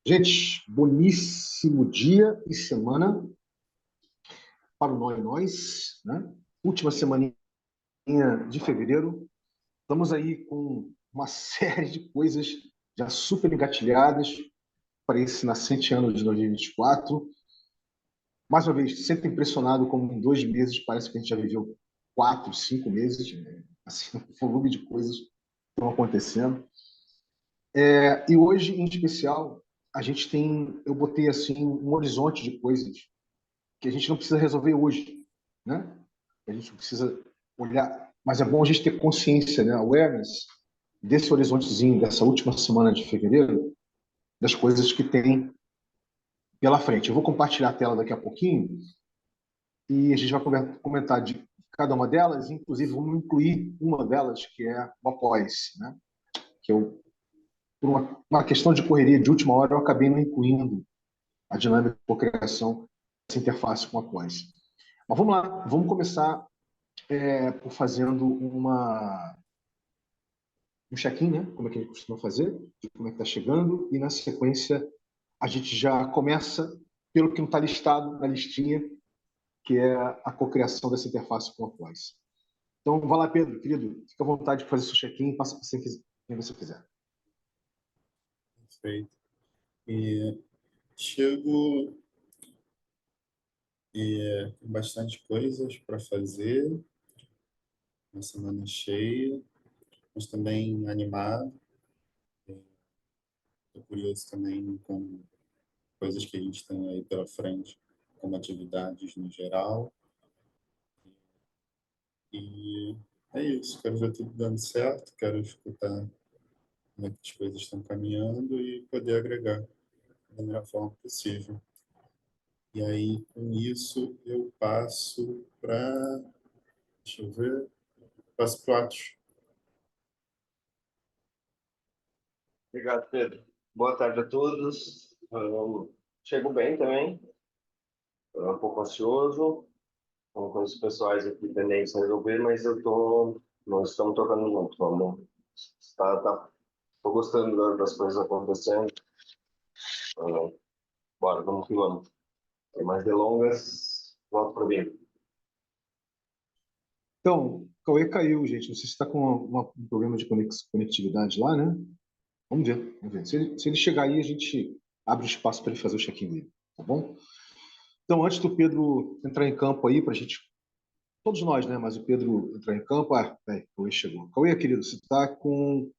Gente, boníssimo dia e semana para o nós, né? Última semaninha de fevereiro. Estamos aí com uma série de coisas já super engatilhadas para esse nascente ano de 2024. Mais uma vez, sempre impressionado como em 2 meses parece que a gente já viveu 4, 5 meses, né? Assim, o volume de coisas que estão acontecendo. E hoje, em especial, eu botei assim um horizonte de coisas que a gente não precisa resolver hoje, né? A gente não precisa olhar, mas é bom a gente ter consciência, né? Awareness desse horizontezinho dessa última semana de fevereiro, das coisas que tem pela frente. Eu vou compartilhar a tela daqui a pouquinho e a gente vai comentar de cada uma delas, inclusive vamos incluir uma delas que é o após, né? Que eu, por uma questão de correria de última hora, eu acabei não incluindo a dinâmica de cocriação dessa interface com a após. Mas vamos lá, vamos começar por fazendo um check-in, né? Como é que a gente costuma fazer, de como é que está chegando, e na sequência a gente já começa pelo que não está listado na listinha, que é a cocriação dessa interface com a Pós. Então, vai lá, Pedro, querido, fica à vontade de fazer seu check-in e passa para quem você quiser. Perfeito. E chego com bastante coisas para fazer, uma semana cheia, mas também animado. Estou curioso também com coisas que a gente tem aí pela frente, como atividades no geral. E é isso, quero ver tudo dando certo, quero escutar como é que as coisas estão caminhando e poder agregar da melhor forma possível. E aí, com isso, eu passo para... Deixa eu ver. Passo para o Atos. Obrigado, Pedro. Boa tarde a todos. Chego bem também, um pouco ansioso, com coisas pessoais aqui pendentes a resolver, mas nós estamos tocando junto. Tô gostando das coisas acontecendo. Uh, Bora, vamos que vamos. Sem mais delongas, volto para mim. Então, o Cauê caiu, gente. Não sei se está com um problema de conectividade lá, né? Vamos ver, vamos ver. Se ele chegar aí, a gente abre espaço para ele fazer o check-in dele, tá bom? Então, antes do Pedro entrar em campo aí, para a gente. Todos nós, né? Mas o Pedro entrar em campo. Cauê chegou. Cauê, querido, você está com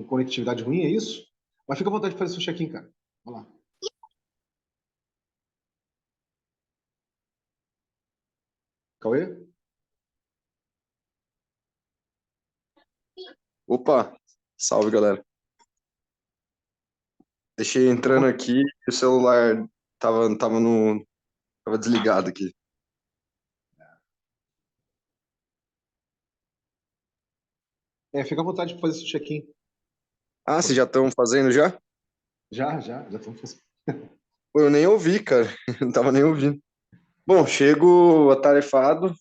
conectividade ruim, é isso? Mas fica à vontade de fazer seu check-in, cara. Vai lá. Cauê? Opa, salve galera. Deixei Fica à entrando vontade. aqui e o celular tava desligado aqui. Fica à vontade de fazer seu check-in. Ah, vocês já estão fazendo já? Já estamos fazendo. Pô, eu nem ouvi, cara. Não tava nem ouvindo. Bom, chego atarefado,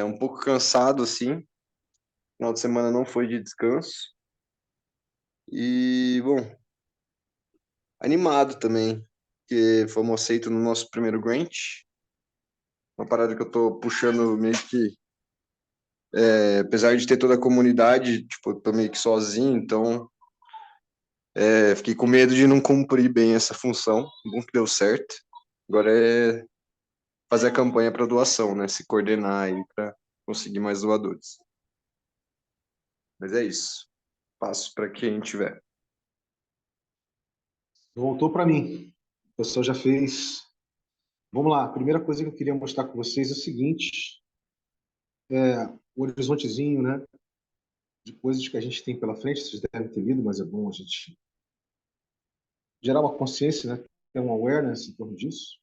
um pouco cansado assim. Final de semana não foi de descanso. E, bom, animado também, que fomos aceitos no nosso primeiro grant. Uma parada que eu tô puxando meio que, apesar de ter toda a comunidade, tipo, eu tô meio que sozinho, então fiquei com medo de não cumprir bem essa função. Bom que deu certo. Agora é fazer a campanha para doação, né? Se coordenar aí para conseguir mais doadores. Mas é isso. Passo para quem tiver. Voltou para mim. O pessoal já fez. Vamos lá. A primeira coisa que eu queria mostrar com vocês é o seguinte: o horizontezinho, né? De coisas que a gente tem pela frente. Vocês devem ter lido, mas é bom a gente gerar uma consciência, né? Ter um awareness em torno disso.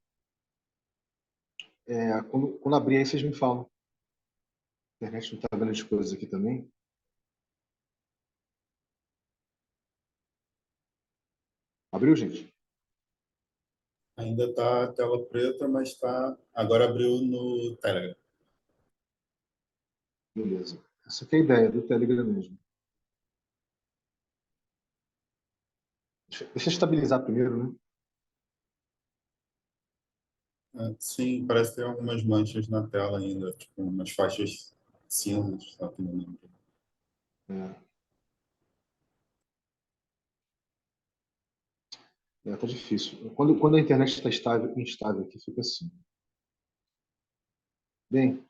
Quando abrir aí, vocês me falam. A internet não está vendo as coisas aqui também. Abriu, gente? Ainda está a tela preta, mas está... Agora abriu no Telegram. Beleza. Essa aqui é a ideia do Telegram mesmo. Deixa eu estabilizar primeiro, né? Sim, parece que tem algumas manchas na tela ainda, tipo umas faixas cinzas, só que não lembro. Tá difícil. Quando a internet está instável aqui, fica assim. Bem,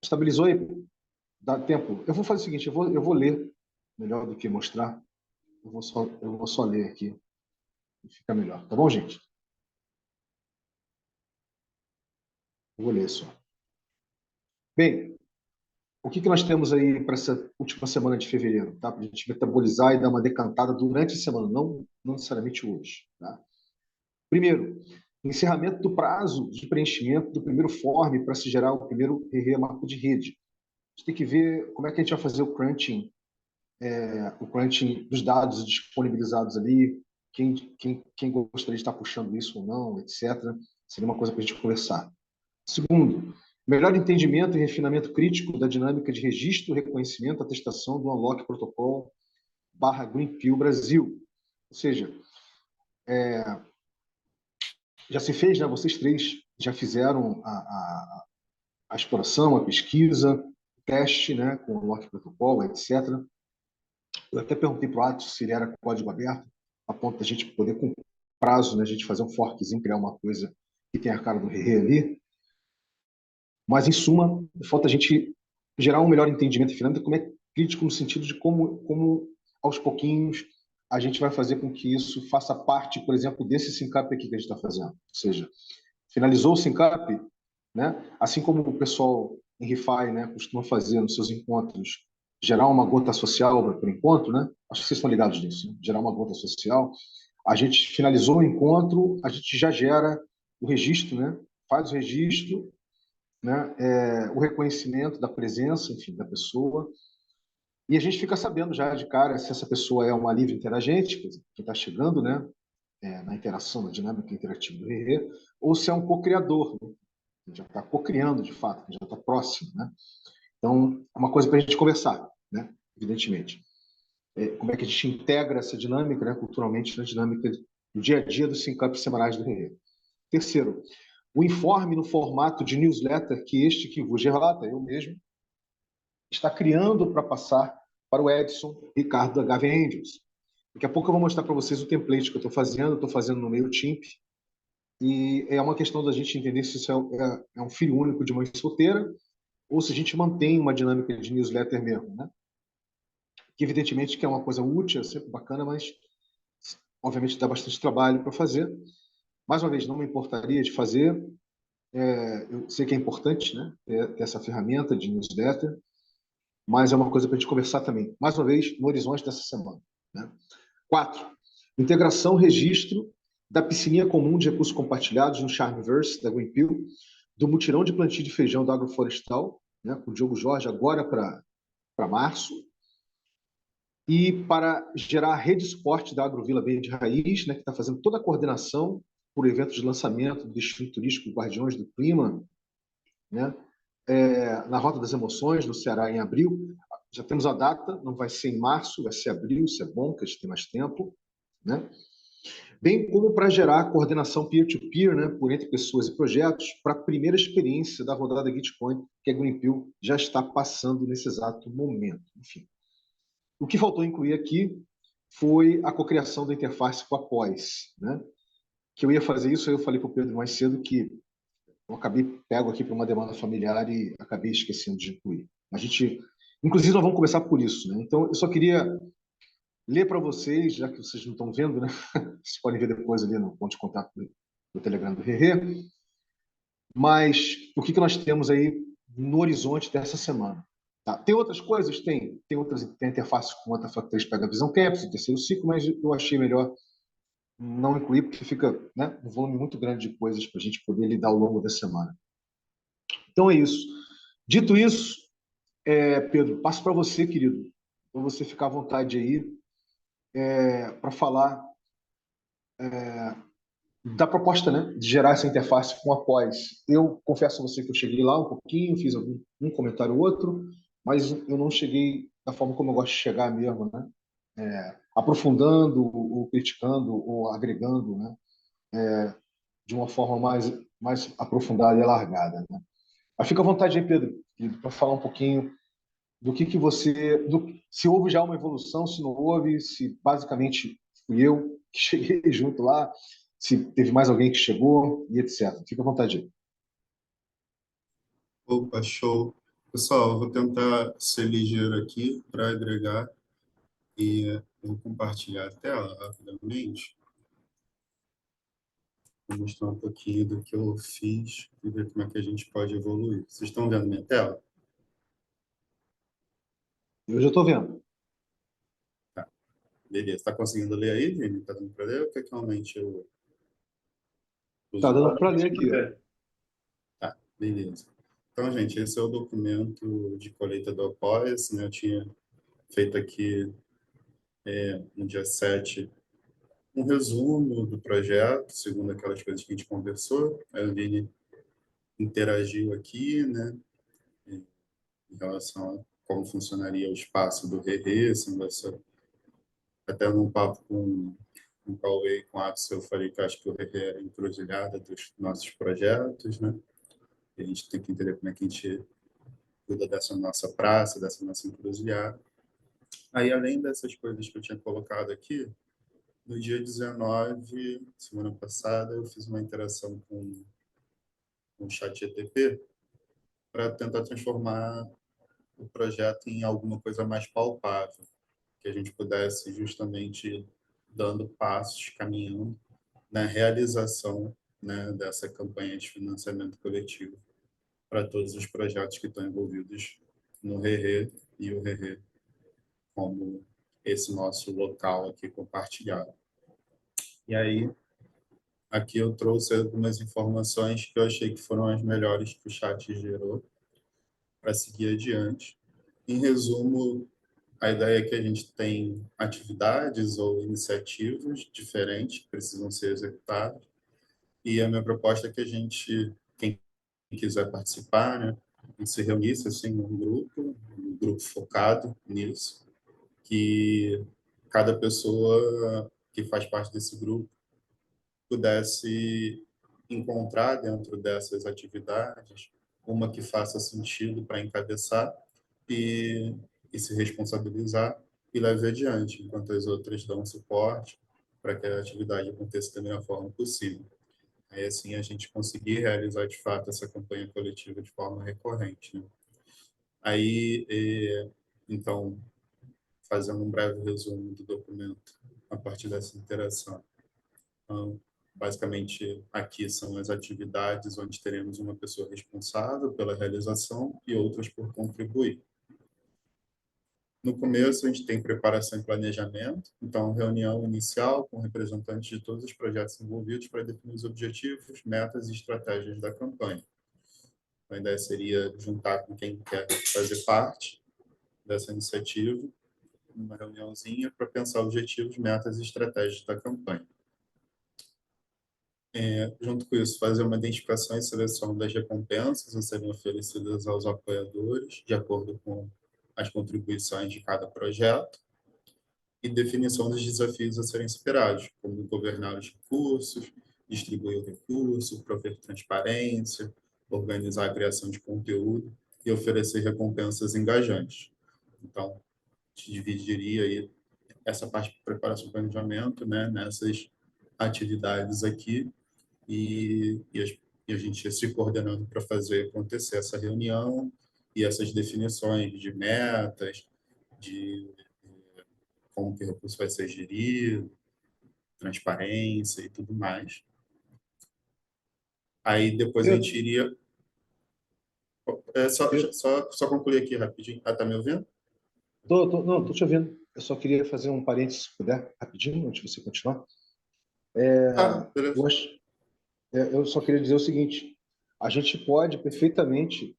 estabilizou aí? Dá tempo? Eu vou fazer o seguinte, eu vou ler melhor do que mostrar. Eu vou só ler aqui. Fica melhor. Tá bom, gente? Eu vou ler só. Bem, o que nós temos aí para essa última semana de fevereiro, tá? Para a gente metabolizar e dar uma decantada durante a semana, não necessariamente hoje, tá? Primeiro, encerramento do prazo de preenchimento do primeiro form para se gerar o primeiro marco de rede. A gente tem que ver como é que a gente vai fazer o crunching dos dados disponibilizados ali, quem gostaria de estar puxando isso ou não, etc. Seria uma coisa para a gente conversar. Segundo, melhor entendimento e refinamento crítico da dinâmica de registro, reconhecimento, atestação do Unlock Protocol /Greenpeace Brasil. Ou seja, já se fez, né? Vocês três já fizeram a exploração, a pesquisa, o teste, né, com o Unlock Protocol, etc. Eu até perguntei para o Atos se ele era código aberto, a ponto da gente poder, com prazo, né, a gente fazer um forkzinho, criar uma coisa que tenha a cara do Rerê ali. Mas, em suma, falta a gente gerar um melhor entendimento e finança, como é crítico no sentido de como aos pouquinhos, a gente vai fazer com que isso faça parte, por exemplo, desse SYNCAP aqui que a gente está fazendo. Ou seja, finalizou o SYNCAP, né? Assim como o pessoal em ReFi, né, costuma fazer nos seus encontros, gerar uma gota social por encontro, né? Acho que vocês estão ligados nisso, né? Gerar uma gota social. A gente finalizou o encontro, a gente já gera o registro, né? Faz o registro, né? O reconhecimento da presença, enfim, da pessoa. E a gente fica sabendo já de cara se essa pessoa é uma livre interagente, que está chegando, né? Na interação, na dinâmica interativa do RE, ou se é um co-criador, né? Já está co-criando, de fato, já está próximo, né? Então, é uma coisa para a gente conversar, né? Evidentemente. Como é que a gente integra essa dinâmica, né, culturalmente, na dinâmica do dia a dia dos SYNCAP semanais do RE. Terceiro, o informe no formato de newsletter que vos relata, eu mesmo, está criando para passar para o Edson Ricardo da Gave Angels. Daqui a pouco eu vou mostrar para vocês o template que eu estou fazendo no MailChimp, e é uma questão da gente entender se isso é um filho único de mãe solteira ou se a gente mantém uma dinâmica de newsletter mesmo, né? Que evidentemente que é uma coisa útil, é sempre bacana, mas obviamente dá bastante trabalho para fazer. Mais uma vez, não me importaria de fazer. Eu sei que é importante, né, ter essa ferramenta de newsletter, mas é uma coisa para a gente conversar também. Mais uma vez, no horizonte dessa semana, né? 4. Integração, registro da piscininha comum de recursos compartilhados no Charmverse da Greenpeace, do mutirão de plantio de feijão da Agroflorestal, né, com o Diogo Jorge, agora para março, e para gerar a rede suporte da Agrovila Verde Raiz, né, que está fazendo toda a coordenação por evento de lançamento do Destino Turístico Guardiões do Clima, né, na Rota das Emoções, no Ceará, em abril. Já temos a data, não vai ser em março, vai ser abril, isso é bom, que a gente tem mais tempo, né? Bem como para gerar coordenação peer-to-peer, né, por entre pessoas e projetos, para a primeira experiência da rodada Gitcoin, que a Greenpeace já está passando nesse exato momento. Enfim, o que faltou incluir aqui foi a cocriação da interface com a POS, né? Que eu ia fazer isso, eu falei para o Pedro mais cedo que eu acabei pego aqui para uma demanda familiar e acabei esquecendo de incluir. A gente, inclusive, nós vamos começar por isso, né? Então, eu só queria ler para vocês, já que vocês não estão vendo, né? Vocês podem ver depois ali no ponto de contato do Telegram do Rerê. Mas o que nós temos aí no horizonte dessa semana? Tá? Tem outras coisas? Tem outras, tem a interface com a Tafak 3 Pega Visão Caps, o terceiro ciclo, mas eu achei melhor não incluir, porque fica, né, um volume muito grande de coisas para a gente poder lidar ao longo da semana. Então é isso. Dito isso, Pedro, passo para você, querido, para você ficar à vontade aí para falar da proposta, né, de gerar essa interface com a pós. Eu confesso a você que eu cheguei lá um pouquinho, fiz um comentário ou outro, mas eu não cheguei da forma como eu gosto de chegar mesmo, né? aprofundando, ou criticando, ou agregando, né? De uma forma mais aprofundada e alargada, né? Mas fica à vontade aí, Pedro, para falar um pouquinho do que você... se houve já uma evolução, se não houve, se basicamente fui eu que cheguei junto lá, se teve mais alguém que chegou, e etc. Fica à vontade aí. Opa, show. Pessoal, eu vou tentar ser ligeiro aqui para agregar e vou compartilhar a tela rapidamente. Vou mostrar um pouquinho do que eu fiz e ver como é que a gente pode evoluir. Vocês estão vendo minha tela? Eu já estou vendo. Tá, beleza. Está conseguindo ler aí, Vini? Está dando para ler? Ou quer que aumente o Está uso? dando para ler aqui. Tá, beleza. Então, gente, esse é o documento de colheita do Apoia-se, né? Eu tinha feito aqui no dia 7 um resumo do projeto, segundo aquelas coisas que a gente conversou. A Vini interagiu aqui, né, em relação a como funcionaria o espaço do Rerê, sendo essa, até num papo com o Cauê e com a Axel, eu falei que acho que o Rerê era a encruzilhada dos nossos projetos, né, e a gente tem que entender como é que a gente cuida dessa nossa praça, dessa nossa encruzilhada. Aí, além dessas coisas que eu tinha colocado aqui, no dia 19, semana passada, eu fiz uma interação com o ChatGPT para tentar transformar o projeto em alguma coisa mais palpável, que a gente pudesse justamente ir dando passos, caminhando na realização, né, dessa campanha de financiamento coletivo para todos os projetos que estão envolvidos no Rerê e o Rerê como esse nosso local aqui compartilhado. E aí, aqui eu trouxe algumas informações que eu achei que foram as melhores que o chat gerou para seguir adiante. Em resumo, a ideia é que a gente tem atividades ou iniciativas diferentes que precisam ser executadas, e a minha proposta é que a gente, quem quiser participar, né, se reunisse assim, um grupo focado nisso, que cada pessoa que faz parte desse grupo pudesse encontrar dentro dessas atividades uma que faça sentido para encabeçar e, e se responsabilizar e leve adiante, enquanto as outras dão suporte para que a atividade aconteça da melhor forma possível. Aí, assim, a gente conseguir realizar, de fato, essa campanha coletiva de forma recorrente, né? Aí, então, fazendo um breve resumo do documento a partir dessa interação. Então, basicamente, aqui são as atividades onde teremos uma pessoa responsável pela realização e outras por contribuir. No começo, a gente tem preparação e planejamento, então, reunião inicial com representantes de todos os projetos envolvidos para definir os objetivos, metas e estratégias da campanha. A ideia seria juntar com quem quer fazer parte dessa iniciativa, numa reuniãozinha, para pensar objetivos, metas e estratégias da campanha. Junto com isso, fazer uma identificação e seleção das recompensas a serem oferecidas aos apoiadores, de acordo com as contribuições de cada projeto, e definição dos desafios a serem superados, como governar os recursos, distribuir o recurso, prover transparência, organizar a criação de conteúdo e oferecer recompensas engajantes. Então, a gente dividiria aí essa parte de preparação e planejamento, né, nessas atividades aqui, e a gente se coordenando para fazer acontecer essa reunião e essas definições de metas, de como que o recurso vai ser gerido, transparência e tudo mais. Aí depois a Pedro, gente iria... Pedro, Só concluir aqui rapidinho. Ah, tá me ouvindo? não, estou te ouvindo. Eu só queria fazer um parênteses, se puder, rapidinho, antes de você continuar. Ah, beleza. Eu só queria dizer o seguinte: a gente pode perfeitamente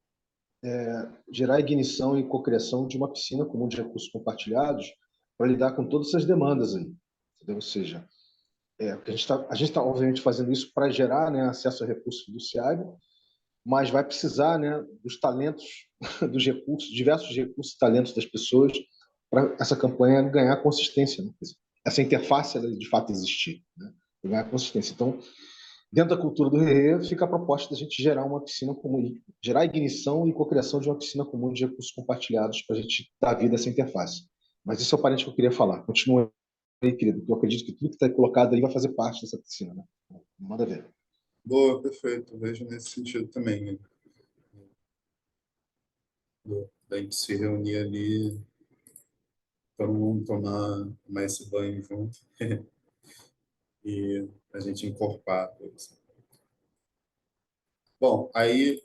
gerar ignição e cocriação de uma piscina comum de recursos compartilhados para lidar com todas essas demandas aí. Entendeu? Ou seja, porque a gente tá, obviamente, fazendo isso para gerar, né, acesso a recursos fiduciários, mas vai precisar, né, dos talentos, dos recursos, diversos recursos e talentos das pessoas para essa campanha ganhar consistência, né? Essa interface ela, de fato existir, né? Ganhar consistência. Então, dentro da cultura do RE, fica a proposta da gente gerar uma piscina comum, gerar a ignição e cocriação de uma piscina comum de recursos compartilhados para a gente dar vida a essa interface. Mas isso é o parente que eu queria falar. Continua aí, querido, porque eu acredito que tudo que está colocado aí vai fazer parte dessa piscina, né? Manda ver. Boa, perfeito. Eu vejo nesse sentido também, né? Da gente se reunir ali, todo mundo tomar esse banho junto e a gente encorpar tudo. Bom, aí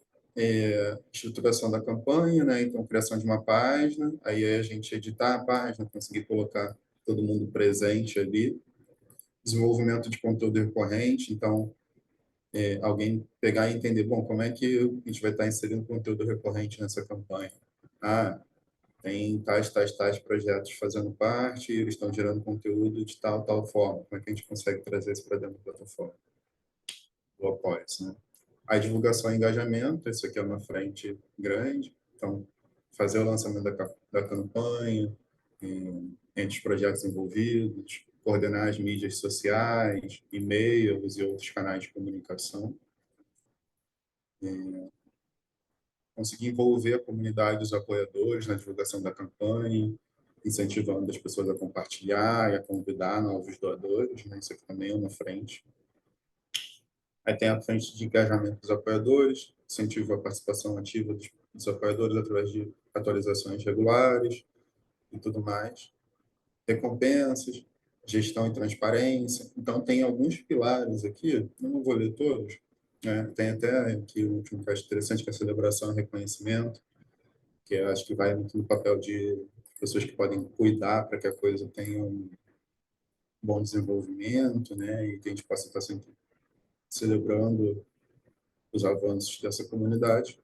estruturação da campanha, né? Então, criação de uma página, aí a gente editar a página, conseguir colocar todo mundo presente ali, desenvolvimento de conteúdo recorrente, então, alguém pegar e entender, bom, como é que a gente vai estar inserindo conteúdo recorrente nessa campanha? Ah, tem tais projetos fazendo parte, e eles estão gerando conteúdo de tal forma. Como é que a gente consegue trazer isso para dentro da plataforma? Do Apoia-se, né? A divulgação e engajamento, isso aqui é uma frente grande, então, fazer o lançamento da campanha, entre os projetos envolvidos, coordenar as mídias sociais, e-mails e outros canais de comunicação, conseguir envolver a comunidade dos apoiadores na divulgação da campanha, incentivando as pessoas a compartilhar e a convidar novos doadores, né? Isso aqui também é uma frente. Aí tem a frente de engajamento dos apoiadores, incentivo à participação ativa dos apoiadores através de atualizações regulares e tudo mais. Recompensas, gestão e transparência. Então, tem alguns pilares aqui, eu não vou ler todos, né? Tem até aqui o último que eu acho interessante, que é a celebração e reconhecimento, que eu acho que vai muito no papel de pessoas que podem cuidar para que a coisa tenha um bom desenvolvimento, né? E que a gente possa estar sempre celebrando os avanços dessa comunidade.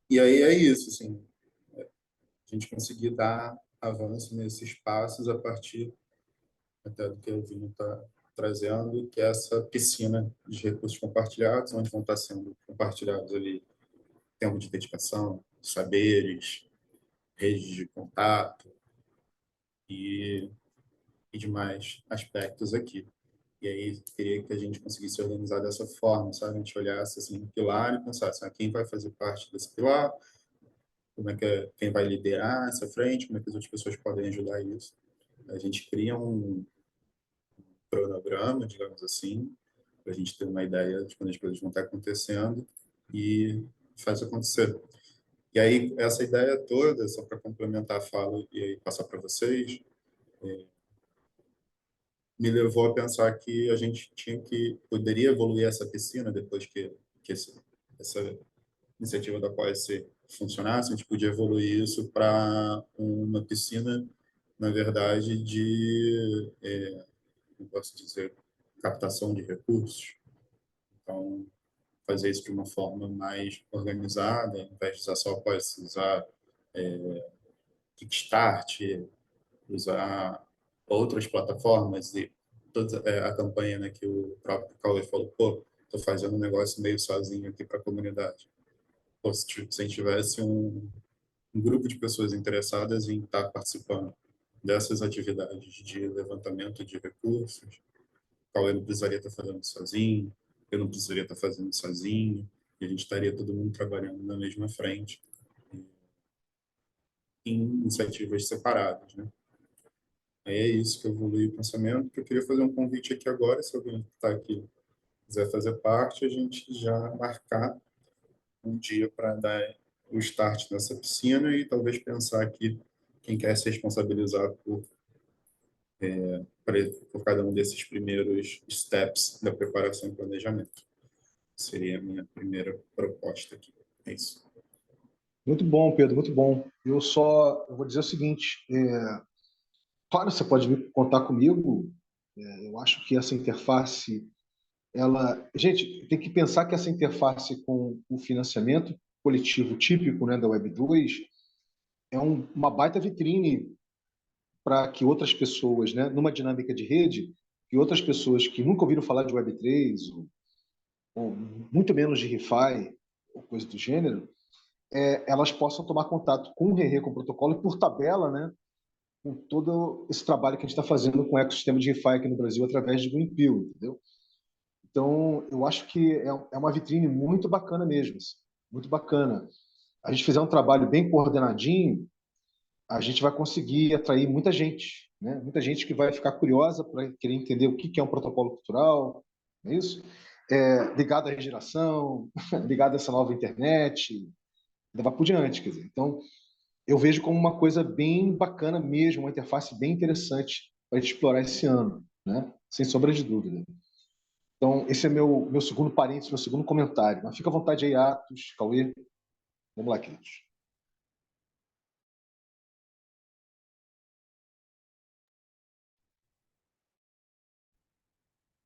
E aí é isso, assim, a gente conseguir dar avanço nesses passos a partir até do que o Vinho está trazendo, que é essa piscina de recursos compartilhados, onde vão estar sendo compartilhados ali tempo de dedicação, saberes, redes de contato e demais aspectos aqui. E aí, queria que a gente conseguisse organizar dessa forma, sabe? A gente olhasse assim, um pilar e pensasse, quem vai fazer parte desse pilar, como é que quem vai liderar essa frente, como é que as outras pessoas podem ajudar isso. A gente cria um cronograma, digamos assim, para a gente ter uma ideia de quando as coisas vão estar acontecendo e faz acontecer. E aí, essa ideia toda, só para complementar a fala e aí passar para vocês, me levou a pensar que a gente poderia evoluir essa piscina depois que essa iniciativa da Apoia-se funcionasse, a gente podia evoluir isso para uma piscina, na verdade, como posso dizer, captação de recursos. Então, fazer isso de uma forma mais organizada, ao invés de usar só Apoia-se, usar Kickstart, usar outras plataformas e toda a campanha, né, que o próprio Cauê falou, pô, estou fazendo um negócio meio sozinho aqui para a comunidade. Pô, se a gente tivesse um grupo de pessoas interessadas em estar participando dessas atividades de levantamento de recursos, o Cauê não precisaria estar fazendo sozinho, eu não precisaria estar fazendo sozinho, e a gente estaria todo mundo trabalhando na mesma frente, em iniciativas separadas, né? Aí é isso que evolui o pensamento, que eu queria fazer um convite aqui agora, se alguém que está aqui quiser fazer parte, a gente já marcar um dia para dar o start nessa piscina e talvez pensar aqui quem quer se responsabilizar por cada um desses primeiros steps da preparação e planejamento. Seria a minha primeira proposta aqui. É isso. Muito bom, Pedro, muito bom. Eu vou dizer o seguinte: claro, você pode vir contar comigo. Eu acho que essa interface, gente, tem que pensar que essa interface com o financiamento coletivo típico, né, da Web2 é uma baita vitrine para que outras pessoas, né, numa dinâmica de rede, que outras pessoas que nunca ouviram falar de Web3 ou muito menos de ReFi ou coisa do gênero, elas possam tomar contato com o RE, com o protocolo, e por tabela, né, com todo esse trabalho que a gente está fazendo com o ecossistema de ReFi aqui no Brasil através de Greenpeal, entendeu? Então, eu acho que é uma vitrine muito bacana mesmo, assim, muito bacana. A gente fizer um trabalho bem coordenadinho, a gente vai conseguir atrair muita gente, né? Muita gente que vai ficar curiosa para querer entender o que é um protocolo cultural, não é isso? Ligado à regeneração, ligado a essa nova internet, ainda vai por diante, quer dizer. Então, eu vejo como uma coisa bem bacana mesmo, uma interface bem interessante para a gente explorar esse ano, né? Sem sombra de dúvida. Então, esse é meu segundo parênteses, meu segundo comentário. Mas fica à vontade aí, Atos, Cauê. Vamos lá, queridos.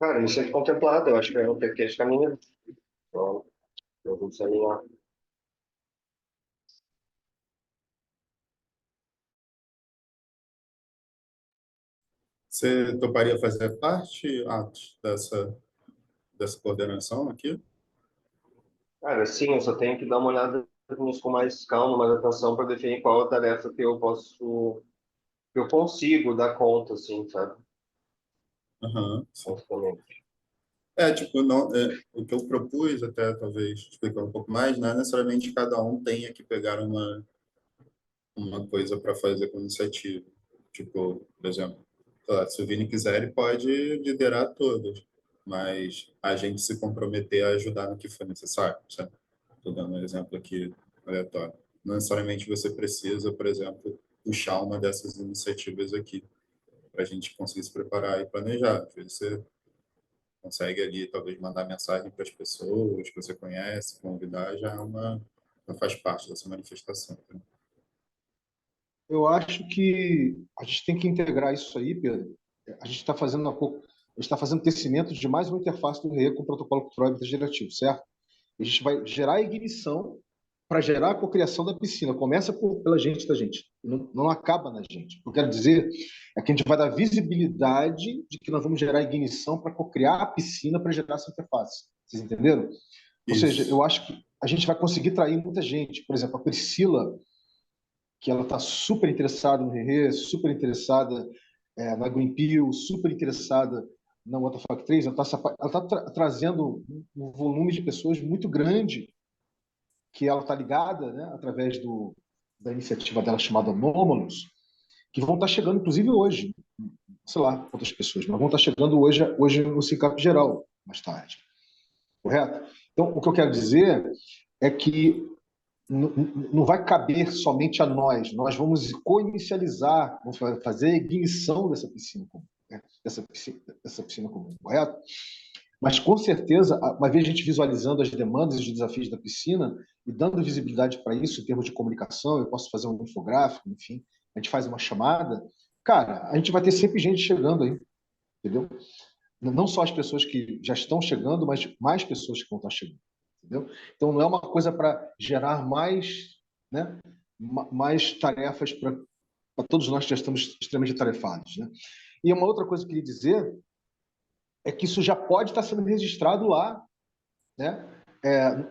Cara, isso é contemplado, eu acho que é o que a gente caminha. Então, eu vou desalinhar. Você toparia fazer parte, Atos, dessa coordenação aqui? Cara, sim, eu só tenho que dar uma olhada nisso com mais calma, mais atenção para definir qual a tarefa que eu consigo dar conta, assim, sabe? Aham. Basicamente. Tipo, não, o que eu propus, até talvez explicar um pouco mais, não é necessariamente cada um tenha que pegar uma coisa para fazer com iniciativa. Tipo, por exemplo, sei lá, se o Vini quiser, ele pode liderar todas, mas a gente se comprometer a ajudar no que for necessário, sabe? Estou dando um exemplo aqui aleatório. Não necessariamente você precisa, por exemplo, puxar uma dessas iniciativas aqui para a gente conseguir se preparar e planejar. Às vezes você consegue ali, talvez, mandar mensagem para as pessoas que você conhece, convidar, já faz parte dessa manifestação. Né? Eu acho que a gente tem que integrar isso aí, Pedro. A gente está fazendo a gente está fazendo tecimento de mais uma interface do RE com o protocolo cultural e gerativo, certo? A gente vai gerar a ignição para gerar a cocriação da piscina. Começa pela gente da gente, não acaba na gente. O que eu quero dizer é que a gente vai dar visibilidade de que nós vamos gerar a ignição para cocriar a piscina para gerar essa interface. Vocês entenderam? Ou seja, Isso. eu acho que a gente vai conseguir trair muita gente. Por exemplo, a Priscila, que ela está super interessada no Rerê, super interessada na Greenpeal, super interessada na WTF 3, ela está trazendo um volume de pessoas muito grande que ela está ligada, né, através da iniciativa dela chamada Anômalos, que vão estar chegando, inclusive hoje, sei lá quantas pessoas, mas vão estar chegando hoje no SICAP geral, mais tarde. Correto? Então, o que eu quero dizer é que não vai caber somente a nós. Nós vamos co-inicializar, vamos fazer a ignição dessa piscina comum, né? Dessa piscina comum, correto? Mas, com certeza, uma vez a gente visualizando as demandas e os desafios da piscina e dando visibilidade para isso em termos de comunicação, eu posso fazer um infográfico, enfim, a gente faz uma chamada, cara, a gente vai ter sempre gente chegando aí, entendeu? Não só as pessoas que já estão chegando, mas mais pessoas que vão estar chegando. Entendeu? Então, não é uma coisa para gerar mais, né, mais tarefas para todos nós que já estamos extremamente tarefados. Né? E uma outra coisa que eu queria dizer é que isso já pode estar sendo registrado lá, né,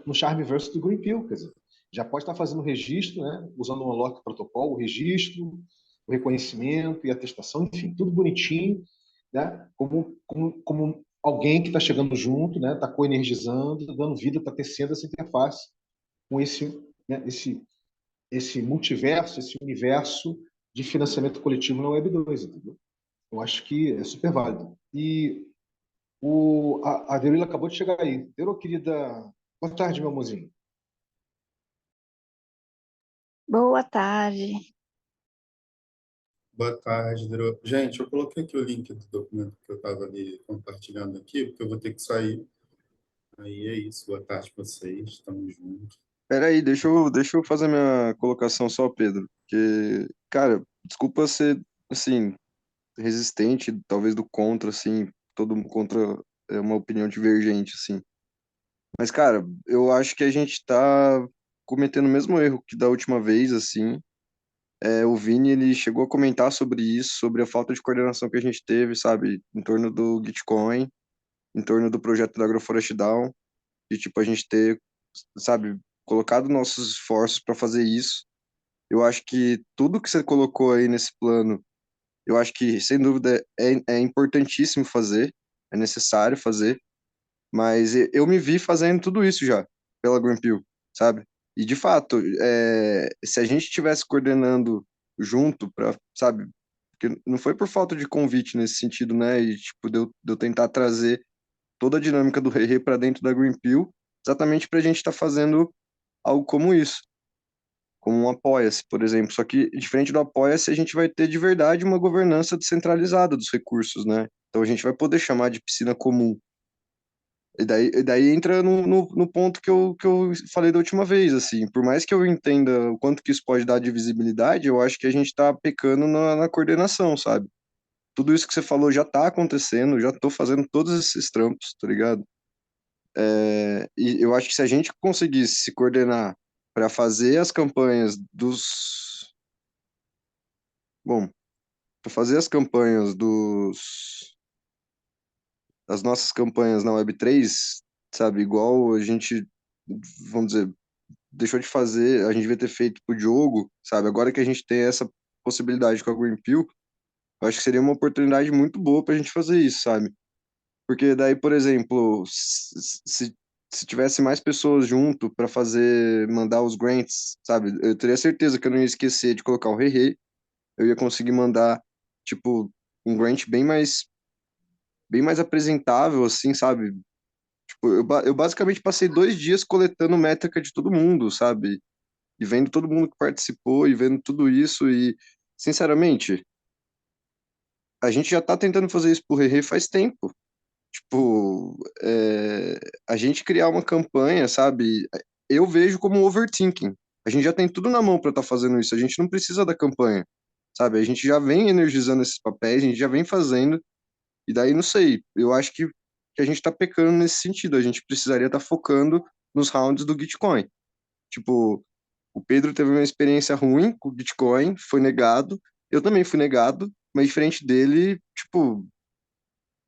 no Charmeverse do Greenpeal. Quer dizer, já pode estar fazendo o registro, né, usando o Unlock Protocol, o registro, o reconhecimento e atestação, enfim, tudo bonitinho, né, como alguém que está chegando junto, né, está coenergizando, dando vida, está tecendo essa interface com esse multiverso, esse universo de financiamento coletivo na Web2, entendeu? Eu acho que é super válido. E a Derila acabou de chegar aí. Derila, querida, boa tarde, meu amorzinho. Boa tarde. Boa tarde, Dro. Gente, eu coloquei aqui o link do documento que eu estava ali compartilhando aqui, porque eu vou ter que sair. Aí é isso. Boa tarde para vocês. Estamos juntos. Peraí, deixa eu fazer minha colocação só, Pedro. Porque, cara, desculpa ser, assim, resistente, talvez do contra, assim, todo contra é uma opinião divergente, assim. Mas, cara, eu acho que a gente tá cometendo o mesmo erro que da última vez, assim. O Vini, ele chegou a comentar sobre isso, sobre a falta de coordenação que a gente teve, sabe, em torno do Gitcoin, em torno do projeto da Agroforest Down, de, tipo, a gente ter, sabe, colocado nossos esforços para fazer isso. Eu acho que tudo que você colocou aí nesse plano, eu acho que, sem dúvida, é importantíssimo fazer, é necessário fazer, mas eu me vi fazendo tudo isso já, pela Greenpeace, sabe? E, de fato, se a gente estivesse coordenando junto para, sabe, porque não foi por falta de convite nesse sentido, né? E, tipo, de eu tentar trazer toda a dinâmica do Rei para dentro da Greenpeace, exatamente para a gente estar fazendo algo como isso, como um Apoia-se, por exemplo. Só que, diferente do Apoia-se, a gente vai ter de verdade uma governança descentralizada dos recursos, né? Então a gente vai poder chamar de piscina comum. E daí entra no ponto que eu falei da última vez, assim, por mais que eu entenda o quanto que isso pode dar de visibilidade, eu acho que a gente está pecando na coordenação, sabe? Tudo isso que você falou já tá acontecendo, já tô fazendo todos esses trampos, tá ligado? E eu acho que se a gente conseguisse se coordenar para fazer as campanhas dos. Bom, para fazer as campanhas dos. As nossas campanhas na Web3, sabe? Igual a gente, vamos dizer, deixou de fazer, a gente devia ter feito pro Diogo, sabe? Agora que a gente tem essa possibilidade com a Greenpeace, eu acho que seria uma oportunidade muito boa pra gente fazer isso, sabe? Porque daí, por exemplo, se tivesse mais pessoas junto para fazer, mandar os grants, sabe? Eu teria certeza que eu não ia esquecer de colocar o Rei, eu ia conseguir mandar, tipo, um grant bem mais apresentável, assim, sabe? Tipo, eu basicamente passei 2 dias coletando métrica de todo mundo, sabe? E vendo todo mundo que participou e vendo tudo isso e, sinceramente, a gente já tá tentando fazer isso pro Rei faz tempo. Tipo, a gente criar uma campanha, sabe? Eu vejo como overthinking. A gente já tem tudo na mão para estar fazendo isso. A gente não precisa da campanha, sabe? A gente já vem energizando esses papéis, a gente já vem fazendo. E daí, não sei, eu acho que a gente está pecando nesse sentido. A gente precisaria estar focando nos rounds do Bitcoin. Tipo, o Pedro teve uma experiência ruim com o Bitcoin, foi negado. Eu também fui negado, mas diferente dele, tipo,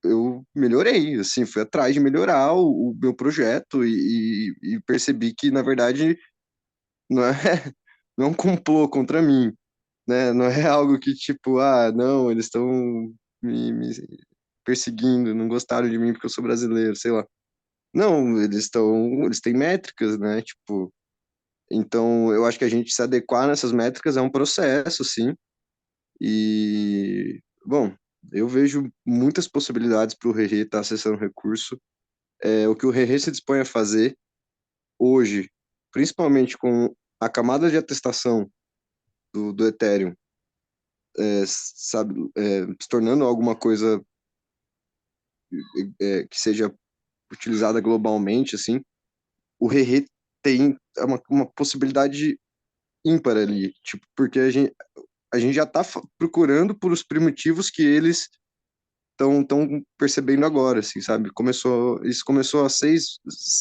eu melhorei, assim, fui atrás de melhorar o meu projeto e percebi que, na verdade, não é, não é um complô contra mim, né? Não é algo que, tipo, ah, não, eles estão me perseguindo, não gostaram de mim porque eu sou brasileiro, sei lá. Não, eles têm métricas, né? Tipo, então eu acho que a gente se adequar nessas métricas é um processo, sim. E, bom, eu vejo muitas possibilidades para o Rerê estar acessando recurso. O que o Rerê se dispõe a fazer hoje, principalmente com a camada de atestação do Ethereum, sabe, se tornando alguma coisa que seja utilizada globalmente, assim, o Rerê tem uma possibilidade ímpar ali, tipo, porque a gente já está procurando por os primitivos que eles estão percebendo agora, assim, sabe? Isso começou há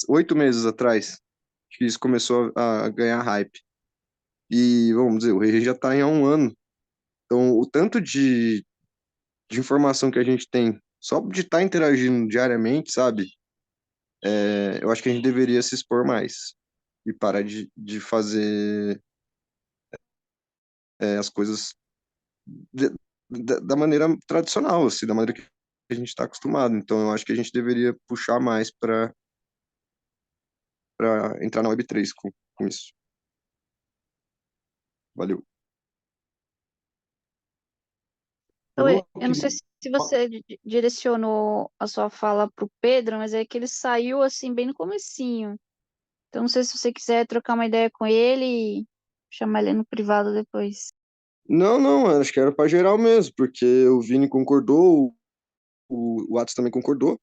8 meses atrás, que isso começou a ganhar hype. E, vamos dizer, o Rei já está há um ano. Então, o tanto de informação que a gente tem só de estar interagindo diariamente, sabe? Eu acho que a gente deveria se expor mais e parar de fazer as coisas de- da maneira tradicional, assim, da maneira que a gente está acostumado. Então, eu acho que a gente deveria puxar mais para entrar na Web3 com isso. Valeu. Oi, Eu eu não sei queria. se você direcionou a sua fala para o Pedro, mas é que ele saiu assim bem no comecinho. Então não sei se você quiser trocar uma ideia com ele e chamar ele no privado depois. Não, não, acho que era para geral mesmo, porque o Vini concordou, o Atos também concordou,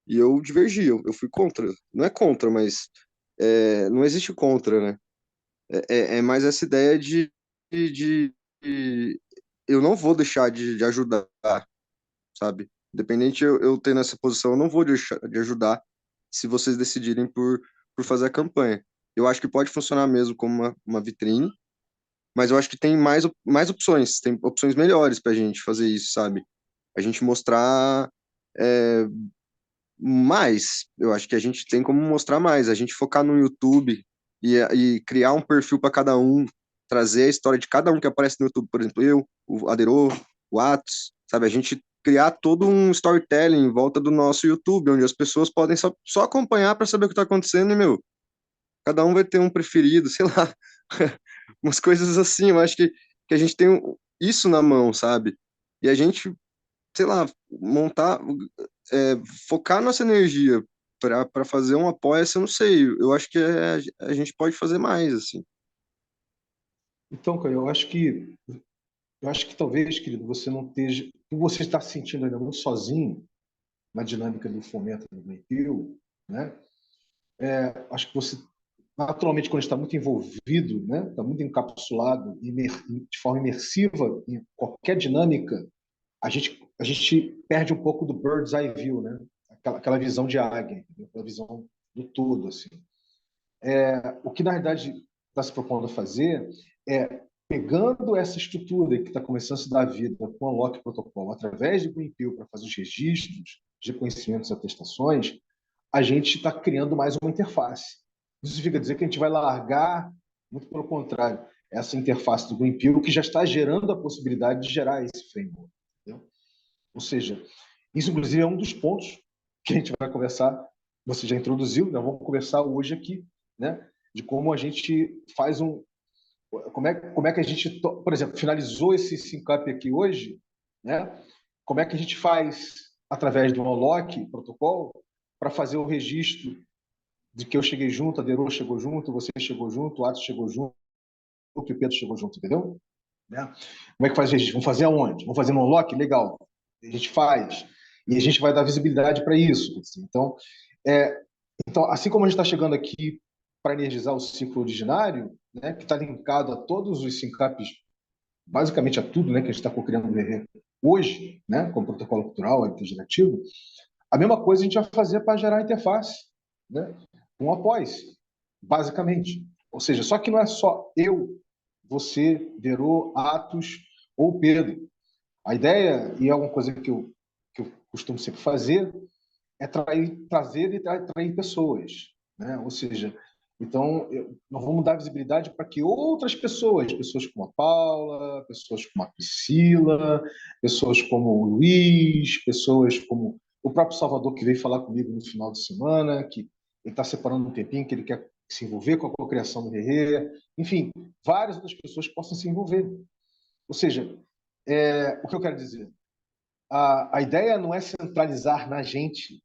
e eu divergi, eu fui contra. Não é contra, mas não existe contra, né? É mais essa ideia de eu não vou deixar de ajudar, sabe? Independente eu ter nessa posição, eu não vou deixar de ajudar se vocês decidirem por fazer a campanha. Eu acho que pode funcionar mesmo como uma vitrine, mas eu acho que tem mais opções, tem opções melhores para a gente fazer isso, sabe? A gente mostrar mais. Eu acho que a gente tem como mostrar mais. A gente focar no YouTube, e criar um perfil para cada um, trazer a história de cada um que aparece no YouTube, por exemplo, eu, o Aderô, o Atos, sabe? A gente criar todo um storytelling em volta do nosso YouTube, onde as pessoas podem só acompanhar para saber o que está acontecendo e, meu, cada um vai ter um preferido, sei lá, umas coisas assim, eu acho que a gente tem isso na mão, sabe? E a gente, sei lá, montar, é, focar nossa energia para fazer um apoia-se, eu não sei, eu acho que a gente pode fazer mais, assim. Então, Caio, eu acho que talvez, querido, você não esteja, você está se sentindo ainda muito sozinho na dinâmica do fomento do Greenpeace, né? Acho que você, naturalmente, quando está muito envolvido, né? Está muito encapsulado, de forma imersiva em qualquer dinâmica, a gente perde um pouco do bird's eye view, né? Aquela visão de águia, aquela visão do todo, assim. O que, na realidade, está se propondo a fazer é, pegando essa estrutura que está começando a se dar vida com o Unlock Protocol, através do Greenpeace, para fazer os registros, os reconhecimentos e atestações, a gente está criando mais uma interface. Isso significa dizer que a gente vai largar, muito pelo contrário, essa interface do Greenpeace, que já está gerando a possibilidade de gerar esse framework. Entendeu? Ou seja, isso, inclusive, é um dos pontos que a gente vai conversar, você já introduziu, nós vamos conversar hoje aqui, né, de como a gente faz como é que a gente, por exemplo, finalizou esse sync-up aqui hoje, né, como é que a gente faz, através do Unlock protocolo, para fazer o registro de que eu cheguei junto, a Derô chegou junto, você chegou junto, o Atos chegou junto, o Pedro chegou junto, entendeu? Né? Como é que faz o registro? Vamos fazer aonde? Vamos fazer no Unlock? Legal. A gente faz. E a gente vai dar visibilidade para isso. Assim. É, então, assim como a gente está chegando aqui para energizar o ciclo originário, né, que está linkado a todos os syncaps, basicamente a tudo, né, que a gente está co-criando hoje, né, como protocolo cultural, interativo, a mesma coisa a gente vai fazer para gerar a interface, né, um após, basicamente. Ou seja, só que não é só eu, você, Verô, Atos ou Pedro. A ideia, e é uma coisa que eu costumo sempre fazer, é trazer e atrair pessoas. Né? Ou seja, então, nós vamos dar visibilidade para que outras pessoas, pessoas como a Paula, pessoas como a Priscila, pessoas como o Luiz, pessoas como o próprio Salvador, que veio falar comigo no final de semana, que ele está separando um tempinho, que ele quer se envolver com a cocriação do Rerê. Enfim, várias outras pessoas possam se envolver. Ou seja, o que eu quero dizer? A ideia não é centralizar na gente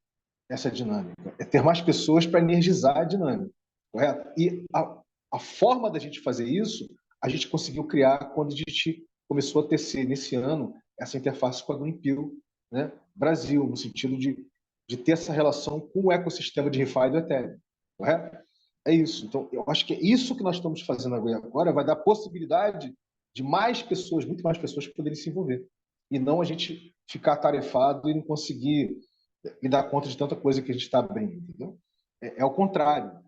essa dinâmica, é ter mais pessoas para energizar a dinâmica, correto? E a forma da gente fazer isso, a gente conseguiu criar quando a gente começou a tecer, nesse ano, essa interface com a Greenpeace, né? Brasil, no sentido de ter essa relação com o ecossistema de ReFi do Ethereum, correto? É isso. Então, eu acho que é isso que nós estamos fazendo agora, vai dar possibilidade de mais pessoas, muito mais pessoas, poderem se envolver. E não a gente ficar atarefado e não conseguir me dar conta de tanta coisa que a gente está abrindo, entendeu? É o contrário.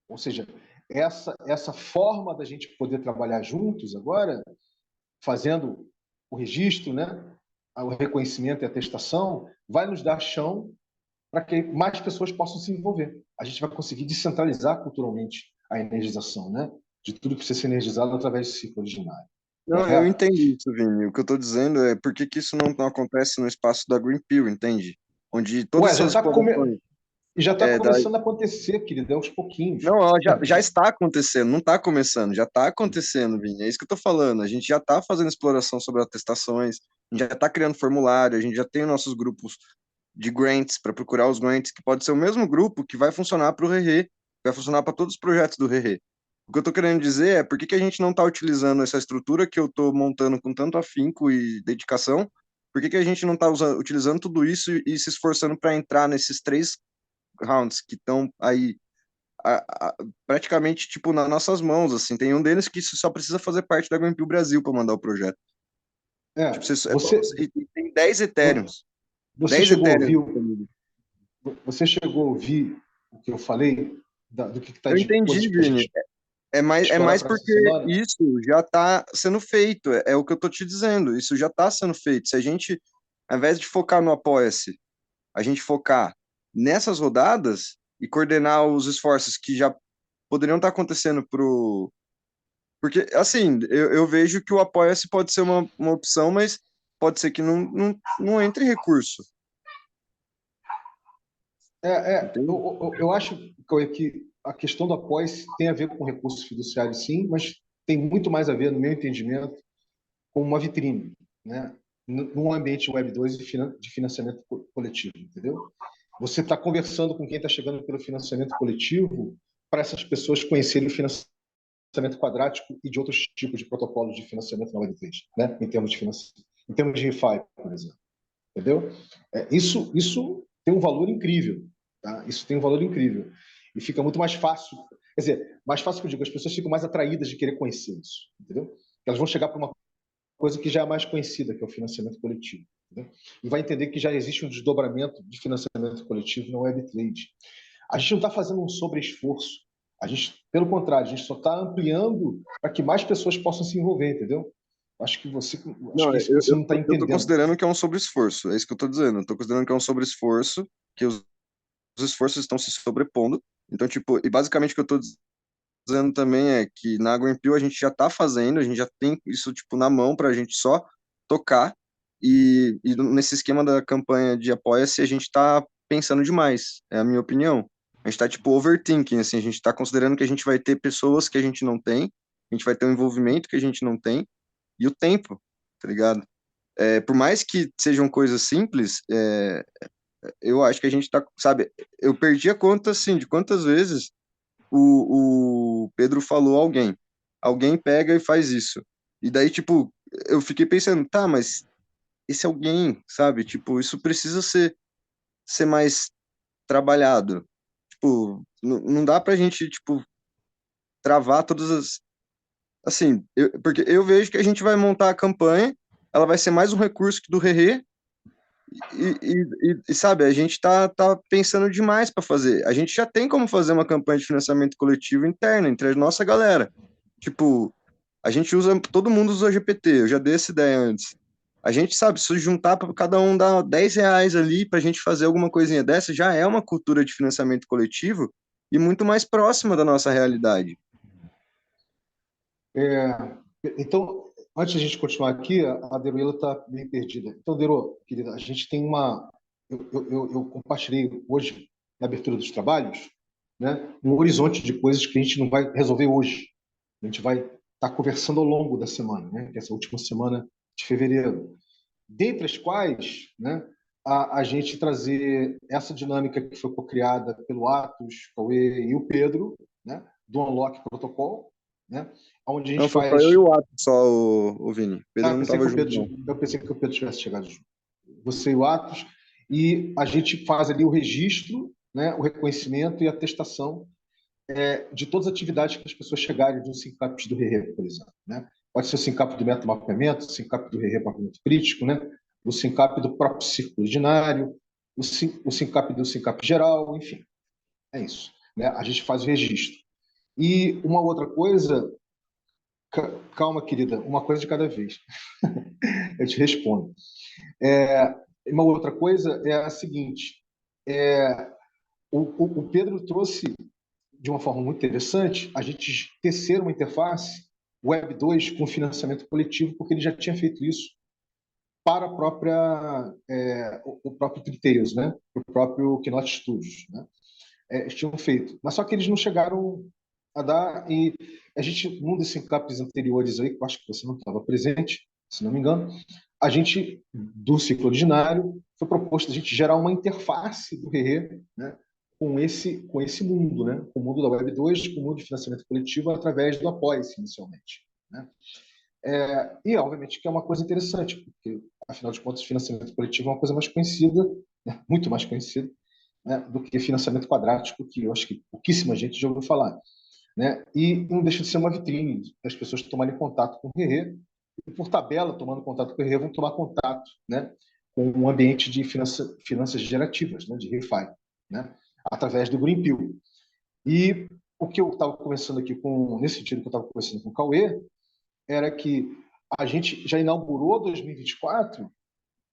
Ou seja, essa forma da gente poder trabalhar juntos agora, fazendo o registro, né, o reconhecimento e a atestação, vai nos dar chão para que mais pessoas possam se envolver. A gente vai conseguir descentralizar culturalmente a energização, né, de tudo que precisa ser energizado através do ciclo originário. Não, eu Correto? entendi isso, Vini. O que eu tô dizendo é por que que isso não acontece no espaço da Greenpeace, entende? Onde todas Ué, já essas está explorações tá começando a acontecer, querido, aos pouquinhos. Não, ela já está acontecendo, não está começando, já está acontecendo, Vini. É isso que eu estou falando. A gente já está fazendo exploração sobre atestações, a gente já está criando formulário, a gente já tem nossos grupos de grants para procurar os grants, que pode ser o mesmo grupo que vai funcionar para o Rerê, vai funcionar para todos os projetos do Rerê. O que eu estou querendo dizer é por que que a gente não está utilizando essa estrutura que eu estou montando com tanto afinco e dedicação, por que que a gente não está utilizando tudo isso e se esforçando para entrar nesses 3 rounds que estão aí praticamente tipo nas nossas mãos, assim. Tem um deles que só precisa fazer parte da Greenpeace Brasil para mandar o projeto. Tipo, é só Você, e tem 10 Ethereums. você 10 chegou a Ethereums ouvir disponíveis. Você chegou a ouvir o que eu falei, do que está Eu de coisas entendi, para a Vini. gente É explorar mais para essa porque semana? isso já está sendo feito. É o que eu tô te dizendo. Isso já está sendo feito. Se a gente, ao invés de focar no Apoia-se, a gente focar nessas rodadas e coordenar os esforços que já poderiam estar acontecendo porque, assim, eu vejo que o Apoia-se pode ser uma opção, mas pode ser que não entre recurso, entende? Eu acho Cauê, que a questão do apoio tem a ver com recursos fiduciários, sim, mas tem muito mais a ver, no meu entendimento, com uma vitrine, né? Num ambiente Web 2 de financiamento coletivo, entendeu? Você está conversando com quem está chegando pelo financiamento coletivo para essas pessoas conhecerem o financiamento quadrático e de outros tipos de protocolos de financiamento na Web 3, né? Em termos de refi, por exemplo, entendeu? Isso tem um valor incrível, tá? Isso tem um valor incrível e fica muito mais fácil, quer dizer, mais fácil que eu digo, as pessoas ficam mais atraídas de querer conhecer isso, entendeu? Elas vão chegar para uma coisa que já é mais conhecida, que é o financiamento coletivo, entendeu? E vai entender que já existe um desdobramento de financiamento coletivo na Web3. A gente não está fazendo um sobre-esforço. Pelo contrário, a gente só está ampliando para que mais pessoas possam se envolver, entendeu? Acho Não, que isso você não está eu tô entendendo. considerando que é um sobre-esforço, é isso que eu tô dizendo. Eu tô considerando que é um sobre-esforço, que os esforços estão se sobrepondo. Então, tipo, e basicamente o que eu tô dizendo também é que na Greenpeal a gente já tá fazendo, a gente já tem isso, tipo, na mão pra gente só tocar. E nesse esquema da campanha de Apoia-se, a gente tá pensando demais, é a minha opinião. A gente tá, tipo, overthinking, assim, a gente tá considerando que a gente vai ter pessoas que a gente não tem, a gente vai ter um envolvimento que a gente não tem, e o tempo, tá ligado? Por mais que sejam coisas simples, eu acho que a gente tá, sabe, eu perdi a conta, assim, de quantas vezes o Pedro falou alguém. Alguém pega e faz isso. E daí, tipo, eu fiquei pensando, tá, mas esse alguém, sabe? Tipo, isso precisa ser mais trabalhado. Tipo, não dá pra gente, tipo, travar todas as. Assim, porque eu vejo que a gente vai montar a campanha, ela vai ser mais um recurso que do Rerê, sabe, a gente tá pensando demais para fazer. A gente já tem como fazer uma campanha de financiamento coletivo interna entre a nossa galera. Tipo, a gente usa, todo mundo usa o GPT, eu já dei essa ideia antes. A gente sabe, se juntar para cada um dar R$ 10 ali para a gente fazer alguma coisinha dessa, já é uma cultura de financiamento coletivo e muito mais próxima da nossa realidade. É, então, antes de a gente continuar aqui, a Deruela está meio perdida. Então, Deru, querida, a gente tem uma. Eu compartilhei hoje, na abertura dos trabalhos, né, um horizonte de coisas que a gente não vai resolver hoje. A gente vai estar conversando ao longo da semana, né, que é essa última semana de fevereiro. Dentre as quais, né, a gente trazer essa dinâmica que foi criada pelo Atos, Cauê e o Pedro, né, do Unlock Protocol, né, onde a Não, gente foi só eu faz. e o Ato, só o Vini. Pedro não tava junto, não. Eu pensei que o Pedro tivesse chegado junto. Você e o Atos, e a gente faz ali o registro, né, o reconhecimento e a atestação de todas as atividades que as pessoas chegarem do SINCAP do RERE, por exemplo. Né? Pode ser o SINCAP do metamapeamento, o SINCAP do RERE mapeamento crítico, né? O SINCAP do próprio círculo ordinário, o SINCAP do SINCAP geral, enfim. É isso. Né? A gente faz o registro. E uma outra coisa, calma, querida, uma coisa de cada vez. Eu te respondo. Uma outra coisa é a seguinte: é, o Pedro trouxe de uma forma muito interessante a gente tecer uma interface Web 2 com financiamento coletivo, porque ele já tinha feito isso para a própria, o próprio Criteus, né? O próprio Keynote Studios. Né? Eles tinham feito. Mas só que eles não chegaram a dar. E a gente, num desses capítulos anteriores aí, que eu acho que você não estava presente, se não me engano, a gente, do ciclo ordinário, foi proposto a gente gerar uma interface do RE, né, com esse mundo, né, com o mundo da Web 2, com o mundo de financiamento coletivo, através do Apoia-se, inicialmente. Né? E, obviamente, que é uma coisa interessante, porque, afinal de contas, financiamento coletivo é uma coisa mais conhecida, né, muito mais conhecida, né, do que financiamento quadrático, que eu acho que pouquíssima gente já ouviu falar. Né? E não deixa de ser uma vitrine para as pessoas tomarem contato com o RE, e, por tabela, tomando contato com o RE, vão tomar contato, né, com um ambiente de finanças gerativas, né, de ReFi, né, através do Greenpill. E o que eu estava conversando aqui, nesse sentido que eu estava conversando com o Cauê, era que a gente já inaugurou 2024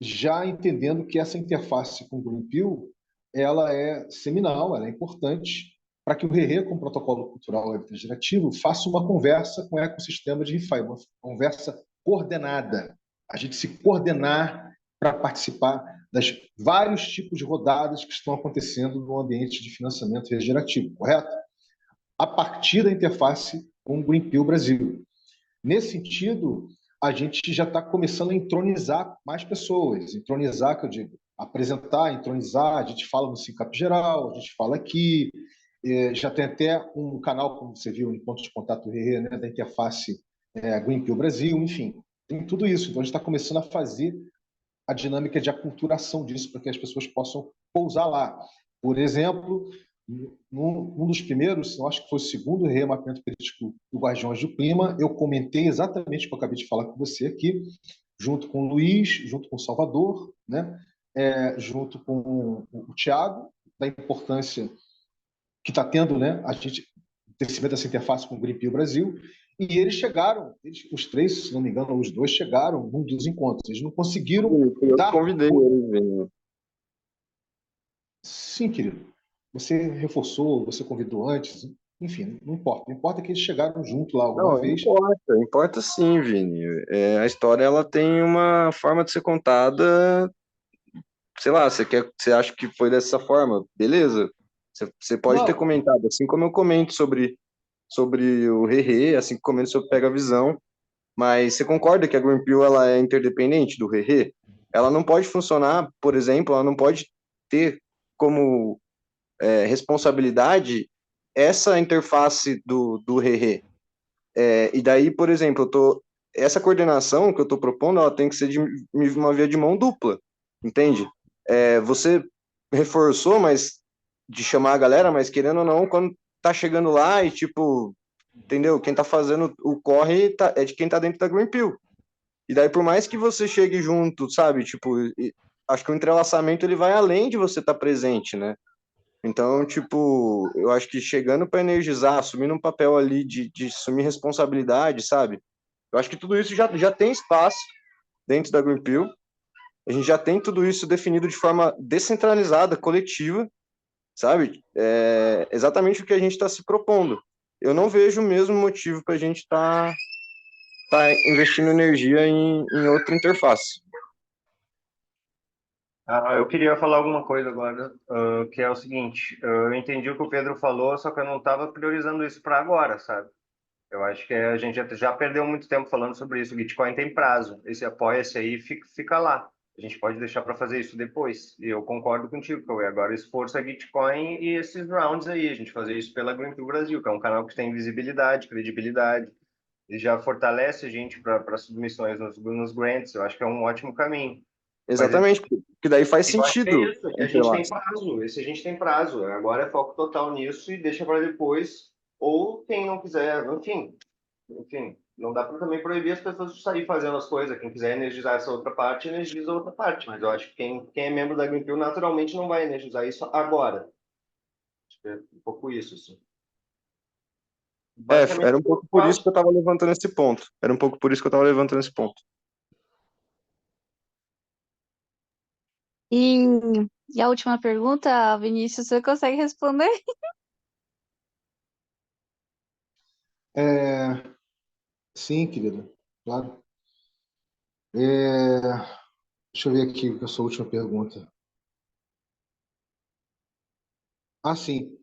já entendendo que essa interface com o Greenpill ela é seminal, ela é importante para que o RERE, como protocolo cultural web federativo, faça uma conversa com o ecossistema de ReFi, uma conversa coordenada. A gente se coordenar para participar das vários tipos de rodadas que estão acontecendo no ambiente de financiamento regenerativo, correto? A partir da interface com o Greenpeace Brasil. Nesse sentido, a gente já está começando a entronizar mais pessoas. Entronizar, que eu digo, apresentar, entronizar, a gente fala no SICAP geral, a gente fala aqui, já tem até um canal, como você viu, em ponto de contato RE, né, da interface Greenpeace Brasil, enfim, tem tudo isso. Então, a gente está começando a fazer a dinâmica de aculturação disso para que as pessoas possam pousar lá. Por exemplo, num dos primeiros, eu acho que foi o segundo remapeamento crítico do Guardiões do Clima, eu comentei exatamente o que eu acabei de falar com você aqui, junto com o Luiz, junto com o Salvador, né? Junto com o Tiago, da importância que está tendo, né, a gente, o crescimento dessa interface com o Greenpeace Brasil, e eles chegaram, os três, se não me engano, os dois chegaram num dos encontros. Eles não conseguiram Eu dar... convidei eles, Vini. Sim, querido. Você reforçou, você convidou antes, enfim, não importa. O importa é que eles chegaram junto lá alguma Não, vez. importa sim, Vini. A história ela tem uma forma de ser contada, sei lá, você acha que foi dessa forma, beleza. Você pode ter Não, comentado, assim como eu comento sobre o Rerê, assim que comento sobre Pega a Visão, mas você concorda que a Greenpeace ela é interdependente do Rerê? Ela não pode funcionar, por exemplo, ela não pode ter como responsabilidade essa interface do Rerê. E daí, por exemplo, essa coordenação que eu estou propondo, ela tem que ser de uma via de mão dupla, entende? Você reforçou, mas de chamar a galera, mas querendo ou não, quando tá chegando lá e tipo, entendeu? Quem tá fazendo o corre é de quem tá dentro da Greenpeace. E daí, por mais que você chegue junto, sabe? Tipo, acho que o entrelaçamento ele vai além de você estar presente, né? Então, tipo, eu acho que chegando para energizar, assumindo um papel ali de assumir responsabilidade, sabe? Eu acho que tudo isso já tem espaço dentro da Greenpeace. A gente já tem tudo isso definido de forma descentralizada, coletiva, sabe? É exatamente o que a gente está se propondo. Eu não vejo o mesmo motivo para a gente tá investindo energia em outra interface. Eu queria falar alguma coisa agora, que é o seguinte: eu entendi o que o Pedro falou, só que eu não estava priorizando isso para agora, sabe? Eu acho que a gente já perdeu muito tempo falando sobre isso. O Bitcoin tem prazo. Esse apoia-se aí fica lá. A gente pode deixar para fazer isso depois. E eu concordo contigo, Cauê. Agora, esforço é Bitcoin e esses rounds aí. A gente fazer isso pela Greenpeace Brasil, que é um canal que tem visibilidade, credibilidade. E já fortalece a gente para submissões nos grants. Eu acho que é um ótimo caminho. Mas Exatamente, porque daí faz eu acho que é sentido. isso. A gente tem prazo. Esse a gente tem prazo. Agora é foco total nisso e deixa para depois. Ou quem não quiser, enfim, não dá para também proibir as pessoas de sair fazendo as coisas. Quem quiser energizar essa outra parte, energiza a outra parte. Mas eu acho que quem é membro da Greenpeace naturalmente não vai energizar isso agora. Acho que é um pouco isso, assim. Basicamente, Era um pouco por isso que eu estava levantando esse ponto. Era um pouco por isso que eu estava levantando esse ponto. E a última pergunta, Vinícius, você consegue responder? sim, querida, claro. Deixa eu ver aqui a sua última pergunta. Sim.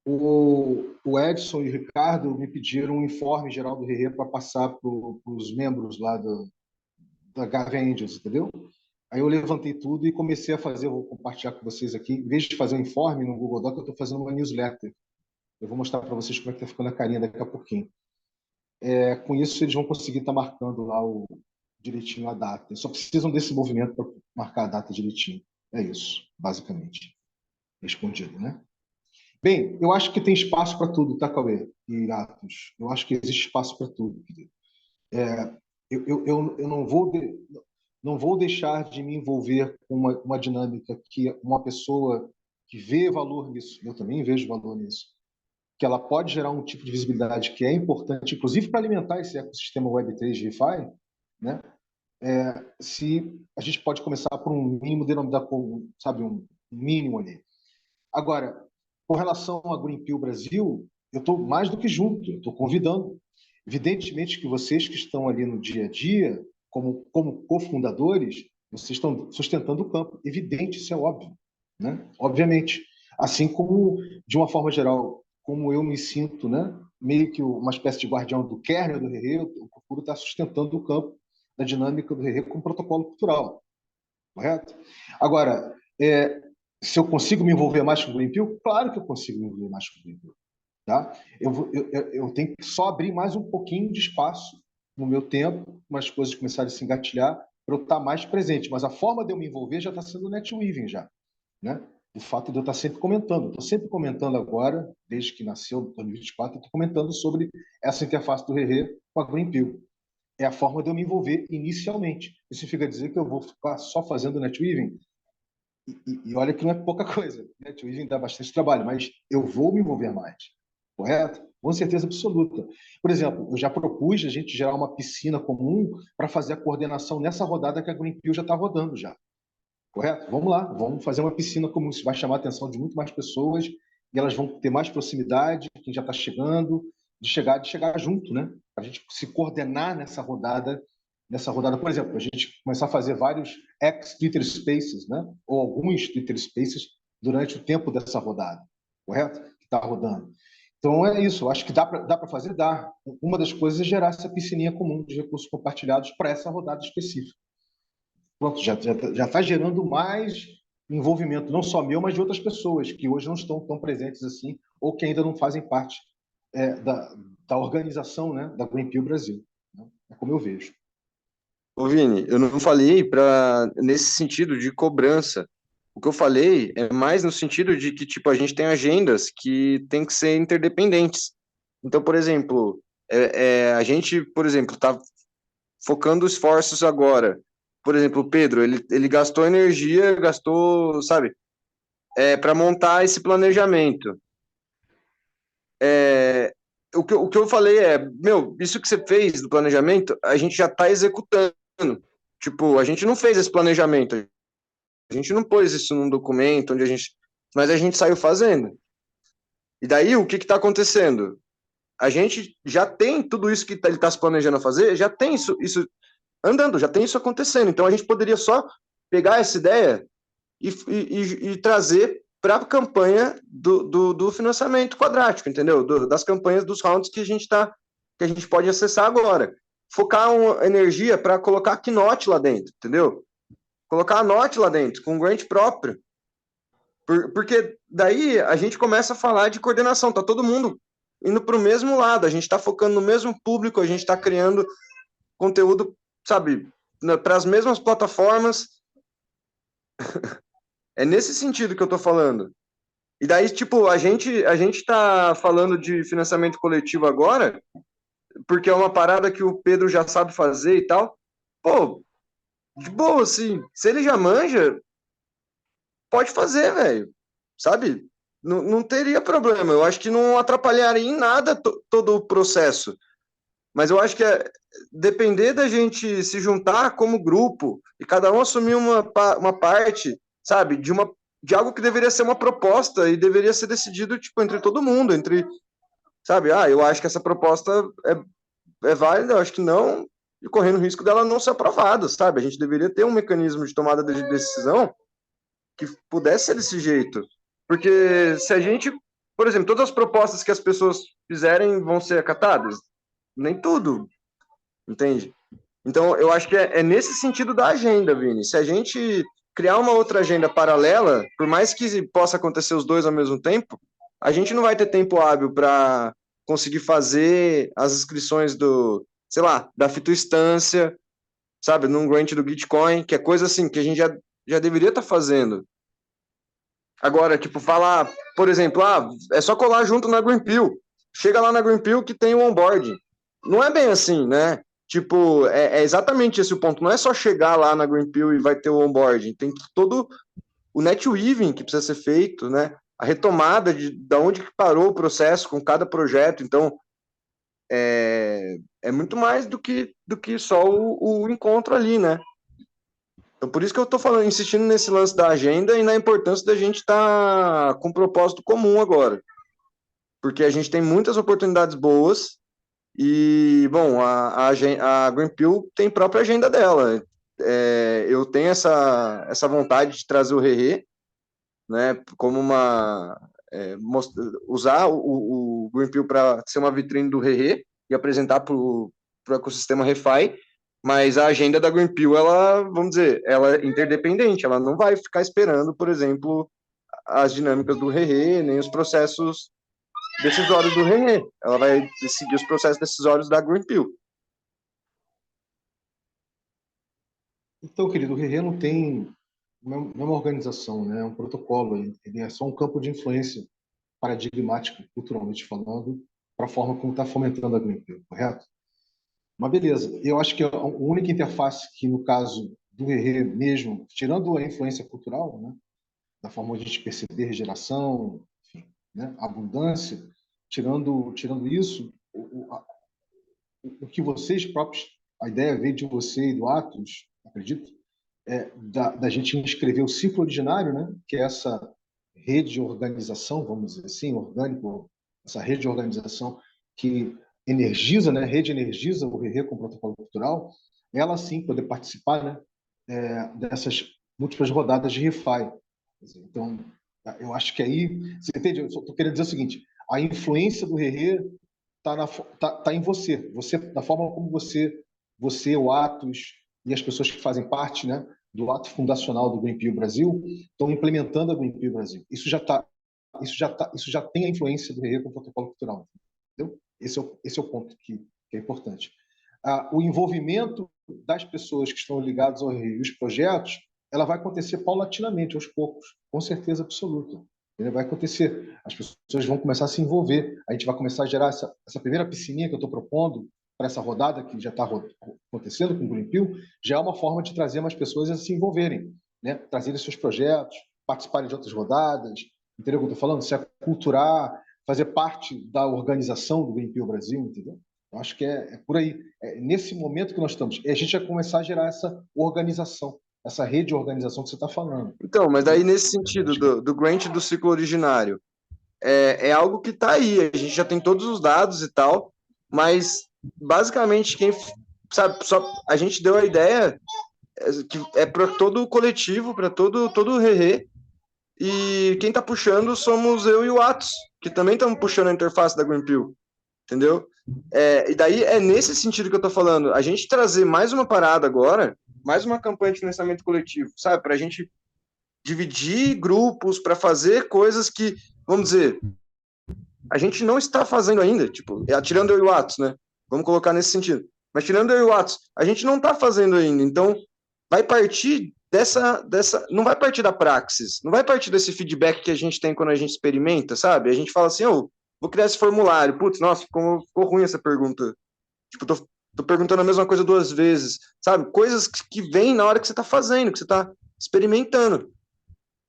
O Edson e o Ricardo me pediram um informe geral do RE para passar para os membros lá da Gavin Angels, entendeu? Aí eu levantei tudo e comecei a fazer, vou compartilhar com vocês aqui, em vez de fazer um informe no Google Doc, eu estou fazendo uma newsletter. Eu vou mostrar para vocês como é que está ficando a carinha daqui a pouquinho. Com isso, eles vão conseguir estar marcando lá direitinho a data. Eles só precisam desse movimento para marcar a data direitinho. É isso, basicamente. Respondido, né? Bem, eu acho que tem espaço para tudo, tá, Cauê e Atos? Eu acho que existe espaço para tudo. Eu não vou deixar de me envolver com uma dinâmica que uma pessoa que vê valor nisso, eu também vejo valor nisso, que ela pode gerar um tipo de visibilidade que é importante, inclusive para alimentar esse ecossistema Web3 de ReFi, né? Se a gente pode começar por um mínimo denominador, sabe, um mínimo ali. Agora, Com relação a Greenpeace Brasil, eu estou mais do que junto, eu estou convidando. Evidentemente que vocês que estão ali no dia a dia, como cofundadores, vocês estão sustentando o campo. Evidente, isso é óbvio, né? Obviamente. Assim como, de uma forma geral, como eu me sinto, né? Meio que uma espécie de guardião do kernel do Rerê, eu procuro estar sustentando o campo da dinâmica do Rerê com protocolo cultural. Correto? Agora, se eu consigo me envolver mais com o Greenpeace, claro que eu consigo me envolver mais com o Greenpeace. Tá? Eu tenho que só abrir mais um pouquinho de espaço no meu tempo, umas coisas começarem a se engatilhar, para eu estar mais presente. Mas a forma de eu me envolver já está sendo netweaving já. Né? O fato de eu estar sempre comentando. Estou sempre comentando agora, desde que nasceu em 2024, estou comentando sobre essa interface do Rerê com a Greenpeace. É a forma de eu me envolver inicialmente. Isso significa dizer que eu vou ficar só fazendo netweaving? E olha que não é pouca coisa. Netweaving dá bastante trabalho, mas eu vou me envolver mais. Correto? Com certeza absoluta. Por exemplo, eu já propus a gente gerar uma piscina comum para fazer a coordenação nessa rodada que a Greenpeace já está rodando já. Correto? Vamos lá, vamos fazer uma piscina comum. Isso vai chamar a atenção de muito mais pessoas e elas vão ter mais proximidade, quem já está chegando, de chegar junto, né? Para a gente se coordenar nessa rodada. Por exemplo, a gente começar a fazer vários ex-Twitter Spaces, né? Ou alguns Twitter Spaces durante o tempo dessa rodada. Correto? Que está rodando. Então, é isso. Eu acho que dá para fazer? Dá. Uma das coisas é gerar essa piscininha comum de recursos compartilhados para essa rodada específica. Pronto, já está gerando mais envolvimento, não só meu, mas de outras pessoas que hoje não estão tão presentes assim, ou que ainda não fazem parte da organização, né, da Greenpeace Brasil. Né? É como eu vejo. Ô, Vini, eu não falei nesse sentido de cobrança. O que eu falei é mais no sentido de que, tipo, a gente tem agendas que tem que ser interdependentes. Então, por exemplo, a gente, por exemplo, está focando esforços agora. Por exemplo, o Pedro, ele gastou energia, sabe, para montar esse planejamento. O que eu falei isso que você fez do planejamento, a gente já está executando. Tipo, a gente não fez esse planejamento, a gente não pôs isso num documento, mas a gente saiu fazendo. E daí, o que está acontecendo? A gente já tem tudo isso que ele está se planejando a fazer, já tem isso andando, já tem isso acontecendo. Então, a gente poderia só pegar essa ideia e trazer para a campanha do financiamento quadrático, entendeu? Das campanhas dos rounds que a gente pode acessar agora. Focar uma energia para colocar a Knot lá dentro, entendeu? Colocar a Knot lá dentro, com um grant próprio. Porque daí a gente começa a falar de coordenação, tá todo mundo indo para o mesmo lado, a gente está focando no mesmo público, a gente está criando conteúdo, sabe, para as mesmas plataformas. É nesse sentido que eu tô falando. E daí, tipo, a gente tá falando de financiamento coletivo agora, porque é uma parada que o Pedro já sabe fazer e tal. Pô, de boa, assim, se ele já manja, pode fazer, velho. Sabe? Não teria problema. Eu acho que não atrapalharia em nada todo o processo. Mas eu acho que depender da gente se juntar como grupo e cada um assumir uma parte, sabe, de algo que deveria ser uma proposta e deveria ser decidido, tipo, entre todo mundo, sabe, eu acho que essa proposta é válida, eu acho que não, e correndo o risco dela não ser aprovada, sabe? A gente deveria ter um mecanismo de tomada de decisão que pudesse ser desse jeito. Porque se a gente, por exemplo, todas as propostas que as pessoas fizerem vão ser acatadas, nem tudo, entende? Então, eu acho que é nesse sentido da agenda, Vini. Se a gente criar uma outra agenda paralela, por mais que possa acontecer os dois ao mesmo tempo, a gente não vai ter tempo hábil para conseguir fazer as inscrições sei lá, da fitoinstância, sabe, num grant do Bitcoin, que é coisa assim que a gente já deveria estar fazendo. Agora, tipo, falar, por exemplo, é só colar junto na Greenpeace. Chega lá na Greenpeace que tem o onboarding. Não é bem assim, né? Tipo, é exatamente esse o ponto. Não é só chegar lá na Greenpeace e vai ter o onboarding. Tem todo o netweaving que precisa ser feito, né? A retomada de onde que parou o processo com cada projeto. Então, é muito mais do que só o encontro ali, né? Então, por isso que eu estou falando, insistindo nesse lance da agenda e na importância da gente estar com um propósito comum agora. Porque a gente tem muitas oportunidades boas e, bom, a Greenpeace tem própria agenda dela. Eu tenho essa vontade de trazer o Rerê, né, como usar o Greenpeace para ser uma vitrine do Rerê e apresentar para o ecossistema ReFi, mas a agenda da Greenpeace, ela, vamos dizer, ela é interdependente, ela não vai ficar esperando, por exemplo, as dinâmicas do Rerê, nem os processos decisórios do Rerê, ela vai seguir os processos decisórios da Greenpeace. Então, querido, o Rerê não é uma organização, né? É um protocolo, ele é só um campo de influência paradigmático, culturalmente falando, para a forma como está fomentando a Greenpeace, correto? Mas beleza, eu acho que a única interface que, no caso do Rerê mesmo, tirando a influência cultural, né, da forma de a gente perceber regeneração, enfim, né, abundância, tirando isso, o que vocês próprios, a ideia veio de você e do Atos, acredito, da gente inscrever o ciclo ordinário, né, que é essa rede de organização, vamos dizer assim, orgânico, essa rede de organização que energiza, né, rede energiza o Rerê com o protocolo cultural, ela sim poder participar, né, dessas múltiplas rodadas de ReFi. Então, eu acho que aí, você entende? Eu estou querendo dizer o seguinte: a influência do Rerê tá em você, da forma como o Atos e as pessoas que fazem parte, né, do ato fundacional do Greenpeace Brasil estão implementando a Greenpeace Brasil. Isso já tem a influência do Rerê com o protocolo cultural, entendeu? Esse é o ponto que é importante. O envolvimento das pessoas que estão ligadas ao Rerê e os projetos, ela vai acontecer paulatinamente, aos poucos, com certeza absoluta. Vai acontecer, as pessoas vão começar a se envolver, a gente vai começar a gerar essa primeira piscininha que eu estou propondo para essa rodada que já está acontecendo com o Greenpeace, já é uma forma de trazer mais pessoas a se envolverem, né? Trazerem seus projetos, participarem de outras rodadas, entendeu o que eu estou falando? Se aculturar, fazer parte da organização do Greenpeace Brasil, entendeu? Eu acho que é por aí. É nesse momento que nós estamos. A gente vai começar a gerar essa organização, essa rede de organização que você está falando. Então, mas daí nesse sentido do grant do ciclo originário, é algo que está aí, a gente já tem todos os dados e tal, mas basicamente quem sabe, só a gente deu a ideia que é para todo o coletivo, para todo o Rerê, e quem está puxando somos eu e o Atos, que também estamos puxando a interface da Greenpeace, entendeu? E daí é nesse sentido que eu estou falando, a gente trazer mais uma parada agora, mais uma campanha de financiamento coletivo, sabe? Para a gente dividir grupos, para fazer coisas que, vamos dizer, a gente não está fazendo ainda, tipo, tirando eu e o Atos, né? Vamos colocar nesse sentido. Mas tirando eu e o Atos, a gente não está fazendo ainda. Então, vai partir não vai partir da praxis, não vai partir desse feedback que a gente tem quando a gente experimenta, sabe? A gente fala assim, vou criar esse formulário. Putz, nossa, ficou ruim essa pergunta. Tipo, tô perguntando a mesma coisa 2 vezes, sabe? Coisas que vêm na hora que você está fazendo, que você está experimentando.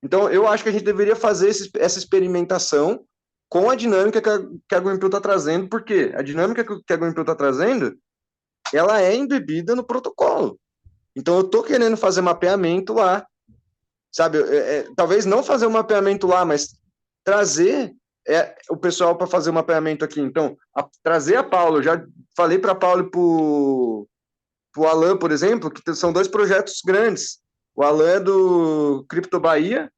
Então, eu acho que a gente deveria fazer essa experimentação com a dinâmica que a Greenpeace está trazendo, porque a dinâmica que a Greenpeace está trazendo, ela é embebida no protocolo. Então, eu estou querendo fazer mapeamento lá, sabe? Talvez não fazer um mapeamento lá, mas trazer o pessoal para fazer o mapeamento aqui. Então, trazer a Paula, eu já falei para a Paula e para o Alan, por exemplo, que são 2 projetos grandes. O Alan é do Cripto Bahia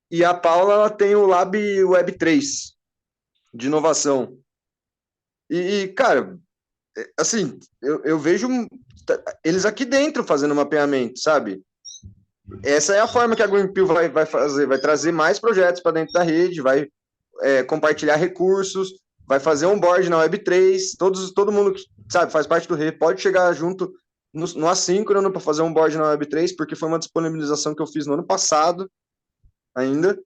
e a Paula ela tem o Lab Web 3 de inovação. E cara, assim, eu vejo eles aqui dentro fazendo mapeamento, sabe? Essa é a forma que a Greenpeace vai fazer, vai trazer mais projetos para dentro da rede, vai compartilhar recursos, vai fazer um board na Web3, todo mundo que sabe, faz parte do RE pode chegar junto no assíncrono para fazer um board na Web3, porque foi uma disponibilização que eu fiz no ano passado ainda.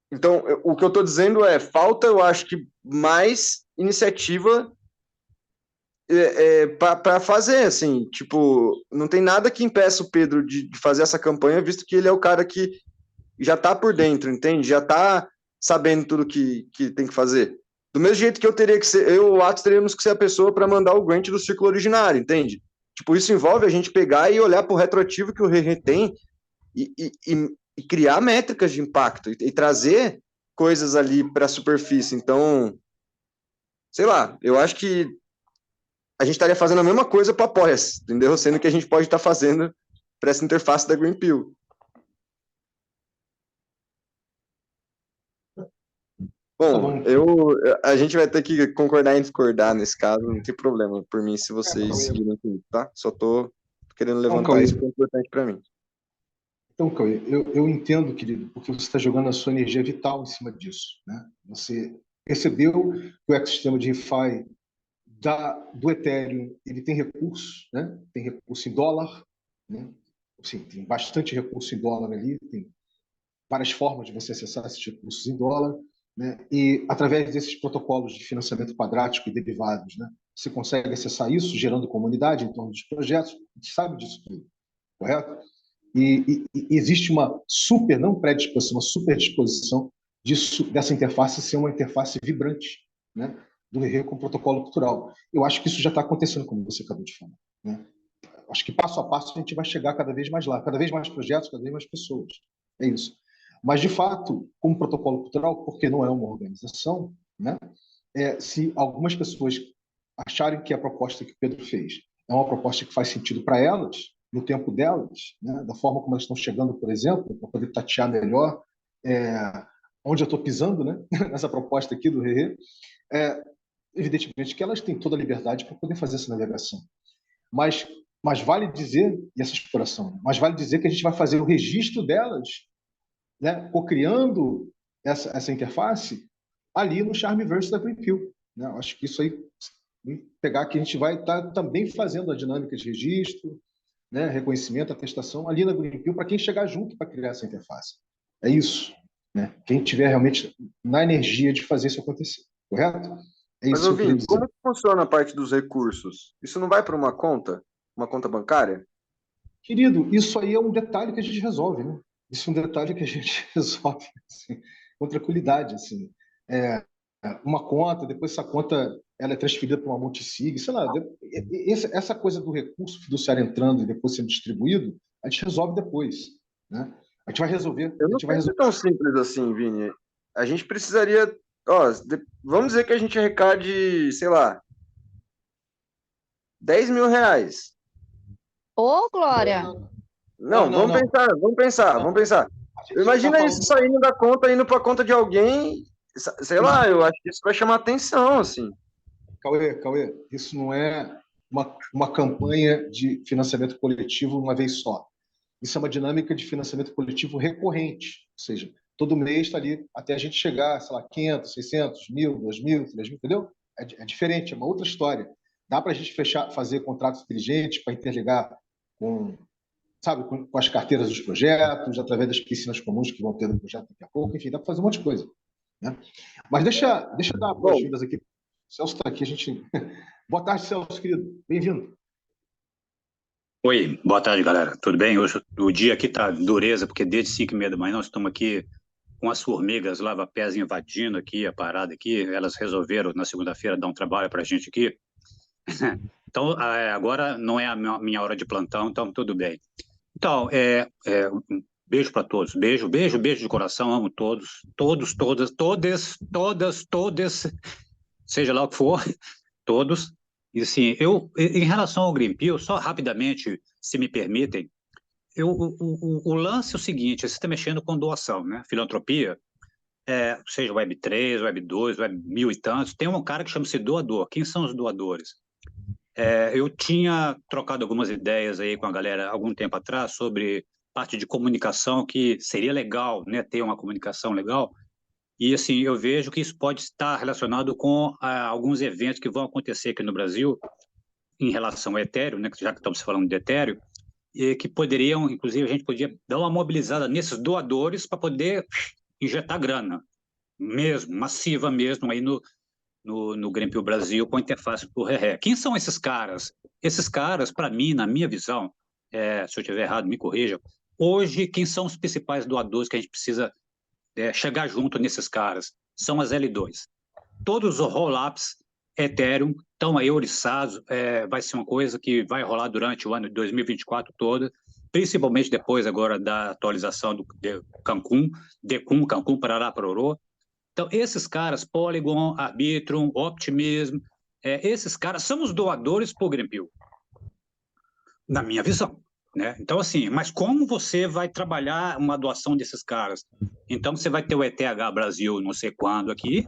Então, o que eu estou dizendo falta, eu acho que mais iniciativa para fazer, assim, tipo, não tem nada que impeça o Pedro de fazer essa campanha, visto que ele é o cara que já está por dentro, entende? Já está sabendo tudo que tem que fazer. Do mesmo jeito que eu e o Atos teríamos que ser a pessoa para mandar o grant do círculo originário, entende? Tipo, isso envolve a gente pegar e olhar para o retroativo que o RR tem e criar métricas de impacto e trazer coisas ali para a superfície. Então, sei lá, eu acho que a gente estaria fazendo a mesma coisa para Apoia-se, entendeu? Sendo que a gente pode estar fazendo para essa interface da Greenpill. Bom, a gente vai ter que concordar em discordar nesse caso, não tem problema por mim se vocês seguirem comigo, tá? Só tô querendo levantar isso que é importante para mim. Então, Cauê, eu entendo, querido, porque você está jogando a sua energia vital em cima disso, né? Você percebeu que o ecossistema de ReFi do Ethereum, ele tem recursos, né? Tem recurso em dólar, né? Assim, tem bastante recurso em dólar ali, tem várias formas de você acessar esses recursos em dólar, né? E através desses protocolos de financiamento quadrático e derivados, né? Você consegue acessar isso, gerando comunidade em torno dos projetos, a gente sabe disso tudo, correto? E existe uma super, não predisposição, uma super disposição dessa interface ser uma interface vibrante, né? Do RR com o protocolo cultural. Eu acho que isso já está acontecendo, como você acabou de falar, né? Acho que passo a passo a gente vai chegar cada vez mais lá, cada vez mais projetos, cada vez mais pessoas. É isso. Mas, de fato, como protocolo cultural, porque não é uma organização, né? Se algumas pessoas acharem que a proposta que o Pedro fez é uma proposta que faz sentido para elas, no tempo delas, né? Da forma como elas estão chegando, por exemplo, para poder tatear melhor onde eu estou pisando, né? Nessa proposta aqui do RR, evidentemente que elas têm toda a liberdade para poder fazer essa navegação. Mas vale dizer, e essa exploração, mas vale dizer que a gente vai fazer o registro delas, né, co-criando essa interface ali no Charmeverse da Greenpill. Né? Acho que isso aí, pegar que a gente vai estar também fazendo a dinâmica de registro, né, reconhecimento, atestação, ali na Greenpill, para quem chegar junto para criar essa interface. É isso. Né? Quem tiver realmente na energia de fazer isso acontecer. Correto? É isso. Mas, Vini, como que funciona a parte dos recursos? Isso não vai para uma conta bancária? Querido, isso aí é um detalhe que a gente resolve, né? Isso é um detalhe que a gente resolve assim, com tranquilidade. Assim. Uma conta, depois essa conta ela é transferida para uma multisig, sei lá. Essa coisa do recurso fiduciário entrando e depois sendo distribuído, a gente resolve depois. Né? A gente vai resolver. Eu não sei se é tão simples assim, Vini. A gente precisaria... vamos dizer que a gente arrecade, sei lá, 10 mil reais. Ô, Glória! Não, vamos pensar. Imagina isso saindo da conta, indo para a conta de alguém, sei lá, eu acho que isso vai chamar atenção, assim. Cauê, isso não é uma campanha de financiamento coletivo uma vez só. Isso é uma dinâmica de financiamento coletivo recorrente, ou seja, todo mês está ali até a gente chegar, sei lá, 500, 600, 1.000, 2.000, 3.000, entendeu? É diferente, é uma outra história. Dá para a gente fazer contratos inteligentes para interligar com as carteiras dos projetos, através das piscinas comuns que vão ter no projeto daqui a pouco, enfim, dá para fazer um monte de coisa. Né? Mas deixa eu dar boas-vindas aqui. O Celso está aqui, a gente... Boa tarde, Celso, querido. Bem-vindo. Oi, boa tarde, galera. Tudo bem? Hoje o dia aqui tá dureza, porque desde 5h30 da manhã nós estamos aqui com as formigas lava-pés invadindo aqui a parada aqui. Elas resolveram na segunda-feira dar um trabalho para a gente aqui. Então, agora não é a minha hora de plantão, então tudo bem. Então, um beijo para todos. Beijo de coração. Amo todos, todas, seja lá o que for, todos. E assim, em relação ao Greenpill, só rapidamente, se me permitem, o lance é o seguinte: você está mexendo com doação, né? Filantropia, seja Web3, Web2, Web 1000 e tantos, tem um cara que chama-se doador. Quem são os doadores? Eu tinha trocado algumas ideias aí com a galera algum tempo atrás sobre parte de comunicação, que seria legal, né, ter uma comunicação legal. E, assim, eu vejo que isso pode estar relacionado com alguns eventos que vão acontecer aqui no Brasil em relação ao Ethereum, né, já que estamos falando de Ethereum, e que poderiam, inclusive, a gente podia dar uma mobilizada nesses doadores para poder injetar grana, mesmo, massiva mesmo, aí no Greenpill Brasil, com a interface do RE. Quem são esses caras? Esses caras, para mim, na minha visão, se eu estiver errado, me corrija, hoje, quem são os principais doadores que a gente precisa chegar junto nesses caras? São as L2. Todos os rollups Ethereum estão aí oriçados, vai ser uma coisa que vai rolar durante o ano de 2024 todo, principalmente depois agora da atualização de Cancún, Cancún, Parará, Pororô. Então, esses caras, Polygon, Arbitrum, Optimism, esses caras são os doadores para o Greenpeace, na minha visão, né? Então, assim, mas como você vai trabalhar uma doação desses caras? Então, você vai ter o ETH Brasil não sei quando aqui,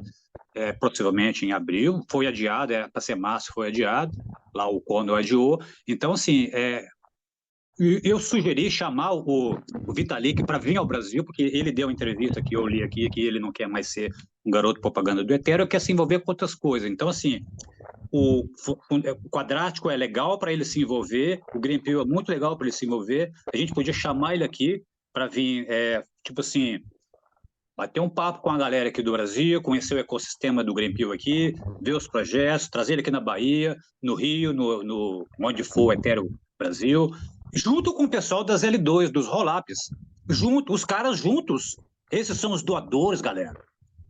possivelmente em abril, foi adiado, era para ser março, foi adiado, lá o Condor adiou. Então, assim, eu sugeri chamar o Vitalik para vir ao Brasil, porque ele deu uma entrevista que eu li aqui, que ele não quer mais ser um garoto propaganda do Ethereum, quer se envolver com outras coisas. Então, assim, o Quadrático é legal para ele se envolver, o Greenpeace é muito legal para ele se envolver, a gente podia chamar ele aqui para vir, tipo assim, bater um papo com a galera aqui do Brasil, conhecer o ecossistema do Greenpeace aqui, ver os projetos, trazer ele aqui na Bahia, no Rio, onde for o Ethereum Brasil, junto com o pessoal das L2, dos Rollups, os caras juntos. Esses são os doadores, galera,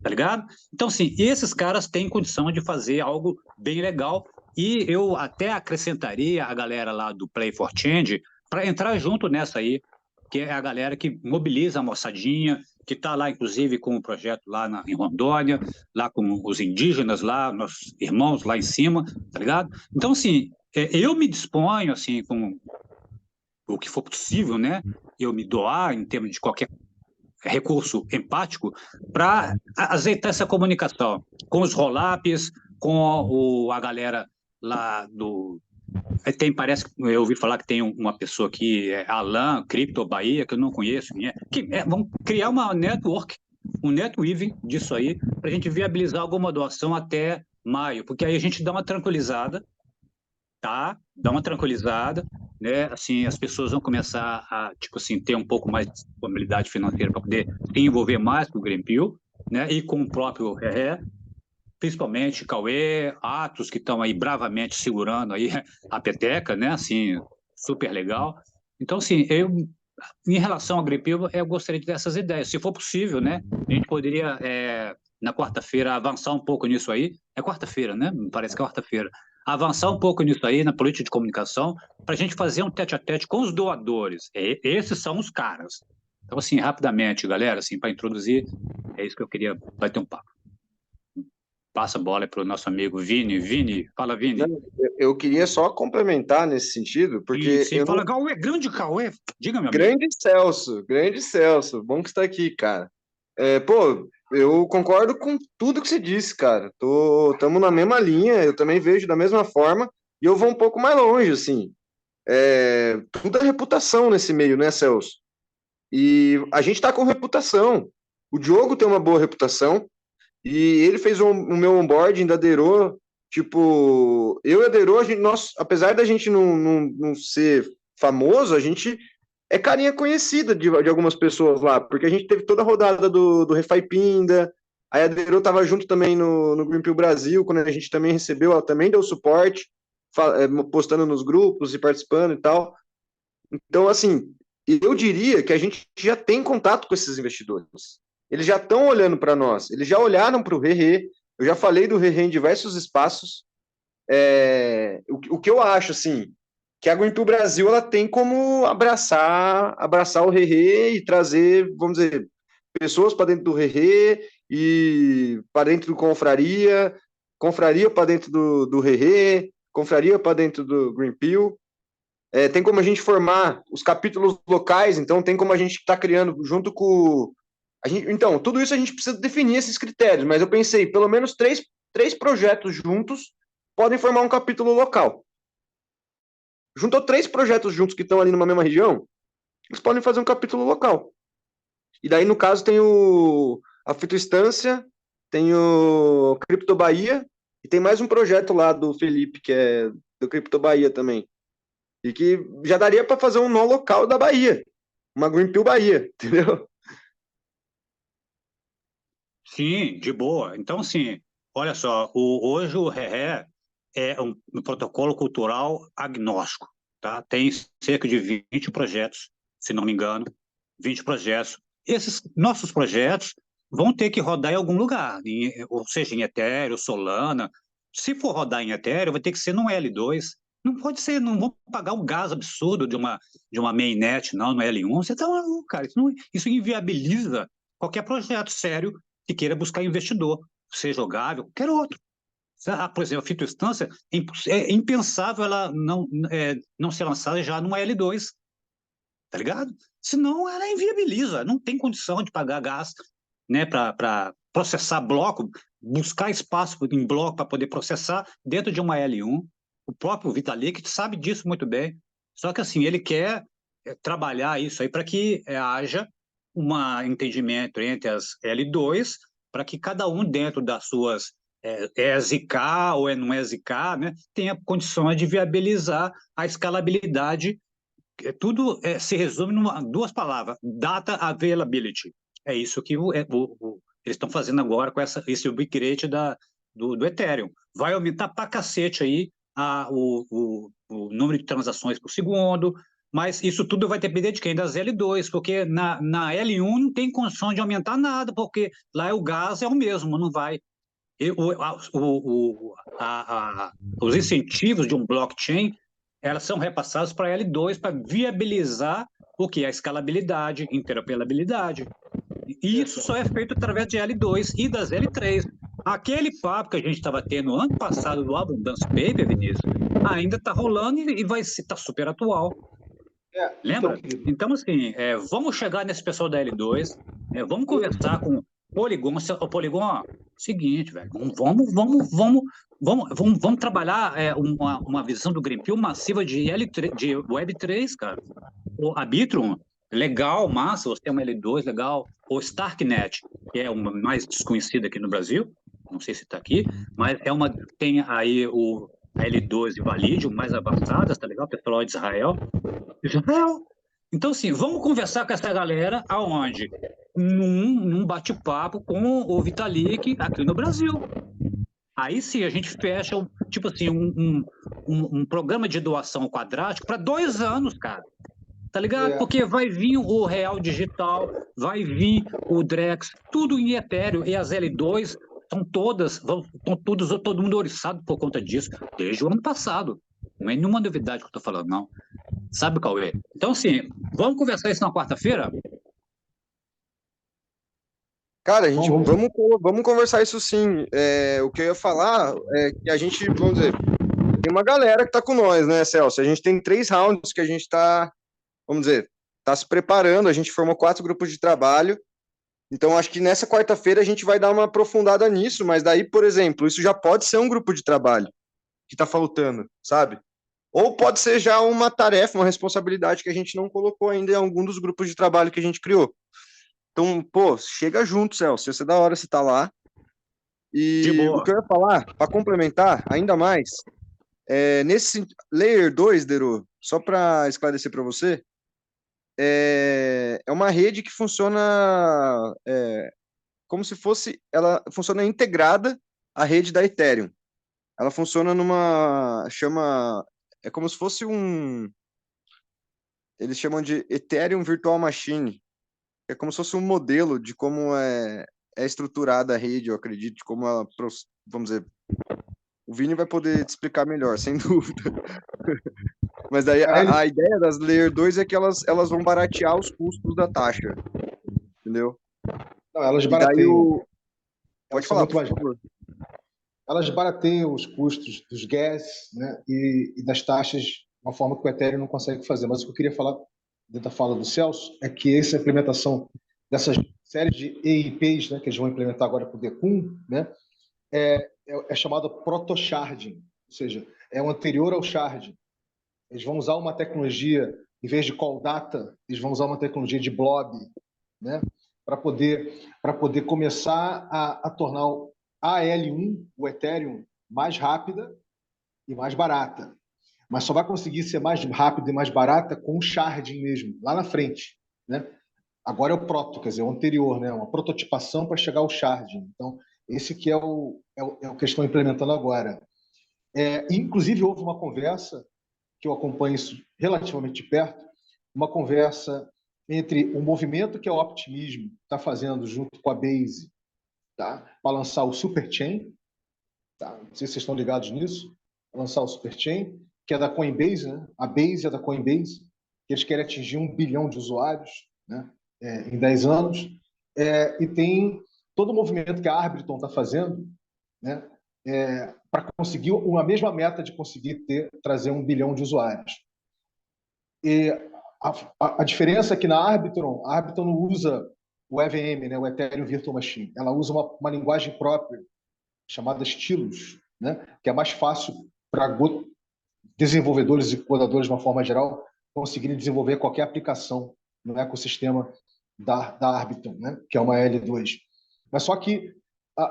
tá ligado? Então, assim, esses caras têm condição de fazer algo bem legal, e eu até acrescentaria a galera lá do Play for Change para entrar junto nessa aí, que é a galera que mobiliza a moçadinha, que está lá, inclusive, com um projeto lá em Rondônia, lá com os indígenas lá, nossos irmãos lá em cima, tá ligado? Então, assim, eu me disponho, assim, com o que for possível, né? Eu me doar em termos de qualquer recurso empático para azeitar essa comunicação com os rollups, com a galera lá do... parece que eu ouvi falar que tem uma pessoa aqui, Alan, Crypto Bahia, que eu não conheço, vamos criar uma network, um netweaving disso aí, para a gente viabilizar alguma doação até maio, porque aí a gente dá uma tranquilizada, tá? Dá uma tranquilizada, né? Assim, as pessoas vão começar a, tipo assim, ter um pouco mais de disponibilidade financeira para poder se envolver mais com o Greenpeace, né? E com o próprio RE, principalmente Cauê, Atos, que estão aí bravamente segurando aí a peteca, né? Assim, super legal. Então, assim, em relação ao Greenpeace, eu gostaria de ter essas ideias. Se for possível, né? A gente poderia, na quarta-feira, avançar um pouco nisso aí. É quarta-feira, né? Me parece que é quarta-feira. Avançar um pouco nisso aí, na política de comunicação, para a gente fazer um tete-a-tete com os doadores. Esses são os caras. Então, assim, rapidamente, galera, assim, para introduzir, é isso que eu queria bater um papo. Passa a bola para o nosso amigo Vini. Vini, fala, Vini. Não, eu queria só complementar nesse sentido, porque... Sim, fala, Cauê, grande Cauê. Diga, meu amigo. Grande Celso. Bom que você está aqui, cara. Pô, eu concordo com tudo que você disse, cara. Estamos na mesma linha, eu também vejo da mesma forma, e eu vou um pouco mais longe, assim. Tudo é reputação nesse meio, né, Celso? E a gente está com reputação. O Diogo tem uma boa reputação, e ele fez o meu onboarding da Dero, tipo, eu e a Dero, apesar da gente não ser famoso, a gente é carinha conhecida de algumas pessoas lá, porque a gente teve toda a rodada do Refi Pinda, aí a Dero estava junto também no Greenpeace Brasil, quando a gente também recebeu, ela também deu suporte, postando nos grupos e participando e tal. Então, assim, eu diria que a gente já tem contato com esses investidores. Eles já estão olhando para nós, eles já olharam para o Rerê, eu já falei do Rerê em diversos espaços. O que eu acho, assim, que a Greenpeace Brasil ela tem como abraçar o Rerê e trazer, vamos dizer, pessoas para dentro do Rerê e para dentro do confraria para dentro do Rerê, confraria para dentro do Greenpeace. Tem como a gente formar os capítulos locais, então tem como a gente estar criando junto com... Então, tudo isso a gente precisa definir esses critérios, mas eu pensei, pelo menos três projetos juntos podem formar um capítulo local. Juntou 3 projetos juntos que estão ali numa mesma região, eles podem fazer um capítulo local. E daí, no caso, tem a Fitoinstância, tem o Cripto Bahia, e tem mais um projeto lá do Felipe, que é do Cripto Bahia também. E que já daria para fazer um nó local da Bahia, uma Greenpeace Bahia, entendeu? Sim, de boa. Então, assim, olha só, hoje o REE é um protocolo cultural agnóstico, tá? Tem cerca de 20 projetos, se não me engano, 20 projetos. Esses nossos projetos vão ter que rodar em algum lugar, ou seja, em Ethereum, Solana, Se for rodar em Ethereum, vai ter que ser no L2. Não pode ser, não vão pagar um gás absurdo de uma mainnet, não, no L1. Você está maluco, cara. Isso inviabiliza qualquer projeto sério que queira buscar investidor, seja jogável, qualquer outro. Por exemplo, a fitoinstância, é impensável ela não ser lançada já numa L2, tá ligado? Senão ela inviabiliza, não tem condição de pagar gás, né, para processar bloco, buscar espaço em bloco para poder processar dentro de uma L1. O próprio Vitalik sabe disso muito bem. Só que assim, ele quer trabalhar isso aí para que haja um entendimento entre as L2, para que cada um dentro das suas ESIK ou não ESIK, né, tenha condições de viabilizar a escalabilidade. Tudo se resume em duas palavras: data availability. É isso que eles estão fazendo agora com esse upgrade do Ethereum. Vai aumentar pra cacete aí o número de transações por segundo, mas isso tudo vai depender de quem? Das L2, porque na L1 não tem condição de aumentar nada, porque lá o gás é o mesmo, não vai. Os incentivos de um blockchain, elas são repassadas para L2 para viabilizar o que? A escalabilidade, interoperabilidade. E isso só é feito através de L2 e das L3. Aquele papo que a gente estava tendo ano passado do Abundance Paper, Vinícius, ainda está rolando e vai estar super atual. Lembra? Então, assim, vamos chegar nesse pessoal da L2, vamos conversar com o Polygon. O Polygon, seguinte, velho, vamos trabalhar uma visão do Greenpeace massiva de Web3, cara. O Arbitrum, legal, massa, você tem uma L2, legal. O Starknet, que é uma mais desconhecida aqui no Brasil, não sei se está aqui, mas tem aí a L2 e Validium mais avançadas, tá legal? Pessoal de Israel. Então, assim, vamos conversar com essa galera aonde? Num bate-papo com o Vitalik aqui no Brasil. Aí sim a gente fecha, tipo assim, um programa de doação quadrático para 2 anos, cara. Tá ligado? Porque vai vir o Real Digital, vai vir o Drex, tudo em Ethereum, e as L2 todo mundo oriçado por conta disso, desde o ano passado. Não é nenhuma novidade que eu tô falando, não. Sabe, Cauê? Então, assim, vamos conversar isso na quarta-feira? Cara, vamos conversar isso sim. O que eu ia falar é que a gente, vamos dizer, tem uma galera que tá com nós, né, Celso? A gente tem 3 rounds que a gente tá, vamos dizer, tá se preparando, a gente formou 4 grupos de trabalho. Então, acho que nessa quarta-feira a gente vai dar uma aprofundada nisso, mas daí, por exemplo, isso já pode ser um grupo de trabalho que tá faltando, sabe? Ou pode ser já uma tarefa, uma responsabilidade que a gente não colocou ainda em algum dos grupos de trabalho que a gente criou. Então, pô, chega junto, Celso, ia ser da hora você tá lá. E o que eu ia falar, para complementar ainda mais, nesse Layer 2, Deru, só para esclarecer para você, é uma rede que funciona como se fosse, ela funciona integrada à rede da Ethereum. Ela funciona é como se fosse eles chamam de Ethereum Virtual Machine. É como se fosse um modelo de como é estruturada a rede, eu acredito, de como ela, vamos dizer, o Vini vai poder te explicar melhor, sem dúvida. Mas daí a ideia das Layer 2 é que elas vão baratear os custos da taxa, entendeu? Não, elas barateiam. Pode falar, por favor. Elas barateiam os custos dos gas, né, e das taxas de uma forma que o Ethereum não consegue fazer. Mas o que eu queria falar, dentro da fala do Celso, é que essa implementação dessas séries de EIPs, né, que eles vão implementar agora com o Decum, né, é chamada proto-sharding, ou seja, é o anterior ao sharding. Eles vão usar uma tecnologia, em vez de call data, eles vão usar uma tecnologia de blob, né, para poder começar a tornar a L1, o Ethereum, mais rápida e mais barata. Mas só vai conseguir ser mais rápida e mais barata com o sharding mesmo, lá na frente, né? Agora é o proto, quer dizer, o anterior, né? Uma prototipação para chegar ao sharding. Então, esse que é o que estão implementando agora. Inclusive, houve uma conversa, que eu acompanho isso relativamente de perto, uma conversa entre o movimento que é o Optimismo está fazendo junto com a Base, tá? Para lançar o Superchain, tá? Não sei se vocês estão ligados nisso, lançar o Superchain, que é da Coinbase, né? A Base é da Coinbase, que eles querem atingir 1 bilhão de usuários, né? Em 10 anos. E tem todo o movimento que a Arbitrum está fazendo, né? Para conseguir a mesma meta de conseguir trazer 1 bilhão de usuários. E a diferença é que a Arbitrum não usa o EVM, né? O Ethereum Virtual Machine. Ela usa uma linguagem própria, chamada Stylus, né? Que é mais fácil para desenvolvedores e codadores, de uma forma geral, conseguirem desenvolver qualquer aplicação no ecossistema da Arbitrum, né? Que é uma L2. Mas só que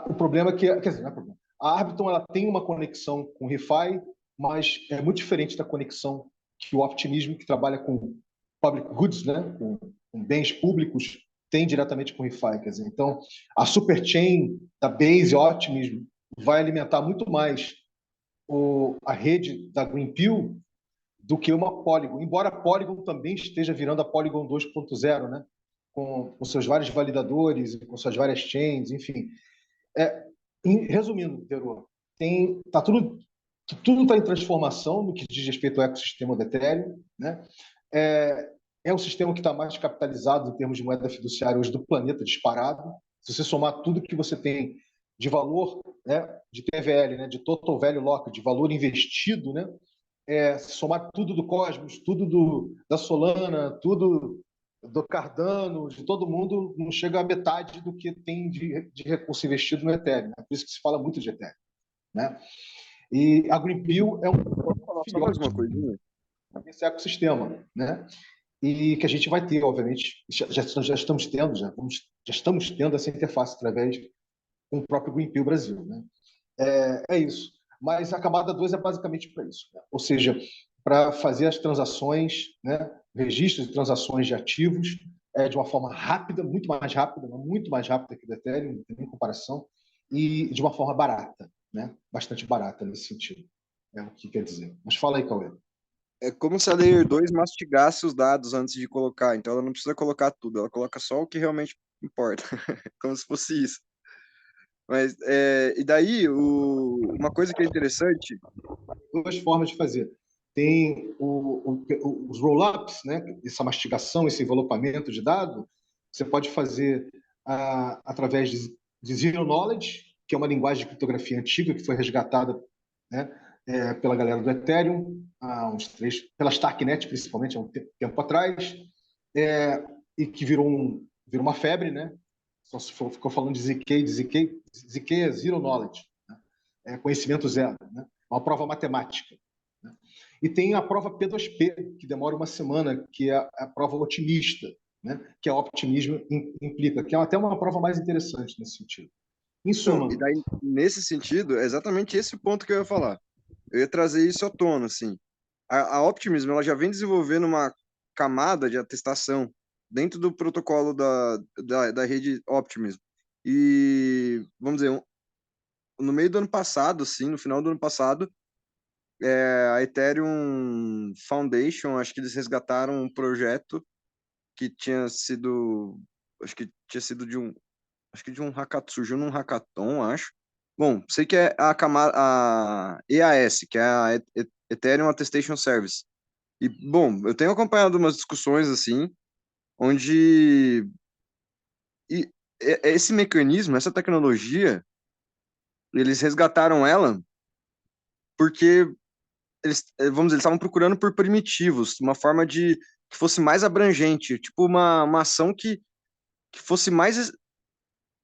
o problema é que, quer dizer, não é problema. A Arbitrum ela tem uma conexão com o ReFi, mas é muito diferente da conexão que o Optimism, que trabalha com public goods, né? com bens públicos, tem diretamente com o ReFi. Quer dizer, então, a Superchain da Base Optimism vai alimentar muito mais a rede da Greenpill do que uma Polygon, embora a Polygon também esteja virando a Polygon 2.0, né? com seus vários validadores, com suas várias chains, enfim. Resumindo, Teru, tudo está em transformação no que diz respeito ao ecossistema do Ethereum, né? É o sistema que está mais capitalizado em termos de moeda fiduciária hoje do planeta, disparado. Se você somar tudo que você tem de valor, né, de TVL, né, de Total Value Locked, de valor investido, né, se somar tudo do Cosmos, tudo da Solana, tudo do Cardano, de todo mundo, não chega a metade do que tem de recurso investido no Ethereum. Né? Por isso que se fala muito de Ethereum. Né? E a Greenpill é Só mais uma coisinha. Esse ecossistema, né? E que a gente vai ter, obviamente, já estamos tendo essa interface através com o próprio Greenpill Brasil, né? É isso. Mas a camada 2 é basicamente para isso, né? Ou seja, para fazer as transações, né? Registros de transações de ativos de uma forma rápida, muito mais rápida que o do Ethereum, não tem nem comparação, e de uma forma barata, né? Bastante barata nesse sentido. É o que quer dizer. Mas fala aí, Cauê. É como se a Layer 2 mastigasse os dados antes de colocar, então ela não precisa colocar tudo, ela coloca só o que realmente importa, como se fosse isso. Mas, e daí, uma coisa que é interessante... Duas formas de fazer. Tem os roll-ups, né? Essa mastigação, esse envelopamento de dado, você pode fazer através de Zero Knowledge, que é uma linguagem de criptografia antiga que foi resgatada, né, pela galera do Ethereum, pela Starknet, principalmente, há um tempo atrás, e que virou uma febre, né? Só se ficou falando de ZK é Zero Knowledge, né? Conhecimento zero, né? Uma prova matemática. Né? E tem a prova P2P, que demora uma semana, que é a prova otimista, né? Que a optimismo implica, que é até uma prova mais interessante nesse sentido. Em suma... E daí, nesse sentido, é exatamente esse ponto que eu ia falar. Eu ia trazer isso à tona, assim. A Optimism, ela já vem desenvolvendo uma camada de atestação dentro do protocolo da rede Optimism. E, vamos dizer, no meio do ano passado, assim, no final do ano passado, a Ethereum Foundation, acho que eles resgataram um projeto que tinha sido, acho que tinha sido de um hackathon, surgiu num hackathon, acho. Bom, sei que é a EAS, que é a Ethereum Attestation Service. E, bom, eu tenho acompanhado umas discussões, assim, onde esse mecanismo, essa tecnologia, eles resgataram ela porque vamos dizer, eles estavam procurando por primitivos, uma forma de que fosse mais abrangente, tipo uma ação que fosse mais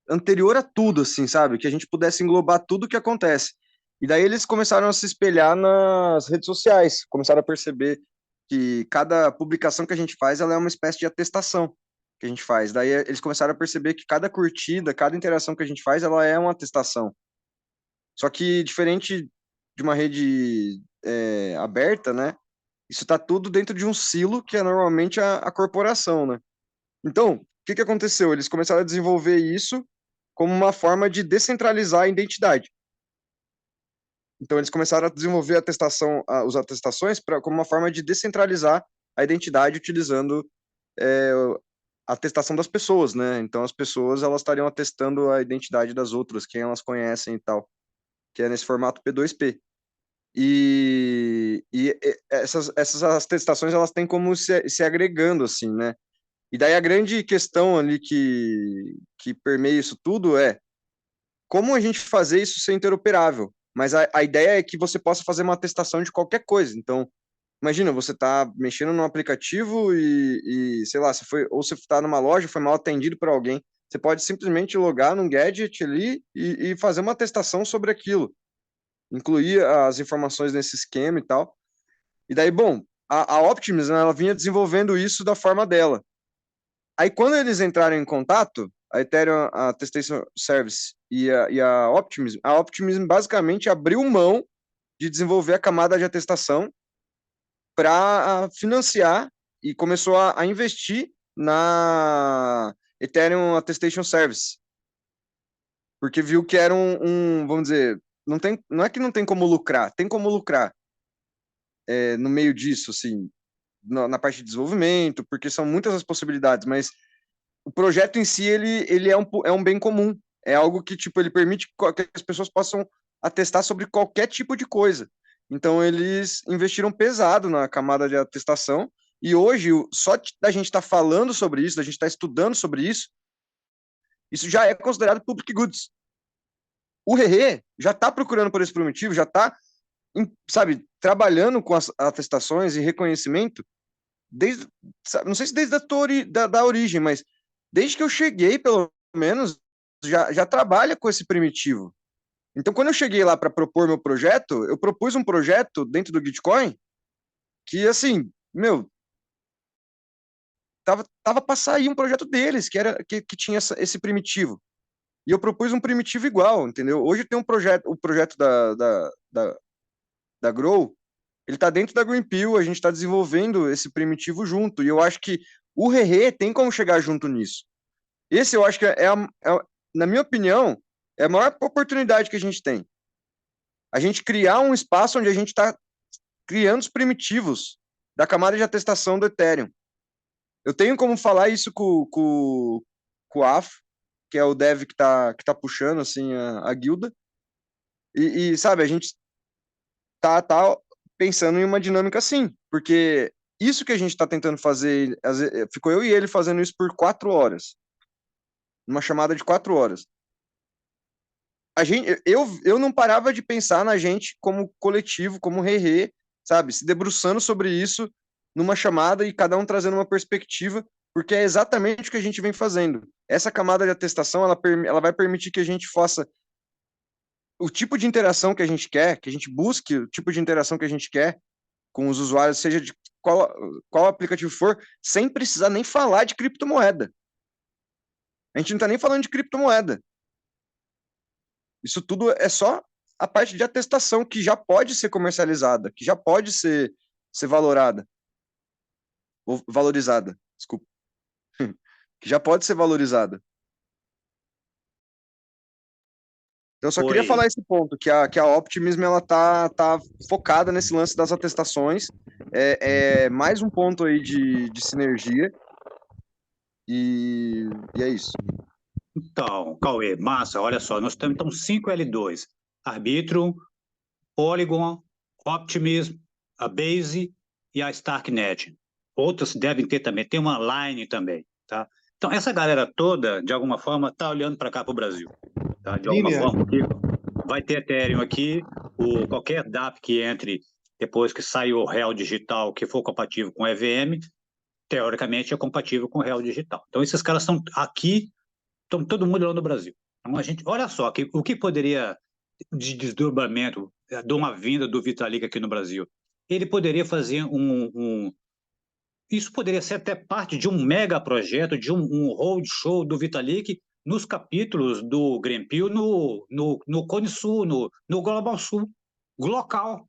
anterior a tudo, assim, sabe? Que a gente pudesse englobar tudo o que acontece. E daí eles começaram a se espelhar nas redes sociais, começaram a perceber que cada publicação que a gente faz, ela é uma espécie de atestação que a gente faz. Daí eles começaram a perceber que cada curtida, cada interação que a gente faz, ela é uma atestação. Só que diferente de uma rede aberta, né? Isso está tudo dentro de um silo que é normalmente a corporação, né? Então, o que aconteceu? Eles começaram a desenvolver isso como uma forma de descentralizar a identidade. Então, eles começaram a desenvolver as atestações como uma forma de descentralizar a identidade utilizando a atestação das pessoas, né? Então, as pessoas elas estariam atestando a identidade das outras, quem elas conhecem e tal. que é nesse formato P2P. E essas atestações, elas têm como se agregando, assim, né? E daí a grande questão ali que permeia isso tudo é como a gente fazer isso ser interoperável. Mas a ideia é que você possa fazer uma atestação de qualquer coisa. Então, imagina, você tá mexendo num aplicativo sei lá, você tá numa loja, foi mal atendido por alguém, você pode simplesmente logar num gadget ali e fazer uma atestação sobre aquilo, incluir as informações nesse esquema e tal. E daí, bom, a Optimus, né, ela vinha desenvolvendo isso da forma dela. Aí, quando eles entraram em contato, a Ethereum Attestation Service e a Optimism basicamente abriu mão de desenvolver a camada de atestação para financiar e começou a investir na Ethereum Attestation Service, porque viu que era vamos dizer, não é que não tem como lucrar, tem como lucrar no meio disso, assim, na parte de desenvolvimento, porque são muitas as possibilidades, mas o projeto em si, ele é um bem comum, é algo que, tipo, ele permite que as pessoas possam atestar sobre qualquer tipo de coisa. Então, eles investiram pesado na camada de atestação, e hoje, só da gente estar falando sobre isso, da gente estar estudando sobre isso já é considerado public goods. O Rerê já está procurando por esse primitivo, já está, sabe, trabalhando com as atestações e reconhecimento, desde, não sei se desde da origem, mas desde que eu cheguei, pelo menos, já trabalha com esse primitivo. Então, quando eu cheguei lá para propor meu projeto, eu propus um projeto dentro do Gitcoin que, assim, meu, tava para sair um projeto deles, que tinha esse primitivo. E eu propus um primitivo igual, entendeu? Hoje tem o projeto da Grow, ele está dentro da Greenpill, a gente está desenvolvendo esse primitivo junto, e eu acho que o Rerê tem como chegar junto nisso. Esse eu acho que na minha opinião, é a maior oportunidade que a gente tem. A gente criar um espaço onde a gente está criando os primitivos da camada de atestação do Ethereum. Eu tenho como falar isso com o AFO, que é o dev que tá puxando assim, a guilda. Sabe, a gente tá pensando em uma dinâmica assim, porque isso que a gente está tentando fazer, ficou eu e ele fazendo isso por 4 horas. Uma chamada de 4 horas. Eu não parava de pensar na gente como coletivo, como Rerê, sabe? Se debruçando sobre isso numa chamada e cada um trazendo uma perspectiva, porque é exatamente o que a gente vem fazendo. Essa camada de atestação, ela vai permitir que a gente faça o tipo de interação que a gente quer, que a gente busque o tipo de interação que a gente quer com os usuários, seja de qual aplicativo for, sem precisar nem falar de criptomoeda. A gente não está nem falando de criptomoeda. Isso tudo é só a parte de atestação que já pode ser comercializada, que já pode ser valorada. Ou valorizada, desculpa. Que já pode ser valorizada. Então, eu só queria falar esse ponto, que a Optimism, ela tá focada nesse lance das atestações. É mais um ponto aí de sinergia. E é isso. Então, Cauê, massa, olha só, nós temos então 5 L2, Arbitrum, Polygon, Optimism, a Base e a Starknet. Outras devem ter também, tem uma Line também, tá? Então, essa galera toda, de alguma forma, está olhando para cá para o Brasil. Tá? De alguma forma, aqui, vai ter Ethereum aqui, qualquer DApp que entre depois que sair o Real Digital, que for compatível com EVM, teoricamente é compatível com o Real Digital. Então, esses caras estão aqui, estão todo mundo lá no Brasil. Então, a gente, olha só, o que poderia de desdobramento de uma vinda do Vitalik aqui no Brasil? Ele poderia fazer isso poderia ser até parte de um mega projeto, de um roadshow do Vitalik nos capítulos do Greenpill no Cone Sul, no Global Sul, local.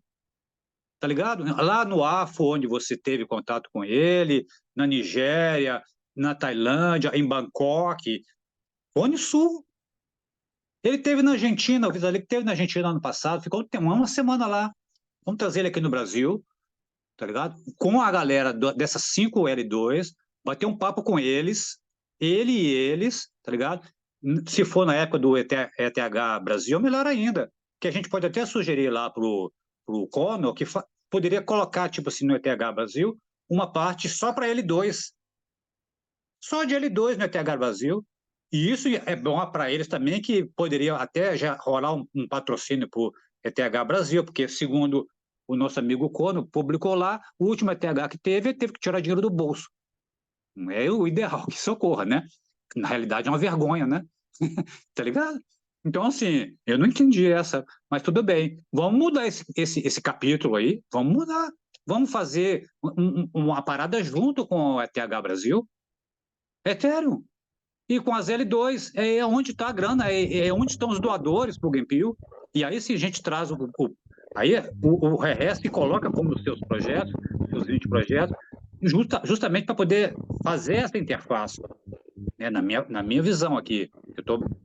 Tá ligado? Lá no AFO, onde você teve contato com ele, na Nigéria, na Tailândia, em Bangkok, Cone Sul. Ele teve na Argentina, o Vitalik teve na Argentina ano passado, ficou uma semana lá. Vamos trazer ele aqui no Brasil, tá ligado? Com a galera dessas 5 L2, bater um papo com eles, ele e eles, tá ligado? Se for na época do ETH Brasil, melhor ainda. que a gente pode até sugerir lá para o Conor, que poderia colocar, tipo assim, no ETH Brasil, uma parte só para L2. Só de L2 no ETH Brasil. E isso é bom para eles também, que poderia até já rolar um patrocínio para o ETH Brasil, porque, segundo o nosso amigo Conor, publicou lá, o último ETH que teve que tirar dinheiro do bolso. Não é o ideal que isso ocorra, né? Na realidade é uma vergonha, né? Tá ligado? Então, assim, eu não entendi essa, mas tudo bem. Vamos mudar esse capítulo aí, vamos mudar. Vamos fazer uma parada junto com o ETH Brasil, Ethereum. E com as L2, é onde está a grana, é onde estão os doadores para o GamePio. E aí, se a gente traz aí o RS coloca como seus projetos, seus 20 projetos, justamente para poder fazer essa interface, né, na minha visão aqui, que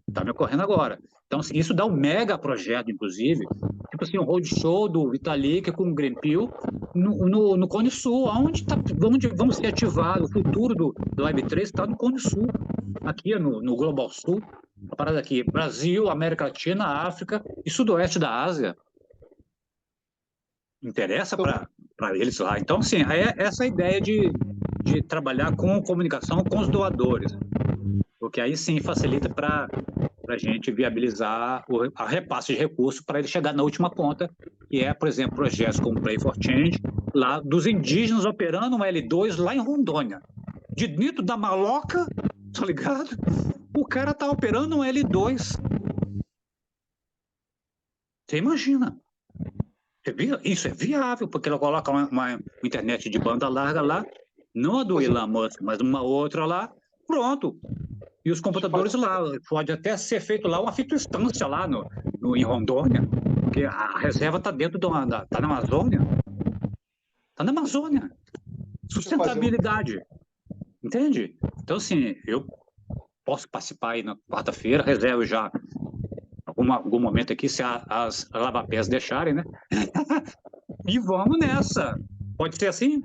está me ocorrendo agora. Então, assim, isso dá um mega projeto, inclusive, tipo assim, um roadshow do Vitalik com o GamePio no Cone Sul, onde vamos ser ativados, o futuro do Web3 está no Cone Sul, aqui no Global Sul, a parada aqui, Brasil, América Latina, África e Sudoeste da Ásia. Interessa para eles lá. Então, sim, essa é a ideia de trabalhar com comunicação com os doadores, porque aí sim facilita para a gente viabilizar a repasse de recursos para ele chegar na última ponta, que é, por exemplo, projetos como Play for Change, lá dos indígenas operando um L2 lá em Rondônia. De dentro da maloca, tá ligado? O cara tá operando um L2. Você imagina. Isso é viável, porque ela coloca uma internet de banda larga lá, não a do Elon Musk, mas uma outra lá, pronto. E os computadores lá, pode até ser feito lá uma fitoestância lá em Rondônia, porque a reserva está dentro tá na Amazônia. Está na Amazônia. Sustentabilidade. Entende? Então, assim, eu posso participar aí na quarta-feira, reservo já algum momento aqui, se as lavapés deixarem, né? E vamos nessa. Pode ser assim?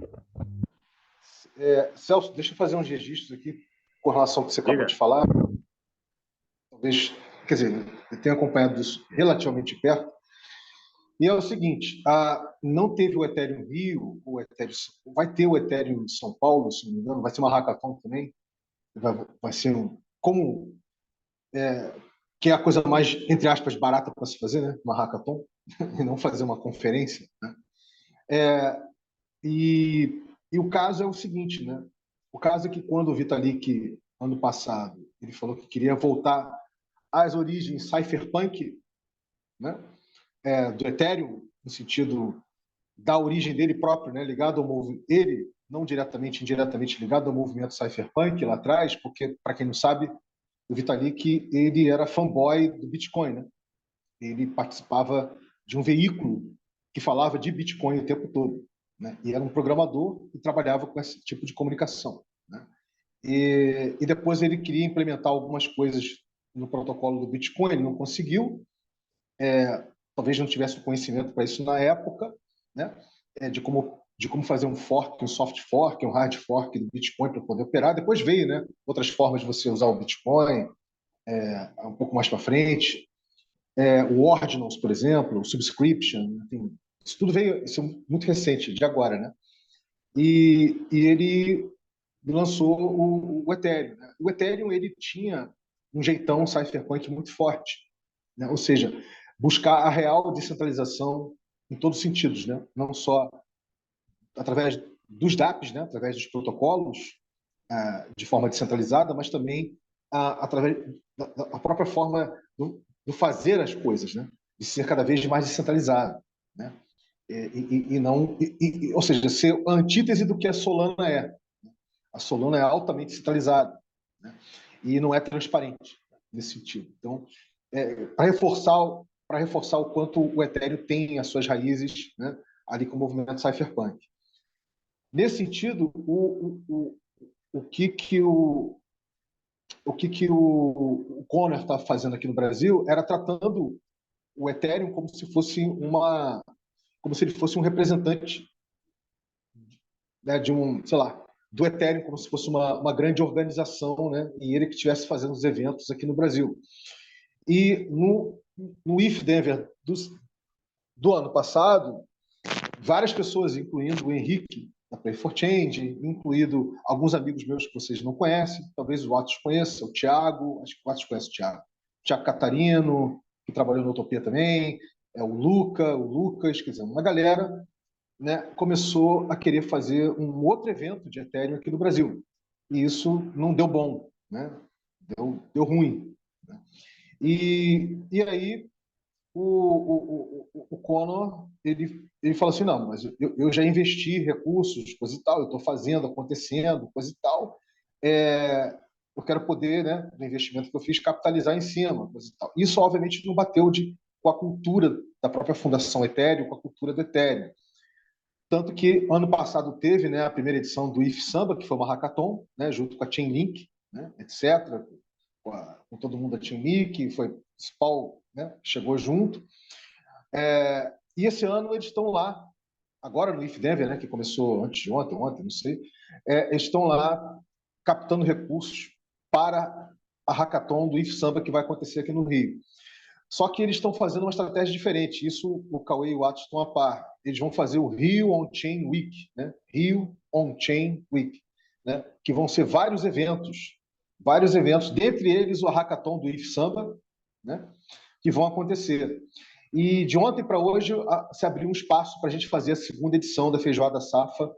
Celso, deixa eu fazer uns registros aqui com relação ao que você acabou de falar. Talvez, quer dizer, eu tenho acompanhado isso relativamente perto. E é o seguinte, não teve o Ethereum Rio, vai ter o Ethereum em São Paulo, se não me engano, vai ser uma hackathon também. Vai ser que é a coisa mais, entre aspas, barata para se fazer, né? Uma hackathon, e não fazer uma conferência, né? E o caso é o seguinte, né? O caso é que quando o Vitalik, ano passado, ele falou que queria voltar às origens cypherpunk, né? Do Ethereum, no sentido da origem dele próprio, né? Ligado ao movimento, ele, não diretamente, indiretamente ligado ao movimento cypherpunk lá atrás, porque, para quem não sabe, o Vitalik, ele era fanboy do Bitcoin, né? Ele participava de um veículo que falava de Bitcoin o tempo todo, né? E era um programador e trabalhava com esse tipo de comunicação, né? E depois ele queria implementar algumas coisas no protocolo do Bitcoin, ele não conseguiu, talvez não tivesse o conhecimento para isso na época, né? De como fazer um fork, um soft fork, um hard fork do Bitcoin para poder operar. Depois veio, né, outras formas de você usar o Bitcoin, um pouco mais para frente. O Ordinals, por exemplo, o Subscription, enfim, isso tudo veio, isso é muito recente, de agora, né? E ele lançou o Ethereum, né? O Ethereum, ele tinha um jeitão cypherpunk muito forte, né? Ou seja, buscar a real descentralização em todos os sentidos, né? Não só através dos dApps, né? Através dos protocolos, de forma descentralizada, mas também através da própria forma do fazer as coisas, né? De ser cada vez mais descentralizado, né? Ou seja, ser a antítese do que a Solana é. A Solana é altamente centralizada, né? E não é transparente nesse sentido. Então, para reforçar o quanto o Ethereum tem as suas raízes, né, ali com o movimento cypherpunk. Nesse sentido, o que o Conor está fazendo aqui no Brasil era tratando o Ethereum como se ele fosse um representante, né, do Ethereum, como se fosse uma grande organização, né, e ele que estivesse fazendo os eventos aqui no Brasil. E no IF Denver do ano passado, várias pessoas, incluindo o Henrique, da Play for Change, incluído alguns amigos meus que vocês não conhecem, talvez o Atos conheça, o Thiago, acho que o Atos conhece o Thiago Catarino, que trabalhou no Utopia também, o Lucas, quer dizer, uma galera, né, começou a querer fazer um outro evento de Ethereum aqui no Brasil. E isso não deu bom, né? Deu ruim. Né? E aí o Conor ele falou assim, não, mas eu já investi recursos, coisa e tal, eu estou fazendo, acontecendo, coisa e tal, eu quero poder, né, do investimento que eu fiz, capitalizar em cima, coisa e tal. Isso, obviamente, não bateu com a cultura da própria Fundação Ethereum, com a cultura do Ethereum. Tanto que ano passado teve, né, a primeira edição do IF Samba, que foi uma hackathon, né, junto com a Chainlink, né, etc., com todo mundo da Chainlink, foi Paul, né, chegou junto. E esse ano eles estão lá, agora no IF Denver, né, que começou antes de ontem, não sei, eles estão lá captando recursos para a hackathon do IF Samba que vai acontecer aqui no Rio. Só que eles estão fazendo uma estratégia diferente. Isso o Cauê e o Atos estão a par. Eles vão fazer o Rio On-Chain Week, né? Rio On-Chain Week, né? Que vão ser vários eventos, dentre eles o hackathon do IF Samba, né? Que vão acontecer. E de ontem para hoje se abriu um espaço para a gente fazer a segunda edição da Feijoada Safa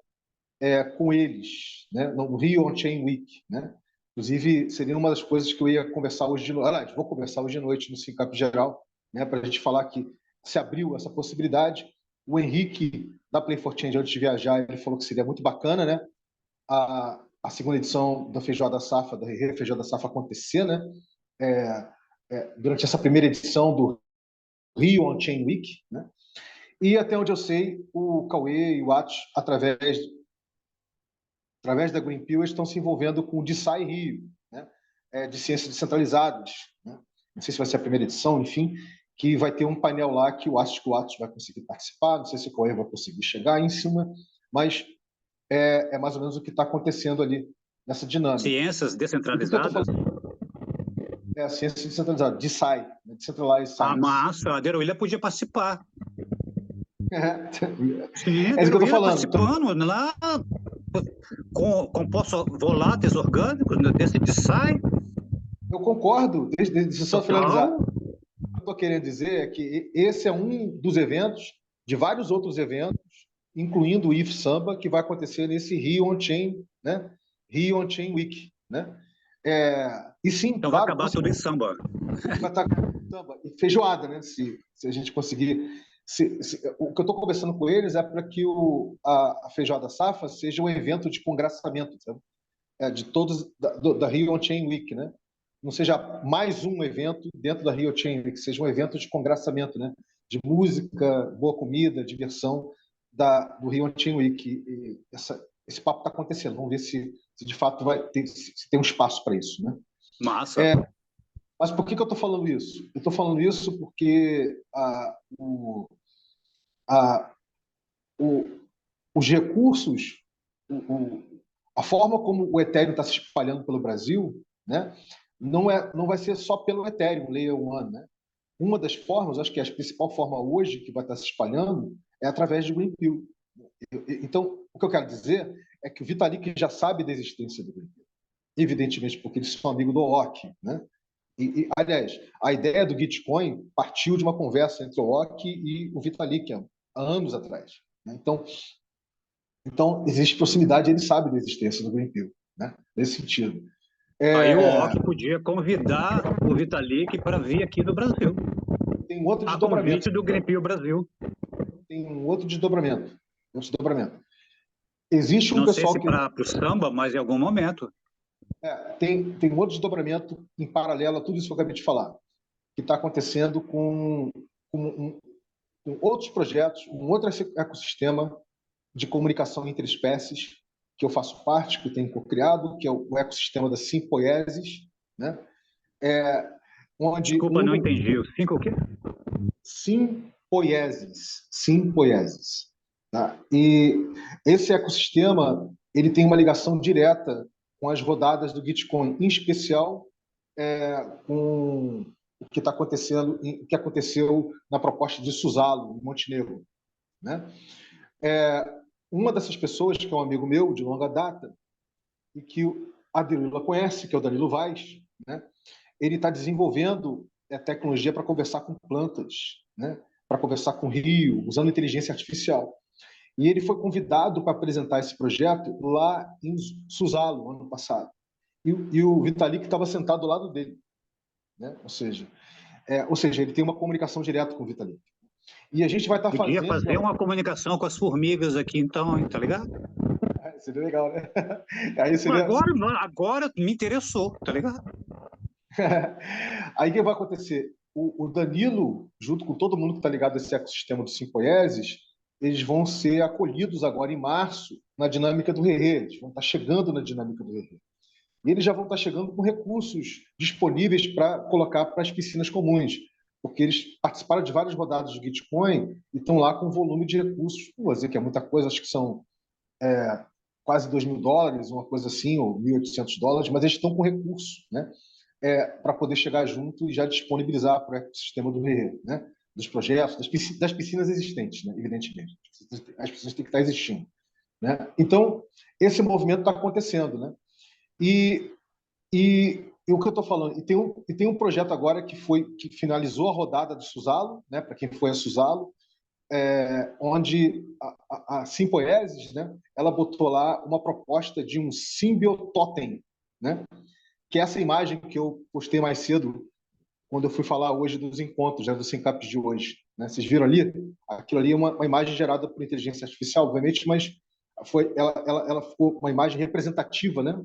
com eles, né? No Rio On-Chain Week, né? Inclusive, seria uma das coisas que eu ia conversar hoje de noite. Aliás, vou conversar hoje de noite no Syncap Geral, né, para a gente falar que se abriu essa possibilidade. O Henrique, da Play for Change, antes de viajar, ele falou que seria muito bacana, né, a segunda edição da Feijoada Safa, da Feijoada Safa acontecer, né, durante essa primeira edição do Rio On-Chain Week. Né, e até onde eu sei, o Cauê e o Atos, através da Greenpeace, estão se envolvendo com o DeSci Rio, né? De ciências descentralizadas. Né? Não sei se vai ser a primeira edição, enfim, que vai ter um painel lá que o Atos vai conseguir participar, não sei se o Cauê vai conseguir chegar em cima, mas é mais ou menos o que está acontecendo ali nessa dinâmica. Ciências descentralizadas? A ciência descentralizada, DeSci, né? Decentralized Science. Massa, a Deruília podia participar. Sim, é isso que eu estou falando. Participando lá com compostos voláteis orgânicos desse DeSci. Eu concordo, deixa eu só finalizar. O que eu estou querendo dizer é que esse é um dos eventos, de vários outros eventos, incluindo o IF Samba, que vai acontecer nesse Rio On-Chain, né? Rio On-Chain Week. Né? E sim, então claro, vai acabar tudo em samba. Vai estar samba. E feijoada, né? Se a gente conseguir. O que eu estou conversando com eles é para que a Feijoada Safa seja um evento de congraçamento, sabe? De todos da Rio On-Chain Week, né? Não seja mais um evento dentro da Rio On-Chain Week, seja um evento de congraçamento, né? De música, boa comida, diversão do Rio On-Chain Week. E esse papo está acontecendo. Vamos ver se de fato se tem um espaço para isso, né? Massa. Mas por que eu estou falando isso? Eu estou falando isso porque os recursos, a forma como o Ethereum está se espalhando pelo Brasil, né, não vai ser só pelo Ethereum, Layer 1. Né? Uma das formas, acho que a principal forma hoje que vai estar se espalhando é através de Greenpeace. Então, o que eu quero dizer é que o Vitalik já sabe da existência do Greenpeace, evidentemente, porque eles são amigos do OC, né? Aliás, a ideia do Gitcoin partiu de uma conversa entre o OC e o Vitalik há anos atrás. Né? Então, existe proximidade, ele sabe da existência do Greenpeace, né? Nesse sentido. Aí o OC podia convidar o Vitalik para vir aqui no Brasil. Tem um outro desdobramento. A convite do Greenpeace Brasil. Tem um outro desdobramento. Existe um não pessoal sei se para o samba, mas em algum momento. Tem um outro desdobramento em paralelo a tudo isso que eu acabei de falar, que está acontecendo com outros projetos, um outro ecossistema de comunicação entre espécies, que eu faço parte, que eu tenho co-criado, que é o ecossistema da Sympoiesis, né? Onde Desculpa, não entendi. O 5 o quê? Sympoiesis. Tá? E esse ecossistema ele tem uma ligação direta com as rodadas do Gitcoin, em especial com o que está acontecendo, o que aconteceu na proposta de Suzalo, em Montenegro, né? Uma dessas pessoas, que é um amigo meu de longa data, e que a Danilo conhece, que é o Danilo Vaz, né? Ele está desenvolvendo tecnologia para conversar com plantas, né? Para conversar com rio, usando inteligência artificial. E ele foi convidado para apresentar esse projeto lá em Suzalo, ano passado. E o Vitalik estava sentado do lado dele, né? Ou seja, ele tem uma comunicação direta com o Vitalik. E a gente vai estar Podia fazendo... fazer uma comunicação com as formigas aqui, então, hein, tá ligado? Seria legal, né? Aí seria... Agora me interessou, tá ligado? Aí o que vai acontecer? O Danilo, junto com todo mundo que está ligado a esse ecossistema dos Simpoieses, eles vão ser acolhidos agora em março na dinâmica do Rerê. Eles vão estar chegando na dinâmica do Rerê. E eles já vão estar chegando com recursos disponíveis para colocar para as piscinas comuns, porque eles participaram de várias rodadas do Gitcoin e estão lá com um volume de recursos, não vou dizer que é muita coisa, acho que são quase $2.000, uma coisa assim, ou $1.800, mas eles estão com recursos, né? Para poder chegar junto e já disponibilizar para o ecossistema do Rerê, né? Dos projetos, das piscinas existentes, né? Evidentemente. As piscinas têm que estar existindo, né? Então, esse movimento está acontecendo, né? E o que eu estou falando, e tem um projeto agora que finalizou a rodada de Suzalo, né? Para quem foi a Suzalo, onde a Simpoiesis, né? Ela botou lá uma proposta de um symbiototem, né? Que é essa imagem que eu postei mais cedo, quando eu fui falar hoje dos encontros, né, dos Syncaps de hoje. Né? Vocês viram ali? Aquilo ali é uma imagem gerada por inteligência artificial, obviamente, mas ela ficou uma imagem representativa, né,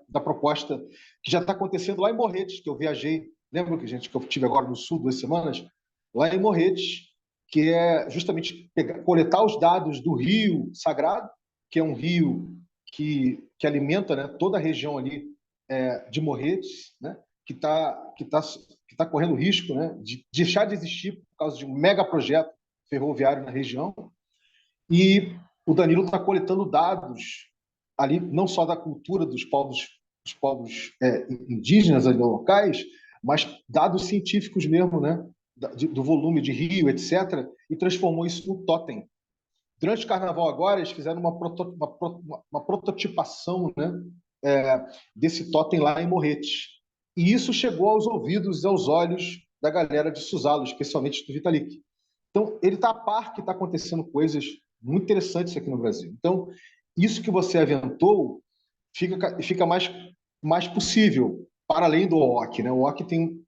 da proposta que já está acontecendo lá em Morretes, que eu viajei. Lembra que eu estive agora no sul 2 semanas? Lá em Morretes, que é justamente coletar os dados do rio Sagrado, que é um rio que alimenta, né, toda a região ali de Morretes, né, que tá correndo risco, né, de deixar de existir por causa de um mega projeto ferroviário na região. E o Danilo está coletando dados ali, não só da cultura dos povos indígenas ali locais, mas dados científicos mesmo, né, do volume de rio, etc., e transformou isso num totem. Durante o carnaval agora, eles fizeram uma prototipação, né, desse totem lá em Morretes. E isso chegou aos ouvidos e aos olhos da galera de Suzalo, especialmente do Vitalik. Então, ele está a par que está acontecendo coisas muito interessantes aqui no Brasil. Então, isso que você aventou fica mais possível, para além do OOC, né? O OOC tem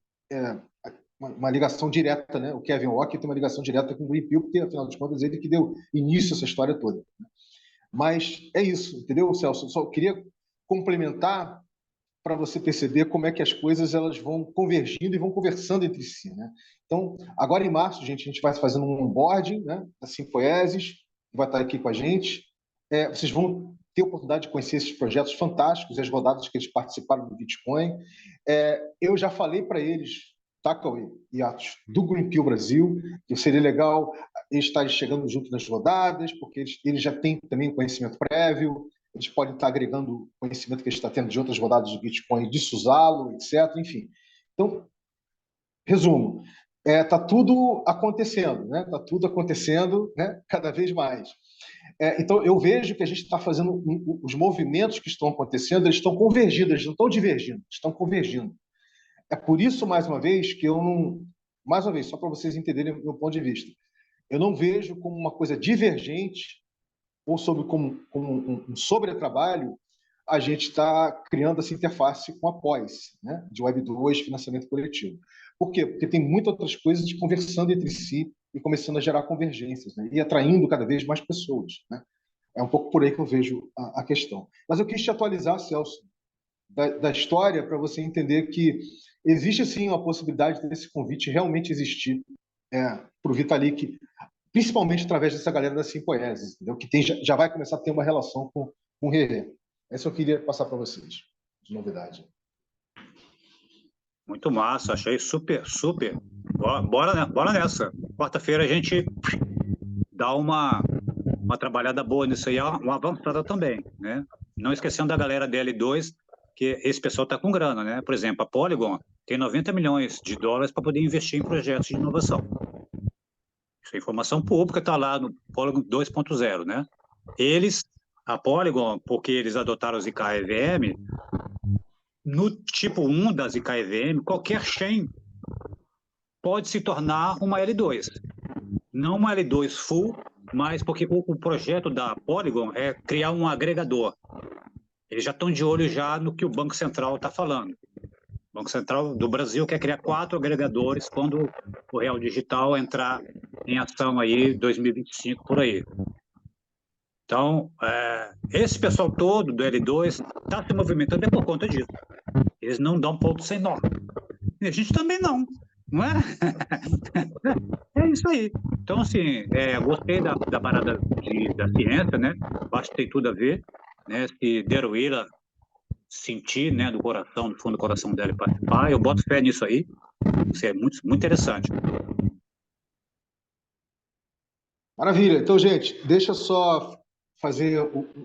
uma ligação direta, né? O Kevin OOC tem uma ligação direta com o Green Pill, porque, afinal de contas, ele que deu início a essa história toda. Mas é isso, entendeu, Celso? Só queria complementar para você perceber como é que as coisas elas vão convergindo e vão conversando entre si, né? Então, agora em março, gente, a gente vai fazendo um onboarding, né, da Simpoiesis, que vai estar aqui com a gente. Vocês vão ter a oportunidade de conhecer esses projetos fantásticos, as rodadas que eles participaram do Bitcoin. Eu já falei para eles, tá, Cauê e Atos, do Green Pill Brasil, que seria legal eles estarem chegando junto nas rodadas, porque eles já têm também conhecimento prévio, eles podem estar agregando conhecimento que a gente está tendo de outras rodadas de Bitcoin, de Suzalo, etc. Enfim. Então, resumo, está tudo acontecendo, né? Está tudo acontecendo, né? Cada vez mais. Então, eu vejo que a gente está fazendo os movimentos que estão acontecendo, eles estão convergindo, eles não estão divergindo, estão convergindo. É por isso, mais uma vez, que eu não... Mais uma vez, só para vocês entenderem o meu ponto de vista, eu não vejo como uma coisa divergente ou como um sobretrabalho, a gente está criando essa interface com a pós, né, de Web2, financiamento coletivo. Por quê? Porque tem muitas outras coisas conversando entre si e começando a gerar convergências, né, e atraindo cada vez mais pessoas. Né? É um pouco por aí que eu vejo a questão. Mas eu quis te atualizar, Celso, da história, para você entender que existe, sim, uma possibilidade desse convite realmente existir para o Vitalik, principalmente através dessa galera da Simpoiesis, entendeu? Que já vai começar a ter uma relação com o Rerê. Essa eu queria passar para vocês, de novidade. Muito massa, achei super. Bora nessa. Quarta-feira a gente dá uma trabalhada boa nisso aí, uma avançada também, né? Não esquecendo da galera DL2, que esse pessoal está com grana, né? Por exemplo, a Polygon tem 90 milhões de dólares para poder investir em projetos de inovação. Isso é informação pública, está lá no Polygon 2.0, né? A Polygon, porque eles adotaram os IKEVM, no tipo 1 das IKEVM, qualquer chain pode se tornar uma L2. Não uma L2 full, mas porque o projeto da Polygon é criar um agregador. Eles já estão de olho já no que o Banco Central está falando. O Banco Central do Brasil quer criar 4 agregadores quando o Real Digital entrar em ação aí 2025 por aí. Então, esse pessoal todo do L2 está se movimentando por conta disso. Eles não dão ponto sem nó. E a gente também não. Não é? É isso aí. Então, assim, gostei da parada da ciência, né? Acho que tem tudo a ver, né? Se Deruíra sentir, né, do coração, do fundo do coração dela e participar, eu boto fé nisso aí. Isso é muito, muito interessante. Maravilha. Então, gente, deixa eu só fazer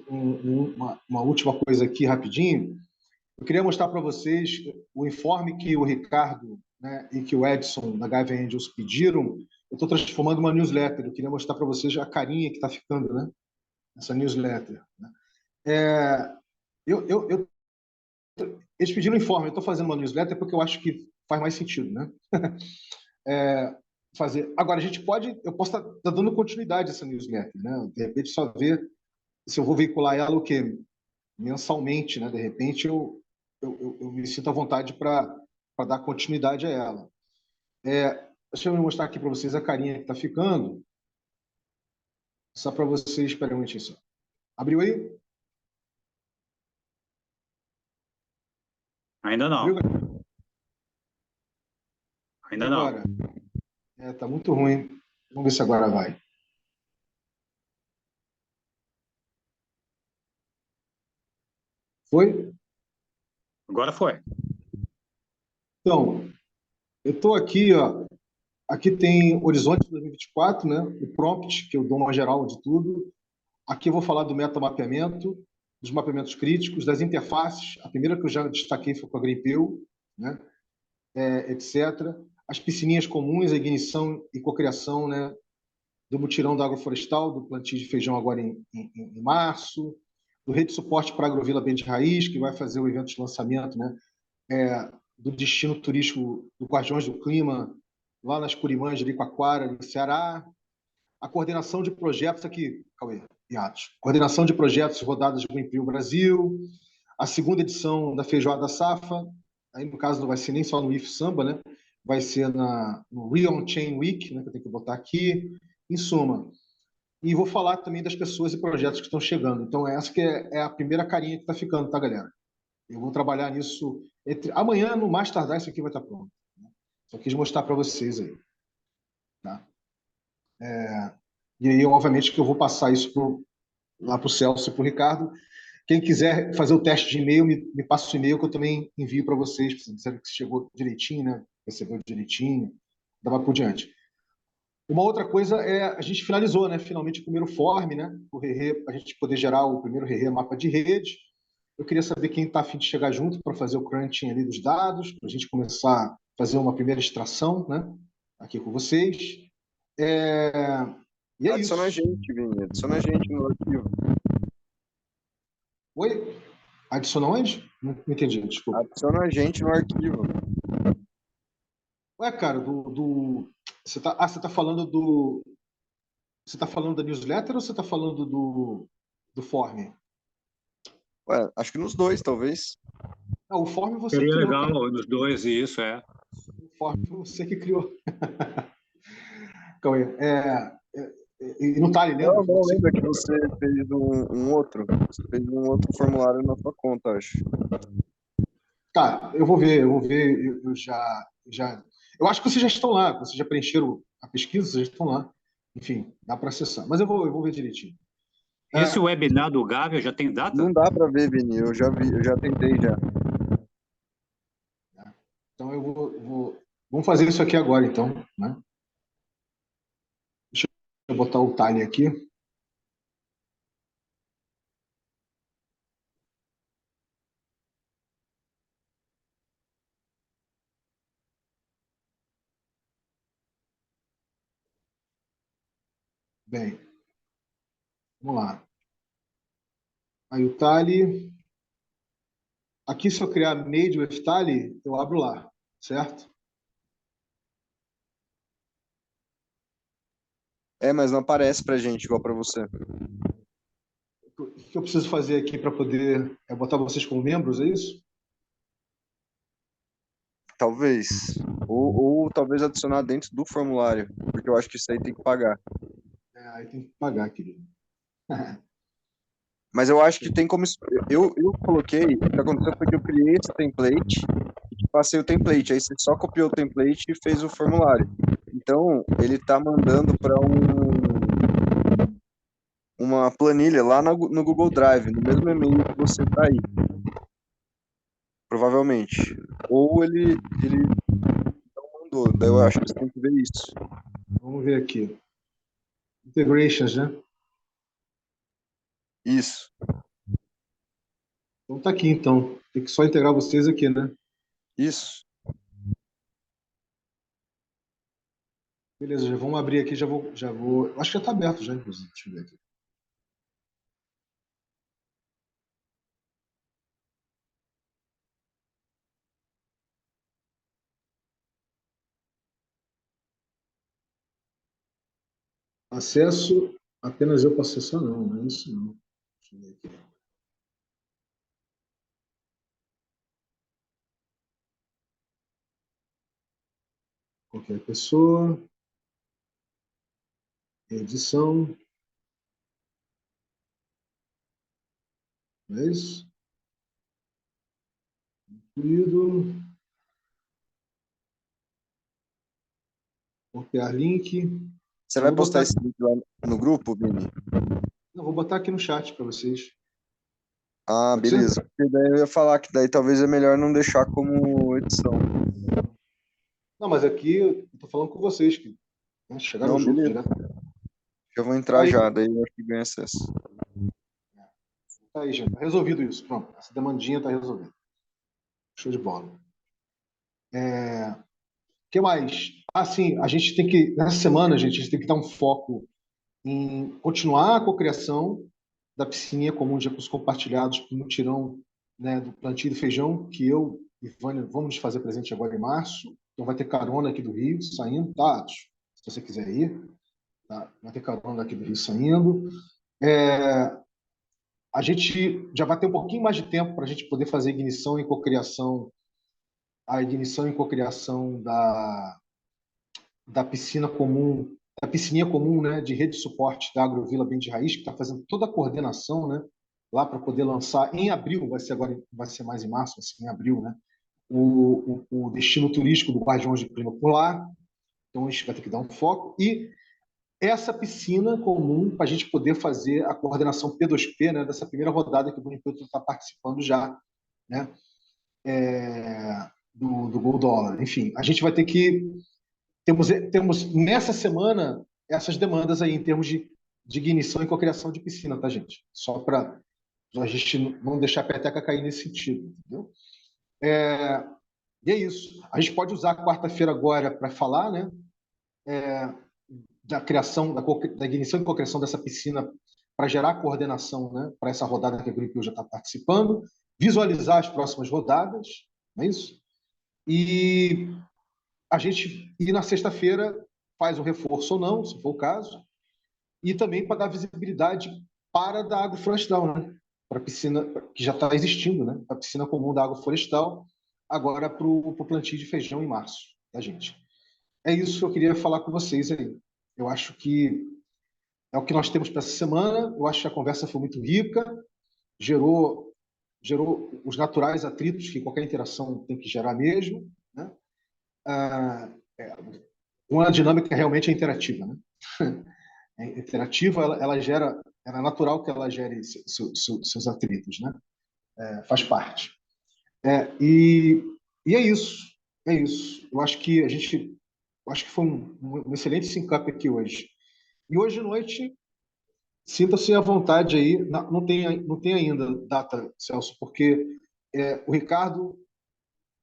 uma última coisa aqui rapidinho. Eu queria mostrar para vocês o informe que o Ricardo, né, e que o Edson da Gavin Angels pediram. Eu estou transformando uma newsletter. Eu queria mostrar para vocês a carinha que está ficando, né, essa newsletter. Né? Eles pediram informe. Eu estou fazendo uma newsletter porque eu acho que faz mais sentido, né? Fazer. Agora, eu posso estar dando continuidade a essa newsletter, né? De repente, só ver se eu vou veicular ela o quê? Mensalmente, né? De repente, eu me sinto à vontade para dar continuidade a ela. Deixa eu mostrar aqui para vocês a carinha que está ficando. Só para vocês, espera um momentinho só. Abriu aí? Ainda não. Abriu? Ainda não. Agora? Tá muito ruim. Vamos ver se agora vai. Foi? Agora foi. Então, eu estou aqui, ó. Aqui tem Horizonte 2024, né? O prompt, que eu dou uma geral de tudo. Aqui eu vou falar do metamapeamento, dos mapeamentos críticos, das interfaces. A primeira que eu já destaquei foi com a Greenpew, né? Etc. As piscininhas comuns, a ignição e cocriação, né? Do mutirão da agroflorestal, do plantio de feijão agora em março, do rede de suporte para a Agrovila Bem de Raiz, que vai fazer o evento de lançamento, né? Do destino turístico do Guardiões do Clima, lá nas Curimãs de Iricoacoara, no Ceará. A coordenação de projetos aqui, Cauê e Atos. Coordenação de projetos rodadas do Greenpeace Brasil. A segunda edição da Feijoada Safa. Aí, no caso, não vai ser nem só no IF Samba, né? Vai ser no Rio On Chain Week, né? Que eu tenho que botar aqui. Em suma. E vou falar também das pessoas e projetos que estão chegando. Então, essa que é a primeira carinha que está ficando, tá, galera? Eu vou trabalhar nisso. Amanhã, no mais tardar, isso aqui vai estar pronto. Né? Só quis mostrar para vocês aí. Tá? E aí, obviamente, que eu vou passar isso lá para o Celso e para o Ricardo. Quem quiser fazer o teste de e-mail, me passa o e-mail que eu também envio para vocês, dizendo que chegou direitinho, né? Recebeu direitinho, dava por diante. Uma outra coisa a gente finalizou, né? Finalmente o primeiro form, né? O Rerê, a gente poder gerar o primeiro Rerê mapa de rede. Eu queria saber quem está a fim de chegar junto para fazer o crunching ali dos dados, para a gente começar a fazer uma primeira extração, né? Aqui com vocês. E é Adiciona a isso. gente, Vini. Adiciona a gente no arquivo. Oi? Adiciona onde? Não entendi, desculpa. Adiciona a gente no arquivo. Ué, cara, você tá falando do. Você está falando da newsletter ou você está falando do form? Ué, acho que nos dois, talvez. O form você Seria criou. legal Cara. nos dois, e isso O form você que criou. Cauê, e não tá ali, lembra? Não, lembra que você fez um outro. Você fez um outro formulário na sua conta, acho. Tá, eu vou ver, eu já. Eu acho que vocês já estão lá, vocês já preencheram a pesquisa, vocês já estão lá. Enfim, dá para acessar. Mas eu vou ver direitinho. Esse webinar do Gávea já tem data? Não dá para ver, Vini. Eu já vi, eu já tentei já. Então vamos fazer isso aqui agora, então, né? Deixa eu botar o Tally aqui. Bem, vamos lá. Aí o Tally. Aqui, se eu criar Made with Tally, eu abro lá, certo? Mas não aparece pra gente, igual pra você. O que eu preciso fazer aqui para poder botar vocês como membros, é isso? Talvez. Ou talvez adicionar dentro do formulário, porque eu acho que isso aí tem que pagar. Aí tem que pagar, querido. Mas eu acho que tem como. Eu coloquei. O que aconteceu foi que eu criei esse template e te passei o template. Aí você só copiou o template e fez o formulário. Então, ele tá mandando para uma planilha lá no Google Drive, no mesmo e-mail que você tá aí. Provavelmente. Ou ele não mandou. Daí eu acho que você tem que ver isso. Vamos ver aqui. Integrations, né? Isso. Então tá aqui, então. Tem que só integrar vocês aqui, né? Isso. Beleza, já vamos abrir aqui, já vou. Acho que já está aberto já, inclusive. Deixa eu ver aqui. Acesso, apenas eu posso acessar, não é isso não. Deixa eu ver aqui. Qualquer pessoa, edição, não é isso? Incluído, copiar link. Você Eu vai vou postar botar, esse link lá no grupo, Vini? não, vou botar aqui no chat para vocês. Ah, Pode ser? beleza. Porque daí eu ia falar que daí talvez é melhor não deixar como edição. Não, mas aqui eu estou falando com vocês, que né, chegaram Não, junto beleza. direto. Eu vou Tá entrar aí, já, daí eu acho que ganha acesso. tá aí, gente. Tá resolvido isso. Pronto, essa demandinha está resolvida. Show de bola. O que mais? Sim, a gente tem que, nessa semana, a gente tem que dar um foco em continuar a cocriação da piscininha comum de recursos compartilhados para o mutirão, né, do plantio do feijão, que eu e Vânia vamos fazer presente agora em março. Então vai ter carona aqui do Rio saindo, tá? Se você quiser ir, tá? Vai ter carona aqui do Rio saindo. A gente já vai ter um pouquinho mais de tempo para a gente poder fazer ignição e cocriação, a ignição e cocriação da piscina comum, da piscininha comum, né, de rede de suporte da Agrovila Bem de Raiz, que está fazendo toda a coordenação, né, lá para poder lançar em abril, vai ser agora, vai ser mais em março, vai ser em abril, né, o destino turístico do Guardiões de Clima por lá. Então a gente vai ter que dar um foco e essa piscina comum para a gente poder fazer a coordenação P2P, né, dessa primeira rodada que o Bonifiltro está participando já, né, do Gold Dollar. Enfim, a gente vai ter que temos nessa semana essas demandas aí em termos de ignição e cocriação de piscina, tá, gente? Só para a gente não deixar a peteca cair nesse sentido, entendeu? E é isso. A gente pode usar a quarta-feira agora para falar, né? Da criação, da ignição e cocriação dessa piscina para gerar coordenação, né? Para essa rodada que a Greenpeace já está participando, visualizar as próximas rodadas, não é isso? E a gente ir na sexta-feira faz o reforço ou não, se for o caso, e também para dar visibilidade para da água florestal, né? Para a piscina que já está existindo, né? A piscina comum da água florestal, agora para o plantio de feijão em março, tá, gente? É isso que eu queria falar com vocês aí. Eu acho que é o que nós temos para essa semana. Eu acho que a conversa foi muito rica, gerou os naturais atritos que qualquer interação tem que gerar mesmo, né? Uma dinâmica realmente é interativa, né? É interativa, ela gera, é natural que ela gere seus atritos, né? Faz parte. E é isso, é isso. Eu acho que foi um excelente sync-up aqui hoje. E hoje à noite, sinta-se à vontade aí, não tem ainda data, Celso, porque o Ricardo,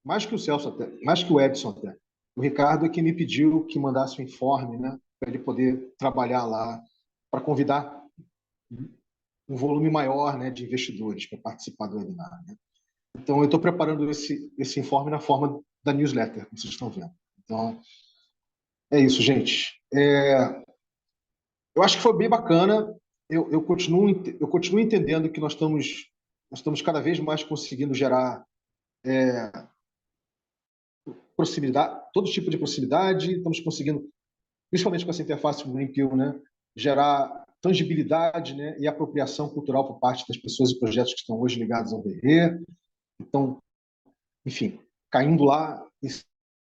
mais que o Celso até, mais que o Edson até, o Ricardo é que me pediu que mandasse um informe, né, para ele poder trabalhar lá para convidar um volume maior, né, de investidores para participar do webinar, né? Então, eu estou preparando esse informe na forma da newsletter, como vocês estão vendo. Então, é isso, gente. Eu acho que foi bem bacana. Eu continuo entendendo que nós estamos cada vez mais conseguindo gerar proximidade, todo tipo de proximidade. Estamos conseguindo, principalmente com essa interface com o Greenpeal, né, gerar tangibilidade, né, e apropriação cultural por parte das pessoas e projetos que estão hoje ligados ao RE. Então, enfim, caindo lá e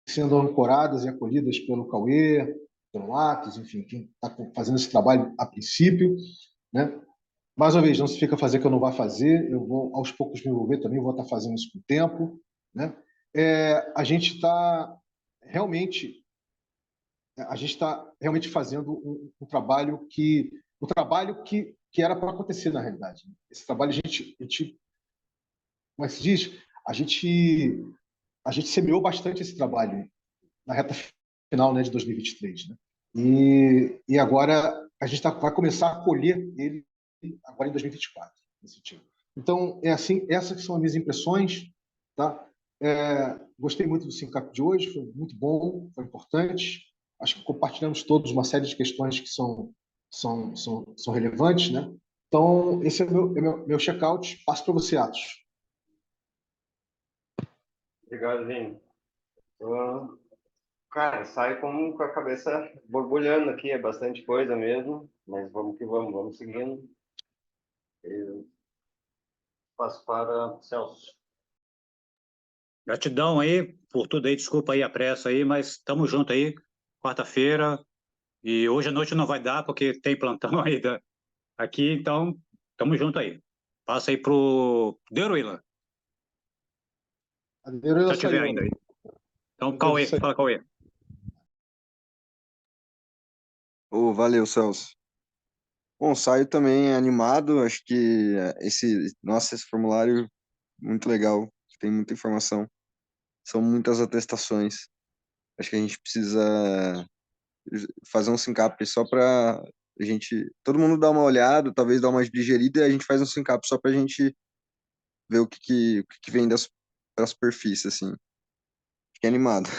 sendo ancoradas e acolhidas pelo Cauê, pelo Atos, enfim, quem está fazendo esse trabalho a princípio, né? Mais uma vez, não significa fazer que eu não vá fazer, eu vou aos poucos me envolver também, vou estar fazendo isso com o tempo, né? A gente está realmente fazendo um trabalho que era para acontecer na realidade. Esse trabalho como é que se diz? A gente semeou bastante esse trabalho na reta final, né, de 2023, né? E agora a gente vai começar a colher ele agora em 2024, nesse tipo. Então, é assim, essas são as minhas impressões, tá? Gostei muito do Syncap de hoje, foi muito bom, foi importante. Acho que compartilhamos todos uma série de questões que são relevantes, né? Então, esse é meu check-out. Passo para você, Atos. Obrigado, Vini. Cara, sai com a cabeça borbulhando aqui, é bastante coisa mesmo, mas vamos que vamos seguindo. Eu passo para Celso. Gratidão aí por tudo aí, desculpa aí a pressa aí, mas estamos junto aí, quarta-feira, e hoje à noite não vai dar porque tem plantão aí aqui, então estamos junto aí. Passa aí pro Deruila. A Deruila Se tiver saiu, ainda aí. Então, Deruila Cauê, saiu. fala Cauê. Valeu, Celso. Bom, saio também animado, acho que esse formulário muito legal, tem muita informação, são muitas atestações. Acho que a gente precisa fazer um syncap só para a gente, todo mundo dar uma olhada, talvez dar uma digerida, e a gente faz um syncap só para a gente ver o que vem da superfície, assim. Fiquei animado.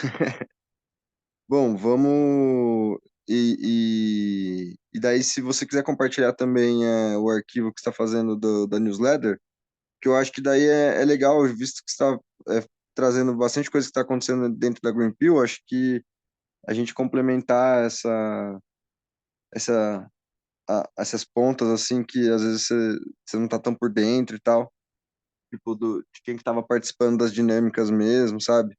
Bom, vamos. E daí, se você quiser compartilhar também o arquivo que você está fazendo da newsletter, que eu acho que daí é legal, visto que você está trazendo bastante coisa que está acontecendo dentro da Greenpeal, acho que a gente complementar essa, essas pontas, assim, que às vezes você não está tão por dentro e tal, tipo, de quem que estava participando das dinâmicas mesmo, sabe?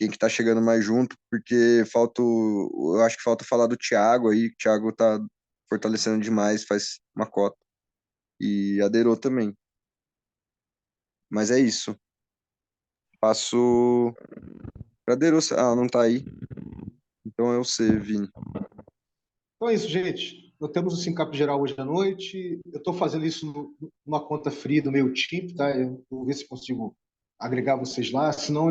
Quem que tá chegando mais junto, porque eu acho que falta falar do Thiago aí, o Thiago tá fortalecendo demais, faz uma cota. E a Derô também. Mas é isso. Passo pra Derô. Não tá aí. Então é você, Vini. Então é isso, gente. Nós temos o Syncap geral hoje à noite. Eu estou fazendo isso numa conta free do meu time, tá? Eu vou ver se consigo agregar vocês lá. Se não,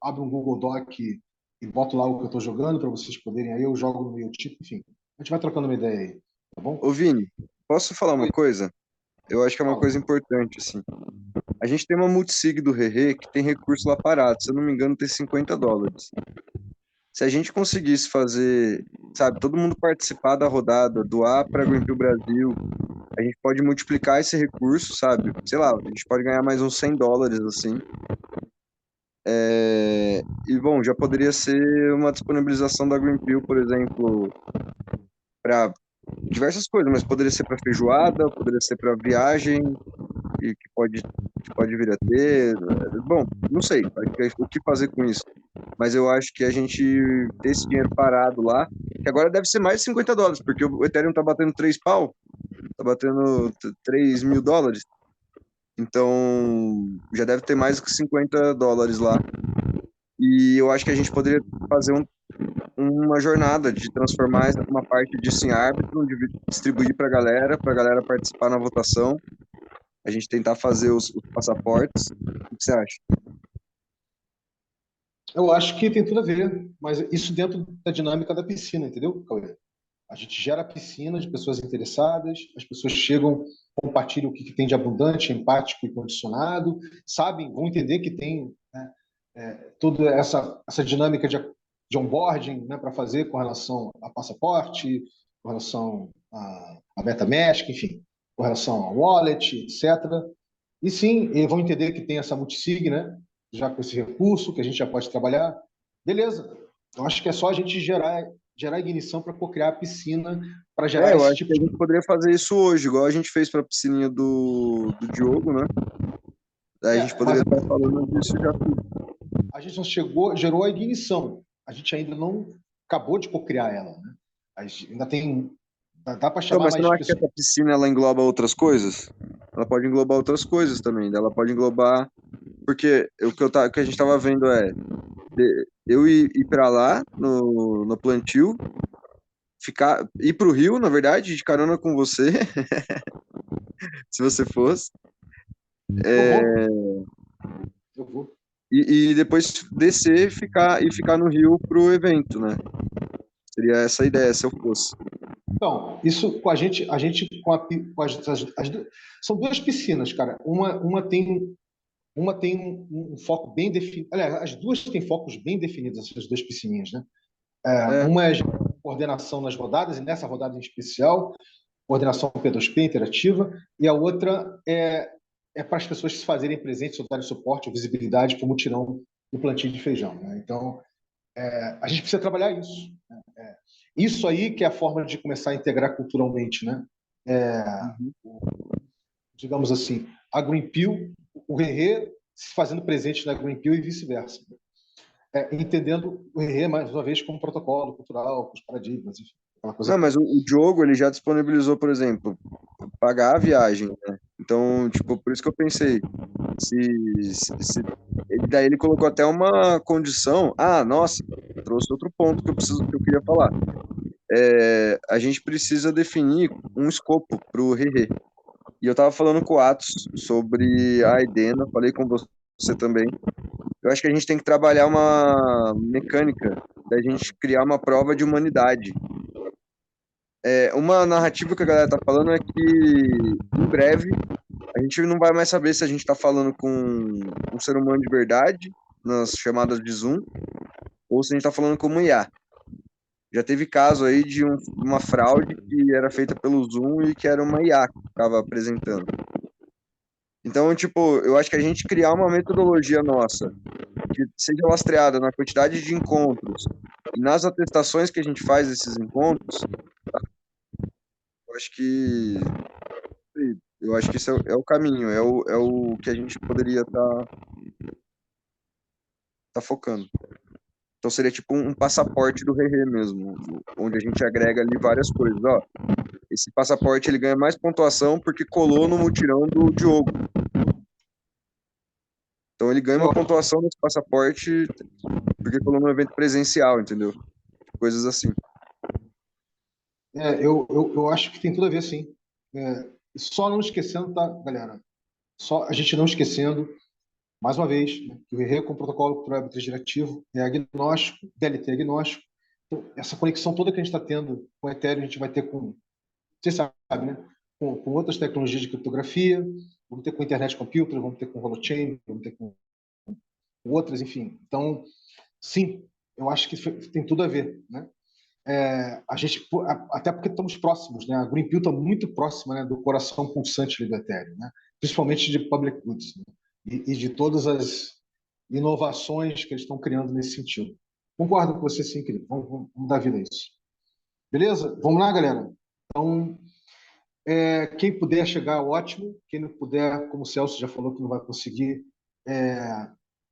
abro um Google Doc e boto lá o que eu estou jogando para vocês poderem. Aí eu jogo no meu time, enfim. A gente vai trocando uma ideia aí, tá bom? Ô, Vini, posso falar uma coisa? Eu acho que é uma Fala. coisa importante, assim. A gente tem uma multisig do Rerê que tem recurso lá parado. Se eu não me engano, tem $50. Se a gente conseguisse fazer, sabe, todo mundo participar da rodada, doar para Greenpeace Brasil, a gente pode multiplicar esse recurso, sabe? Sei lá, a gente pode ganhar mais uns $100, assim. E, bom, já poderia ser uma disponibilização da Greenpeace, por exemplo, para diversas coisas, mas poderia ser para feijoada, poderia ser para viagem, e que pode vir a ter. Bom, não sei o que fazer com isso. Mas eu acho que a gente ter esse dinheiro parado lá, que agora deve ser mais de $50, porque o Ethereum tá batendo 3 pau, tá batendo $3.000. Então, já deve ter mais do que $50 lá. E eu acho que a gente poderia fazer uma jornada de transformar uma parte disso em árbitro, de distribuir para a galera participar na votação, a gente tentar fazer os passaportes. O que você acha? Eu acho que tem tudo a ver, mas isso dentro da dinâmica da piscina, entendeu, Cauê? A gente gera piscina de pessoas interessadas, as pessoas chegam, compartilham o que tem de abundante, empático e condicionado, sabem, vão entender que tem, né, toda essa dinâmica de onboarding, né, para fazer com relação a passaporte, com relação a MetaMask, enfim, com relação ao wallet, etc. E sim, e vão entender que tem essa multisig, né, já com esse recurso, que a gente já pode trabalhar. Beleza. Eu acho que é só a gente gerar ignição para criar a piscina, para gerar Eu esse acho tipo que a de... gente poderia fazer isso hoje, igual a gente fez para a piscininha do Diogo, né? Daí a gente Mas poderia estar falando disso já. a gente não gerou a ignição. A gente ainda não acabou de cocriar ela, né? Ainda tem... Dá para Então, chamar mas você mais não acha que pessoas. essa piscina ela engloba outras coisas? Ela pode englobar outras coisas também. Ela pode englobar. Porque o que a gente estava vendo é eu ir para lá no plantio, ir para o Rio, na verdade, de carona com você, se você fosse. Eu vou. E depois descer e ficar no Rio pro evento, né? Seria essa a ideia, se eu fosse. Então, isso com a gente com são duas piscinas, cara. Uma tem um foco bem definido. Aliás, as duas têm focos bem definidos, essas duas piscininhas, né? É, Uma é coordenação nas rodadas, e nessa rodada em especial, coordenação P2P interativa, e a outra é para as pessoas se fazerem presentes, ou darem suporte ou visibilidade para o mutirão do plantio de feijão, né? Então, a gente precisa trabalhar isso, né? Isso aí que é a forma de começar a integrar culturalmente, né? Digamos assim, a Greenpeal, o Rerê se fazendo presente na Greenpeal e vice-versa. Entendendo o Rerê, mais uma vez, como protocolo cultural, com os paradigmas, enfim, aquela coisa não, toda. mas o Diogo, ele já disponibilizou, por exemplo, pagar a viagem, né? Então, tipo, por isso que eu pensei, daí ele colocou até uma condição. Ah, nossa, trouxe outro ponto que eu queria falar. A gente precisa definir um escopo para o Rerê. E eu tava falando com o Atos sobre a Edena, falei com você também. Eu acho que a gente tem que trabalhar uma mecânica da gente criar uma prova de humanidade. Uma narrativa que a galera tá falando é que, em breve, a gente não vai mais saber se a gente tá falando com um ser humano de verdade, nas chamadas de Zoom, ou se a gente tá falando com uma IA. Já teve caso aí de uma fraude que era feita pelo Zoom e que era uma IA que estava apresentando. Então, tipo, eu acho que a gente criar uma metodologia nossa que seja lastreada na quantidade de encontros e nas atestações que a gente faz desses encontros, eu acho que esse é o caminho, é o que a gente poderia tá focando. Então seria tipo um passaporte do Rerê mesmo, onde a gente agrega ali várias coisas. Ó, esse passaporte ele ganha mais pontuação porque colou no mutirão do Diogo. Então ele ganha uma pontuação nesse passaporte porque colou no evento presencial, entendeu? Coisas assim. Eu acho que tem tudo a ver, sim. Só não esquecendo, tá, galera? Só a gente não esquecendo, mais uma vez, né, que o RE com o protocolo cultural arbitrário diretivo é agnóstico, DLT é agnóstico. Então, essa conexão toda que a gente está tendo com o Ethereum, a gente vai ter com, você sabe, né? Com outras tecnologias de criptografia, vamos ter com Internet Computer, vamos ter com Holochain, vamos ter com outras, enfim. Então, sim, eu acho que tem tudo a ver, né? A gente, até porque estamos próximos, né? A Greenpeal está muito próxima, né, do coração pulsante do Ethereum, né? Principalmente de public goods, né? E de todas as inovações que eles estão criando nesse sentido. Concordo com você, sim, querido. Vamos dar vida a isso. Beleza? Vamos lá, galera. Então, quem puder chegar, ótimo. Quem não puder, como o Celso já falou que não vai conseguir,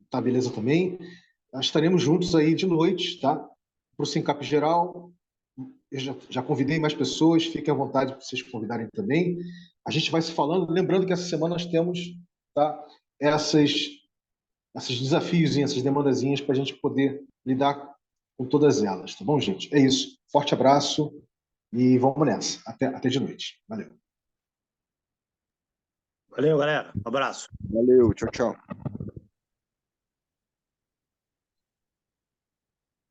tá beleza também. Nós estaremos juntos aí de noite, tá? Para o Sincap Geral. Eu já convidei mais pessoas, fiquem à vontade para vocês convidarem também. A gente vai se falando, lembrando que essa semana nós temos, tá, esses desafios, essas demandazinhas para a gente poder lidar com todas elas, tá bom, gente? É isso. Forte abraço e vamos nessa. Até de noite. Valeu. Valeu, galera. Um abraço. Valeu, tchau, tchau.